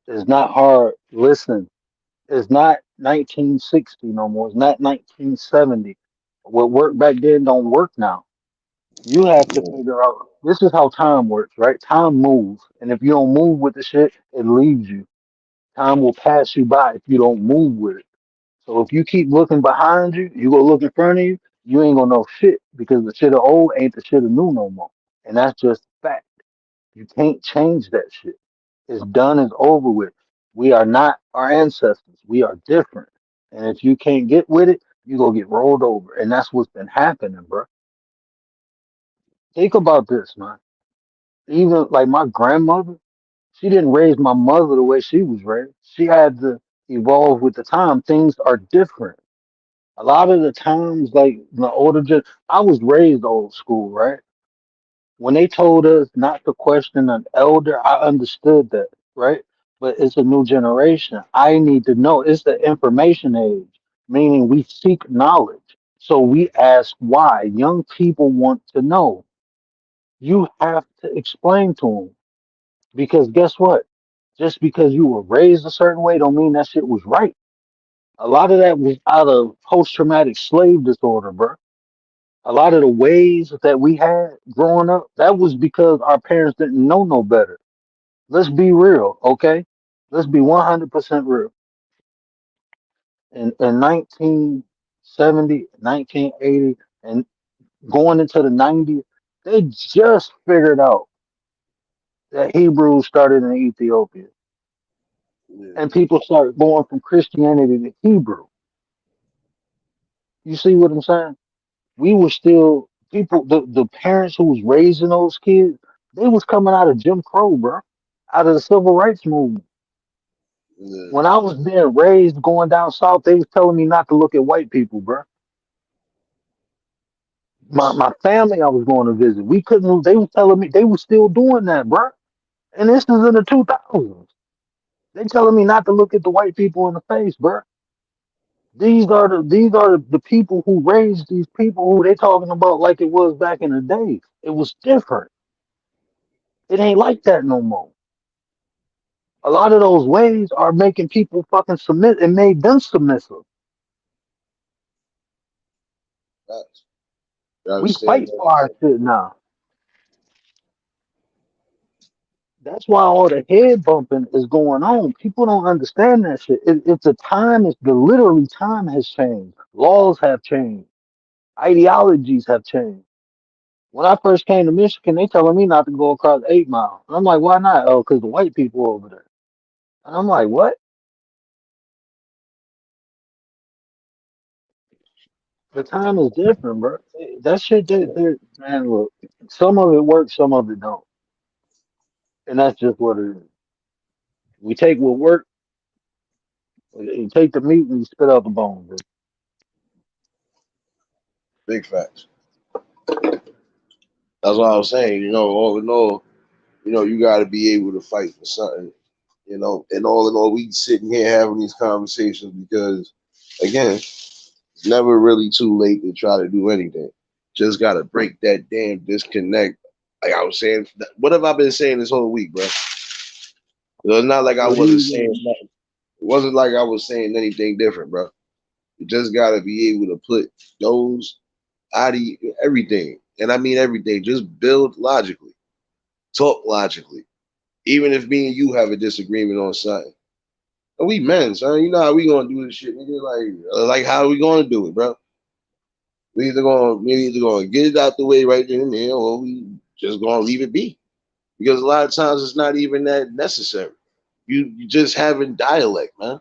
[SPEAKER 4] It's not hard. Listen, it's not 1960 no more. It's not 1970. What worked back then don't work now. You have to
[SPEAKER 1] Yeah.
[SPEAKER 4] figure out. This is how time works, right? Time moves, and if you don't move with the shit, it leaves you. Time will pass you by if you don't move with it. So if you keep looking behind you, you go look in front of you, you ain't gonna know shit because the shit of old ain't the shit of new no more. And that's just fact. You can't change that shit. It's done, it's over with. We are not our ancestors. We are different. And if you can't get with it, you go get rolled over. And that's what's been happening, bro. Think about this, man. Even like my grandmother, she didn't raise my mother the way she was raised. She had to evolve with the time. Things are different. A lot of the times, like the older gen, I was raised old school, right? When they told us not to question an elder, I understood that, right? But it's a new generation. I need to know. It's the information age, meaning we seek knowledge. So we ask why. Young people want to know. You have to explain to them because guess what? Just because you were raised a certain way don't mean that shit was right. A lot of that was out of post-traumatic slave disorder, bro. A lot of the ways that we had growing up, that was because our parents didn't know no better. Let's be real, okay? Let's be 100% real. In 1970, 1980, and going into the 90s, they just figured out that Hebrews started in Ethiopia.
[SPEAKER 1] Yeah.
[SPEAKER 4] And people started going from Christianity to Hebrew. You see what I'm saying? We were still people the parents who was raising those kids, they was coming out of Jim Crow, bro. Out of the civil rights movement.
[SPEAKER 1] Yeah.
[SPEAKER 4] When I was being raised going down south, they was telling me not to look at white people, bro. My family I was going to visit. We couldn't they was telling me they was still doing that, bro. And this is in the 2000s. They telling me not to look at the white people in the face, bro. These are the people who raised these people who they talking about like it was back in the day. It was different. It ain't like that no more. A lot of those ways are making people fucking submit and made them submissive.
[SPEAKER 1] Facts. You
[SPEAKER 4] We
[SPEAKER 1] understand
[SPEAKER 4] fight for our
[SPEAKER 1] that?
[SPEAKER 4] shit now. That's why all the head bumping is going on. People don't understand that shit. It's a time. It's the literally time has changed. Laws have changed. Ideologies have changed. When I first came to Michigan, they telling me not to go across 8 Mile. And I'm like, why not? Oh, because the white people over there. And I'm like, what? The time is different, bro. That shit, man, look, some of it works, some of it don't. And that's just what it is. We take what work, you take the meat and you spit out the bones, bro.
[SPEAKER 1] Big facts. That's what I was saying. All in all, you got to be able to fight for something. And all in all, we sitting here having these conversations because, again, it's never really too late to try to do anything. Just got to break that damn disconnect. Like I was saying, what have I been saying this whole week, bro? It's not like I
[SPEAKER 4] So
[SPEAKER 1] wasn't
[SPEAKER 4] these,
[SPEAKER 1] saying nothing. It wasn't like I was saying anything different, bro. You just got to be able to put those out of everything. And I mean everything. Just build logically, talk logically. Even if me and you have a disagreement on something. And we men, son. You know how we gonna do this shit, nigga. Like how we gonna do it, bro? We either gonna get it out the way right then and there, or we just gonna leave it be. Because a lot of times it's not even that necessary. You just having dialect, man.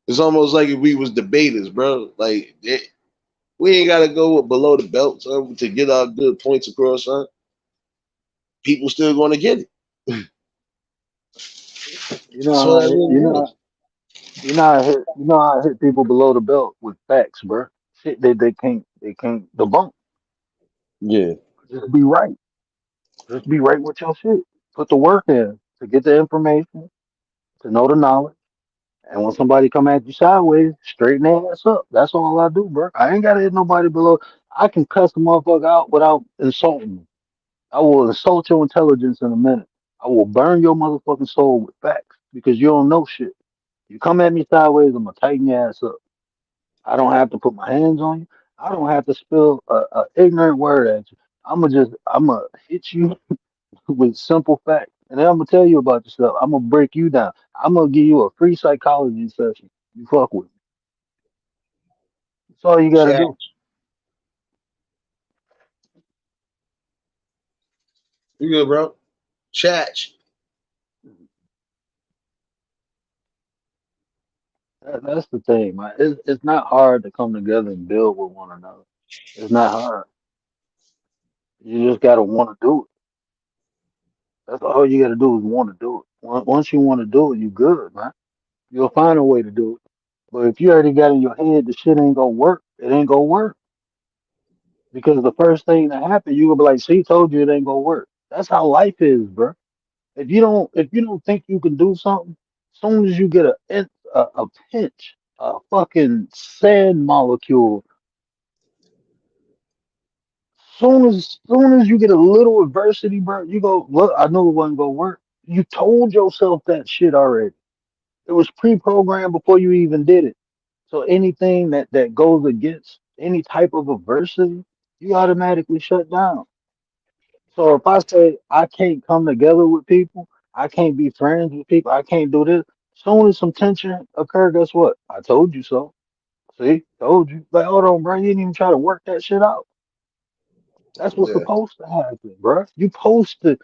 [SPEAKER 1] It's almost like if we was debaters, bro. We ain't gotta go below the belt, son, to get our good points across, son. People still gonna get it.
[SPEAKER 4] you know
[SPEAKER 1] That's
[SPEAKER 4] how
[SPEAKER 1] what
[SPEAKER 4] I
[SPEAKER 1] it
[SPEAKER 4] hit,
[SPEAKER 1] really is.
[SPEAKER 4] you know how I hit people below the belt with facts, bro. Shit they can't debunk.
[SPEAKER 1] Yeah,
[SPEAKER 4] Just be right. Just be right with your shit. Put the work in to get the information, to know the knowledge. And when somebody come at you sideways, straighten their ass up. That's all I do, bro. I ain't gotta hit nobody below. I can cuss a motherfucker out without insulting them. I will insult your intelligence in a minute. I will burn your motherfucking soul with facts because you don't know shit. You come at me sideways, I'm gonna tighten your ass up. I don't have to put my hands on you. I don't have to spill a ignorant word at you. I'm gonna hit you with simple facts. And then I'm gonna tell you about the stuff. I'm gonna break you down. I'm gonna give you a free psychology session. You fuck with me. That's all you gotta
[SPEAKER 1] Chat.
[SPEAKER 4] do.
[SPEAKER 1] You good, bro? Chat.
[SPEAKER 4] That's the thing, man. It's not hard to come together and build with one another. It's not hard. You just gotta want to do it. That's all you gotta do is want to do it. Once you want to do it, you good, man. You'll find a way to do it. But if you already got in your head the shit ain't gonna work, it ain't gonna work. Because the first thing that happened, you gonna be like, "See, told you it ain't gonna work." That's how life is, bro. If you don't think you can do something, soon as you get a pinch, a fucking sand molecule, soon as you get a little adversity, bro, you go, "Look, I knew it wasn't gonna work." You told yourself that shit already. It was pre-programmed before you even did it. So anything that goes against any type of adversity, you automatically shut down. So if I say I can't come together with people, I can't be friends with people, I can't do this. Soon as some tension occur, guess what? I told you so. See, told you. Like, hold on, bro. You didn't even try to work that shit out. That's what's
[SPEAKER 1] Yeah.
[SPEAKER 4] supposed to happen, bro. You supposed to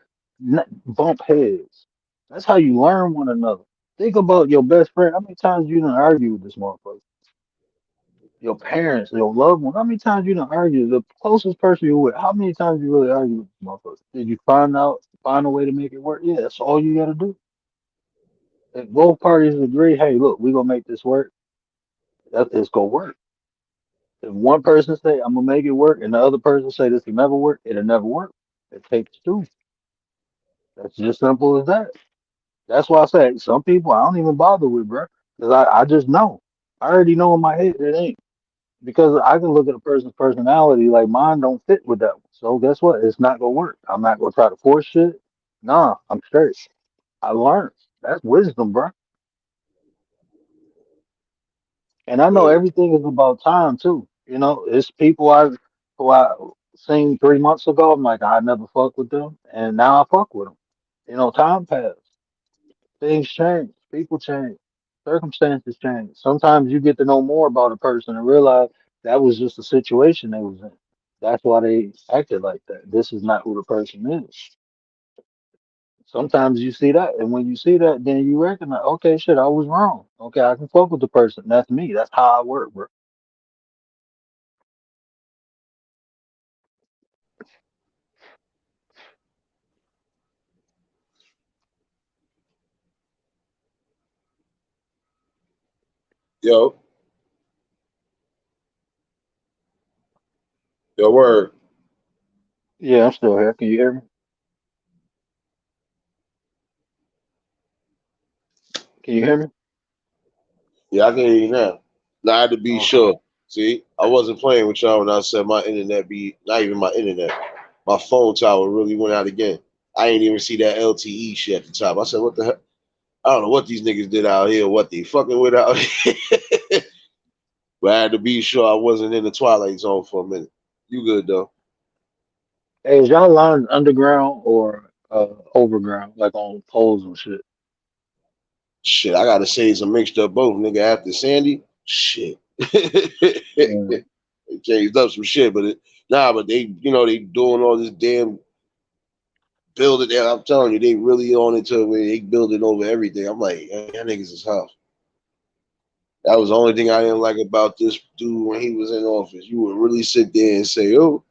[SPEAKER 4] bump heads. That's how you learn one another. Think about your best friend. How many times you done argue with this motherfucker? Your parents, your loved one. How many times you done argue? The closest person you with. How many times you really argue with this motherfucker? Did you find a way to make it work? Yeah, that's all you gotta do. If both parties agree, hey, look, we gonna make this work. It's gonna work. If one person say I'm gonna make it work, and the other person say this will never work, it'll never work. It takes two. That's just simple as that. That's why I say some people I don't even bother with, bro, because I just know. I already know in my head it ain't. Because I can look at a person's personality like mine don't fit with that one. So guess what? It's not gonna work. I'm not gonna try to force shit. Nah, I'm straight. I learned. That's wisdom, bro. And I know
[SPEAKER 1] Yeah.
[SPEAKER 4] everything is about time too. You know, it's people who I seen 3 months ago. I'm like, I never fuck with them, and now I fuck with them. You know, time passed. Things change. People change. Circumstances change. Sometimes you get to know more about a person and realize that was just the situation they was in. That's why they acted like that. This is not who the person is. Sometimes you see that, and when you see that, then you recognize, okay, shit, I was wrong. Okay, I can fuck with the person. That's me. That's how I work, bro.
[SPEAKER 1] Yo, yo, word.
[SPEAKER 4] Yeah, I'm still here. Can you hear me? Can you hear me?
[SPEAKER 1] Yeah, I can hear you now. Now I had to be
[SPEAKER 4] Okay.
[SPEAKER 1] sure. See, I wasn't playing with y'all when I said my internet be not even my internet. My phone tower really went out again. I ain't even see that LTE shit at the top. I said, what the hell? I don't know what these niggas did out here, what they fucking with out here. But I had to be sure I wasn't in the twilight zone for a minute. You good though?
[SPEAKER 4] Hey, is y'all line underground or overground, like on poles and shit?
[SPEAKER 1] Shit, I gotta say it's a mixture of both, nigga. After Sandy, shit.
[SPEAKER 4] Yeah.
[SPEAKER 1] They changed up some shit, but but they doing all this damn building there. I'm telling you, they really on it to where they building over everything. I'm like, that niggas is tough. That was the only thing I didn't like about this dude when he was in office. You would really sit there and say, "Oh,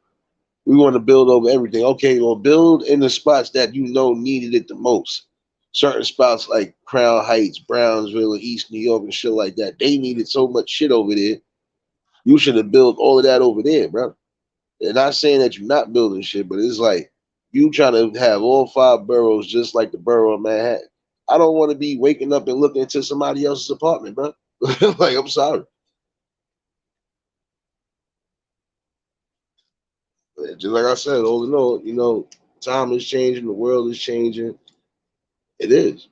[SPEAKER 1] we want to build over everything." Okay, well, build in the spots that you know needed it the most. Certain spots like Crown Heights, Brownsville, East New York, and shit like that, they needed so much shit over there. You should have built all of that over there, bro. And not saying that you're not building shit, but it's like you trying to have all five boroughs just like the borough of Manhattan. I don't want to be waking up and looking into somebody else's apartment, bro. Like, I'm sorry. Just like I said, all in all, time is changing, the world is changing. It is.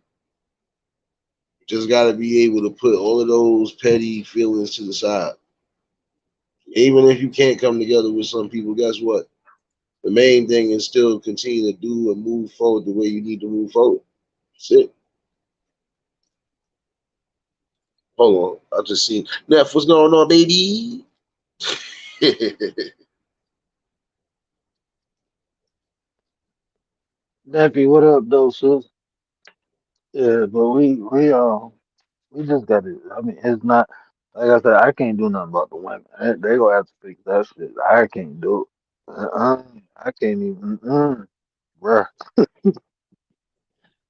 [SPEAKER 1] Just got to be able to put all of those petty feelings to the side. Even if you can't come together with some people, guess what? The main thing is still continue to do and move forward the way you need to move forward. That's it. Hold on. I just seen Neff, what's going on, baby?
[SPEAKER 4] Nappy, what up, though, sis? Yeah, but we just got to. I mean, it's not like I said. I can't do nothing about the women. They gonna have to fix that shit. I can't do it. I can't even. Bruh.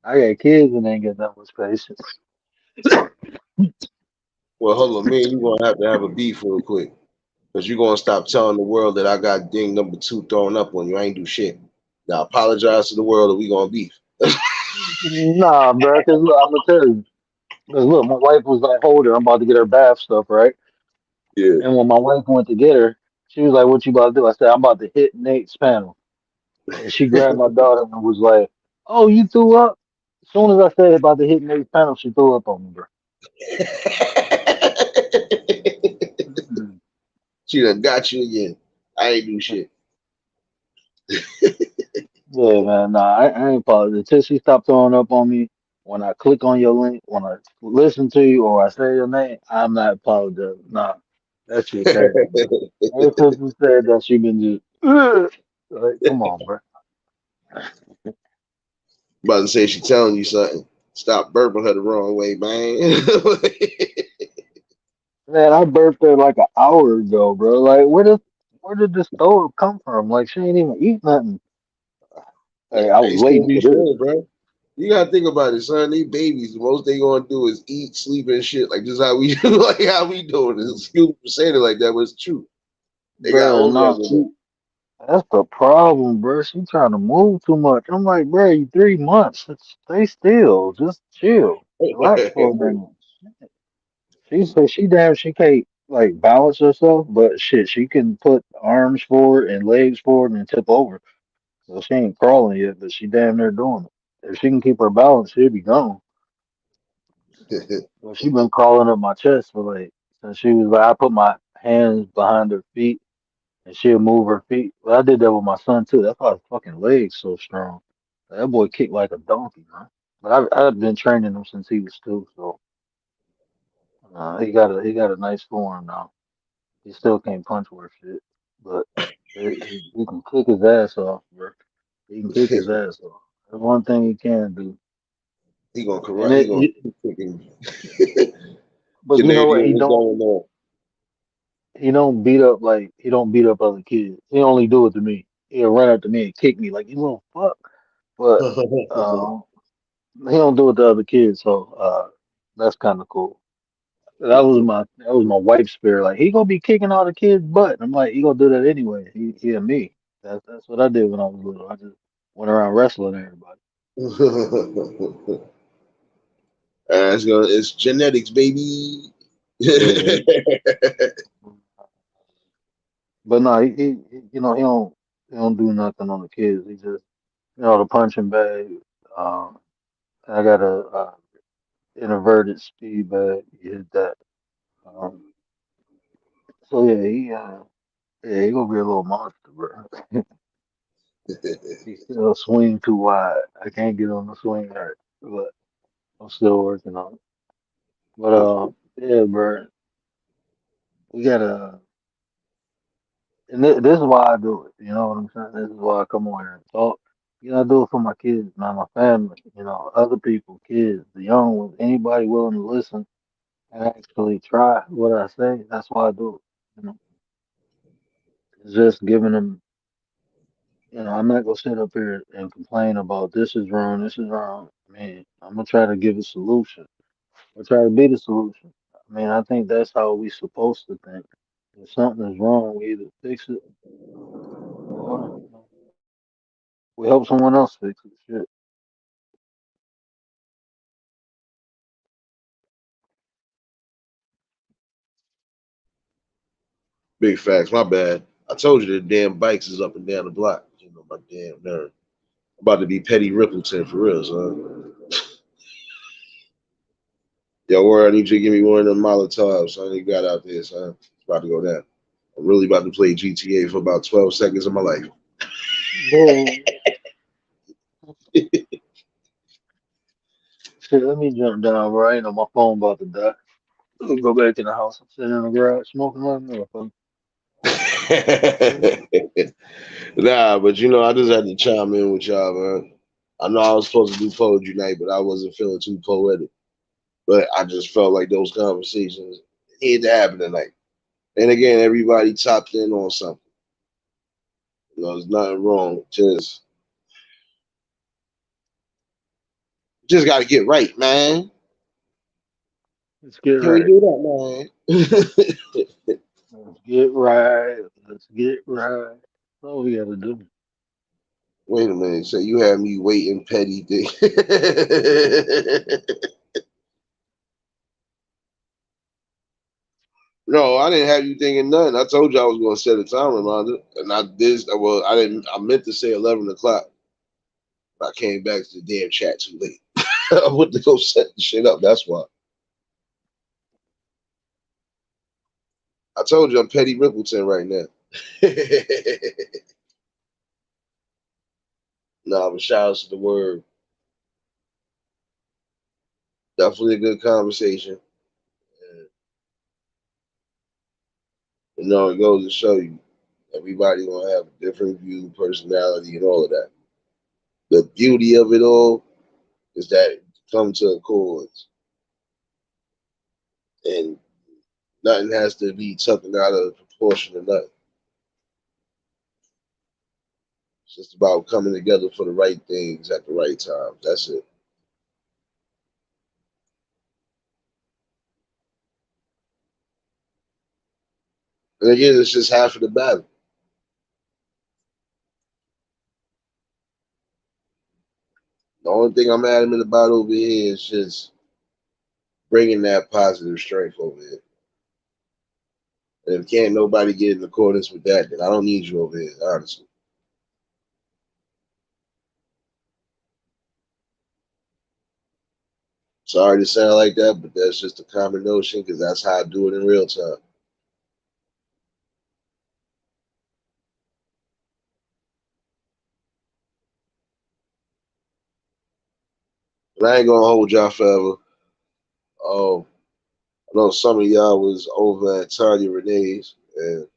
[SPEAKER 4] I got kids and ain't got that much patience.
[SPEAKER 1] Well, hold on, me and you gonna have a beef real quick. Because you're gonna stop telling the world that I got ding number 2 thrown up on you. I ain't do shit. Now apologize to the world and we gonna beef.
[SPEAKER 4] Nah, bruh. Cause look, I'm gonna tell you. Cause look, my wife was like, "Hold her, I'm about to get her bath stuff right."
[SPEAKER 1] Yeah.
[SPEAKER 4] And when my wife went to get her, she was like, "What you about to do?" I said, "I'm about to hit Nate's panel." And she grabbed my daughter and was like, "Oh, you threw up?" As soon as I said about to hit Nate's panel, she threw up on me, bro. Mm.
[SPEAKER 1] She done got you again. I ain't do shit.
[SPEAKER 4] Yeah, man. Nah, I ain't apologize. Until she stopped throwing up on me, when I click on your link, when I listen to you or I say your name, I'm not apologizing. Nah, that shit crazy, bro. Ever since you said that, she been just, like, come on, bro.
[SPEAKER 1] About to say she telling you something. Stop burping her the wrong way, man.
[SPEAKER 4] Man, I birthed her like an hour ago, bro. Like, where did this throw up come from? Like, she ain't even eat nothing. Hey, I
[SPEAKER 1] They
[SPEAKER 4] was
[SPEAKER 1] still
[SPEAKER 4] waiting
[SPEAKER 1] be
[SPEAKER 4] for this.
[SPEAKER 1] full, bro. You gotta think about it, son. These babies, the most they gonna do is eat, sleep, and shit. Like just how we like how we doing it. Excuse me for saying it like that, but it's true. They got
[SPEAKER 4] Bro, no,
[SPEAKER 1] orgasm.
[SPEAKER 4] that's the problem, bro. She trying to move too much. I'm like, bro, you 3 months. Stay still. Just chill. Relax for a minute. She said she can't like balance herself, but shit, she can put arms forward and legs forward and tip over. So she ain't crawling yet, but she damn near doing it. If she can keep her balance, she'll be gone. Well, she been crawling up my chest for like since she was like I put my hands behind her feet and she'll move her feet. Well, I did that with my son too. That's why his fucking legs so strong. That boy kicked like a donkey, man. But I've been training him since he was 2, so he got a nice form now. He still can't punch worth shit, but he can kick his ass off, bro. He can kick his ass off. That's one thing he can do.
[SPEAKER 1] He gonna
[SPEAKER 4] And
[SPEAKER 1] correct. He gonna freaking
[SPEAKER 4] but you know what?
[SPEAKER 1] Canadian. What's going on?
[SPEAKER 4] He don't beat up other kids. He only do it to me. He'll run up to me and kick me like you little fuck. But um, he don't do it to other kids, so that's kind of cool. That was my wife's spirit. Like he gonna be kicking all the kids' butt. I'm like, he gonna do that anyway. He and me. That's what I did when I was little. I just went around wrestling everybody.
[SPEAKER 1] It's genetics, baby.
[SPEAKER 4] Yeah, but no, he don't do nothing on the kids. He just the punching bag. Um, I got a inverted speed bag. He hit that. Um, so he gonna be a little monster, bro. He still swing too wide. I can't get on the swing right, but I'm still working on it. But yeah, bro, we gotta. And this is why I do it. You know what I'm saying? This is why I come on here and talk. I do it for my kids, man, my family. Other people, kids, the young ones, anybody willing to listen and actually try what I say. That's why I do it. It's just giving them. I'm not gonna sit up here and complain about this is wrong, this is wrong. Man, I'm gonna try to give a solution. I try to be the solution. I mean, I think that's how we supposed to think. If something is wrong, we either fix it or we help someone else fix it. Shit.
[SPEAKER 1] Big facts. My bad. I told you the damn bikes is up and down the block. My damn nerve. I'm about to be Petty Rippleton for real, son. Yo, word, I need you to give me one of them Molotovs, son. You got out there, son. It's about to go down. I'm really about to play GTA for about 12 seconds of my life.
[SPEAKER 4] Boom. Shit, let me jump down, bro. I ain't know my phone about to die. Let me go back in the house. I'm sitting in the garage smoking like a motherfucker.
[SPEAKER 1] Nah, but you know, I just had to chime in with y'all, man. I know I was supposed to do poetry night, but I wasn't feeling too poetic. But I just felt like those conversations needed to happen tonight. And again, everybody tapped in on something. You know, there's nothing wrong. Just got to get right, man.
[SPEAKER 4] Let's get
[SPEAKER 1] Can we
[SPEAKER 4] right.
[SPEAKER 1] do that, man?
[SPEAKER 4] Let's get right. Let's get right. That's all we gotta do.
[SPEAKER 1] Wait a minute. So you had me waiting, petty thing. No, I didn't have you thinking nothing. I told you I was going to set a time reminder, and I did. Well, I didn't. I meant to say 11 o'clock. But I came back to the damn chat too late. I went to go set the shit up. That's why. I told you I'm Petty Rippleton right now. Nah, but shout out to the word. Definitely a good conversation. And, you know, it goes to show you everybody gonna have a different view, personality, and all of that. The beauty of it all is that it comes to accords, and nothing has to be taken out of proportion or nothing. It's just about coming together for the right things at the right time. That's it. And again, it's just half of the battle. The only thing I'm adamant about over here is just bringing that positive strength over here. And if can't nobody get in accordance with that, then I don't need you over here, honestly. Sorry to sound like that, but that's just a common notion because that's how I do it in real time. But I ain't gonna hold y'all forever. Oh, I know some of y'all was over at Tanya Renee's, and I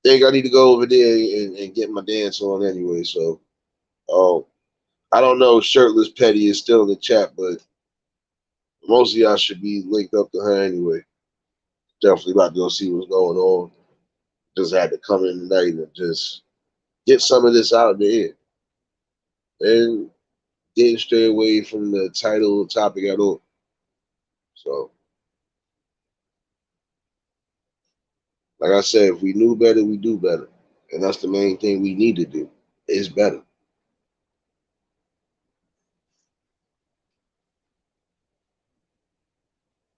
[SPEAKER 1] think I need to go over there and get my dance on anyway. So, um, I don't know if Shirtless Petty is still in the chat, but most of y'all should be linked up to her anyway. Definitely about to go see what's going on. Just had to come in tonight and just get some of this out of the air. And didn't stray away from the title topic at all. So, like I said, if we knew better, we do better. And that's the main thing we need to do is better.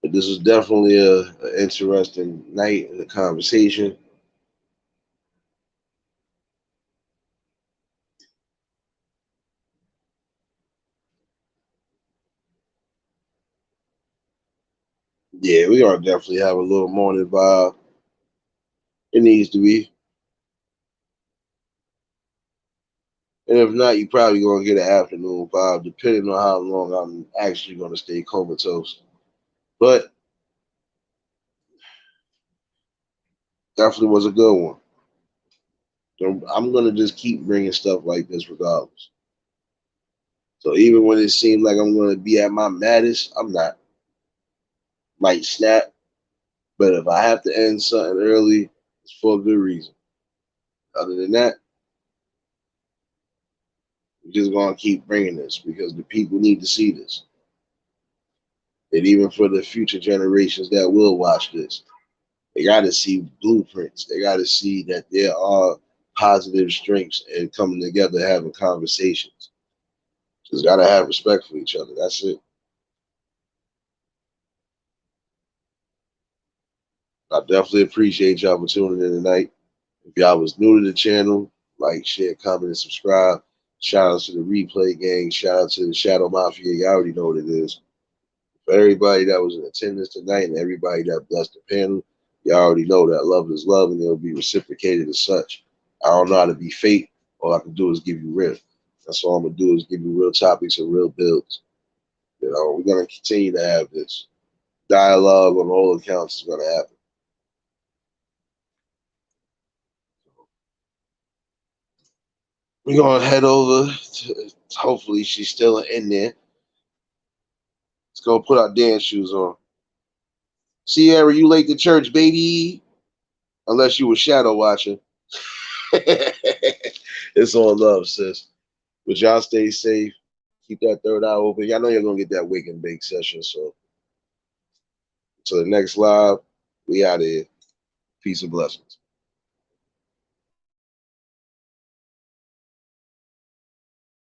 [SPEAKER 1] But this was definitely an interesting night in the conversation. Yeah, we are definitely have a little morning vibe. It needs to be. And if not, you probably gonna get an afternoon vibe, depending on how long I'm actually gonna stay comatose. But definitely was a good one. So I'm gonna just keep bringing stuff like this regardless. So even when it seems like I'm gonna be at my maddest, I'm not. Might snap, but if I have to end something early, it's for a good reason. Other than that, we're just gonna keep bringing this because the people need to see this, and even for the future generations that will watch this. They got to see blueprints. They got to see that there are positive strengths and coming together, having conversations. Just got to have respect for each other. That's it. I definitely appreciate y'all for tuning in tonight. If y'all was new to the channel, like, share, comment, and subscribe. Shout out to the replay gang. Shout out to the Shadow Mafia. Y'all already know what it is. For everybody that was in attendance tonight and everybody that blessed the panel, y'all already know that love is love and it'll be reciprocated as such. I don't know how to be fake. All I can do is give you real. That's all I'm gonna do is give you real topics and real builds. You know, we're gonna continue to have this dialogue on all accounts. Is gonna happen. We're gonna head over to, hopefully she's still in there. Let's go put our dance shoes on. Sierra, you late to church, baby. Unless you were shadow watching. It's all love, sis. But y'all stay safe. Keep that third eye open. I know you're gonna get that wake and bake session. So until the next live, we out of here. Peace and blessings.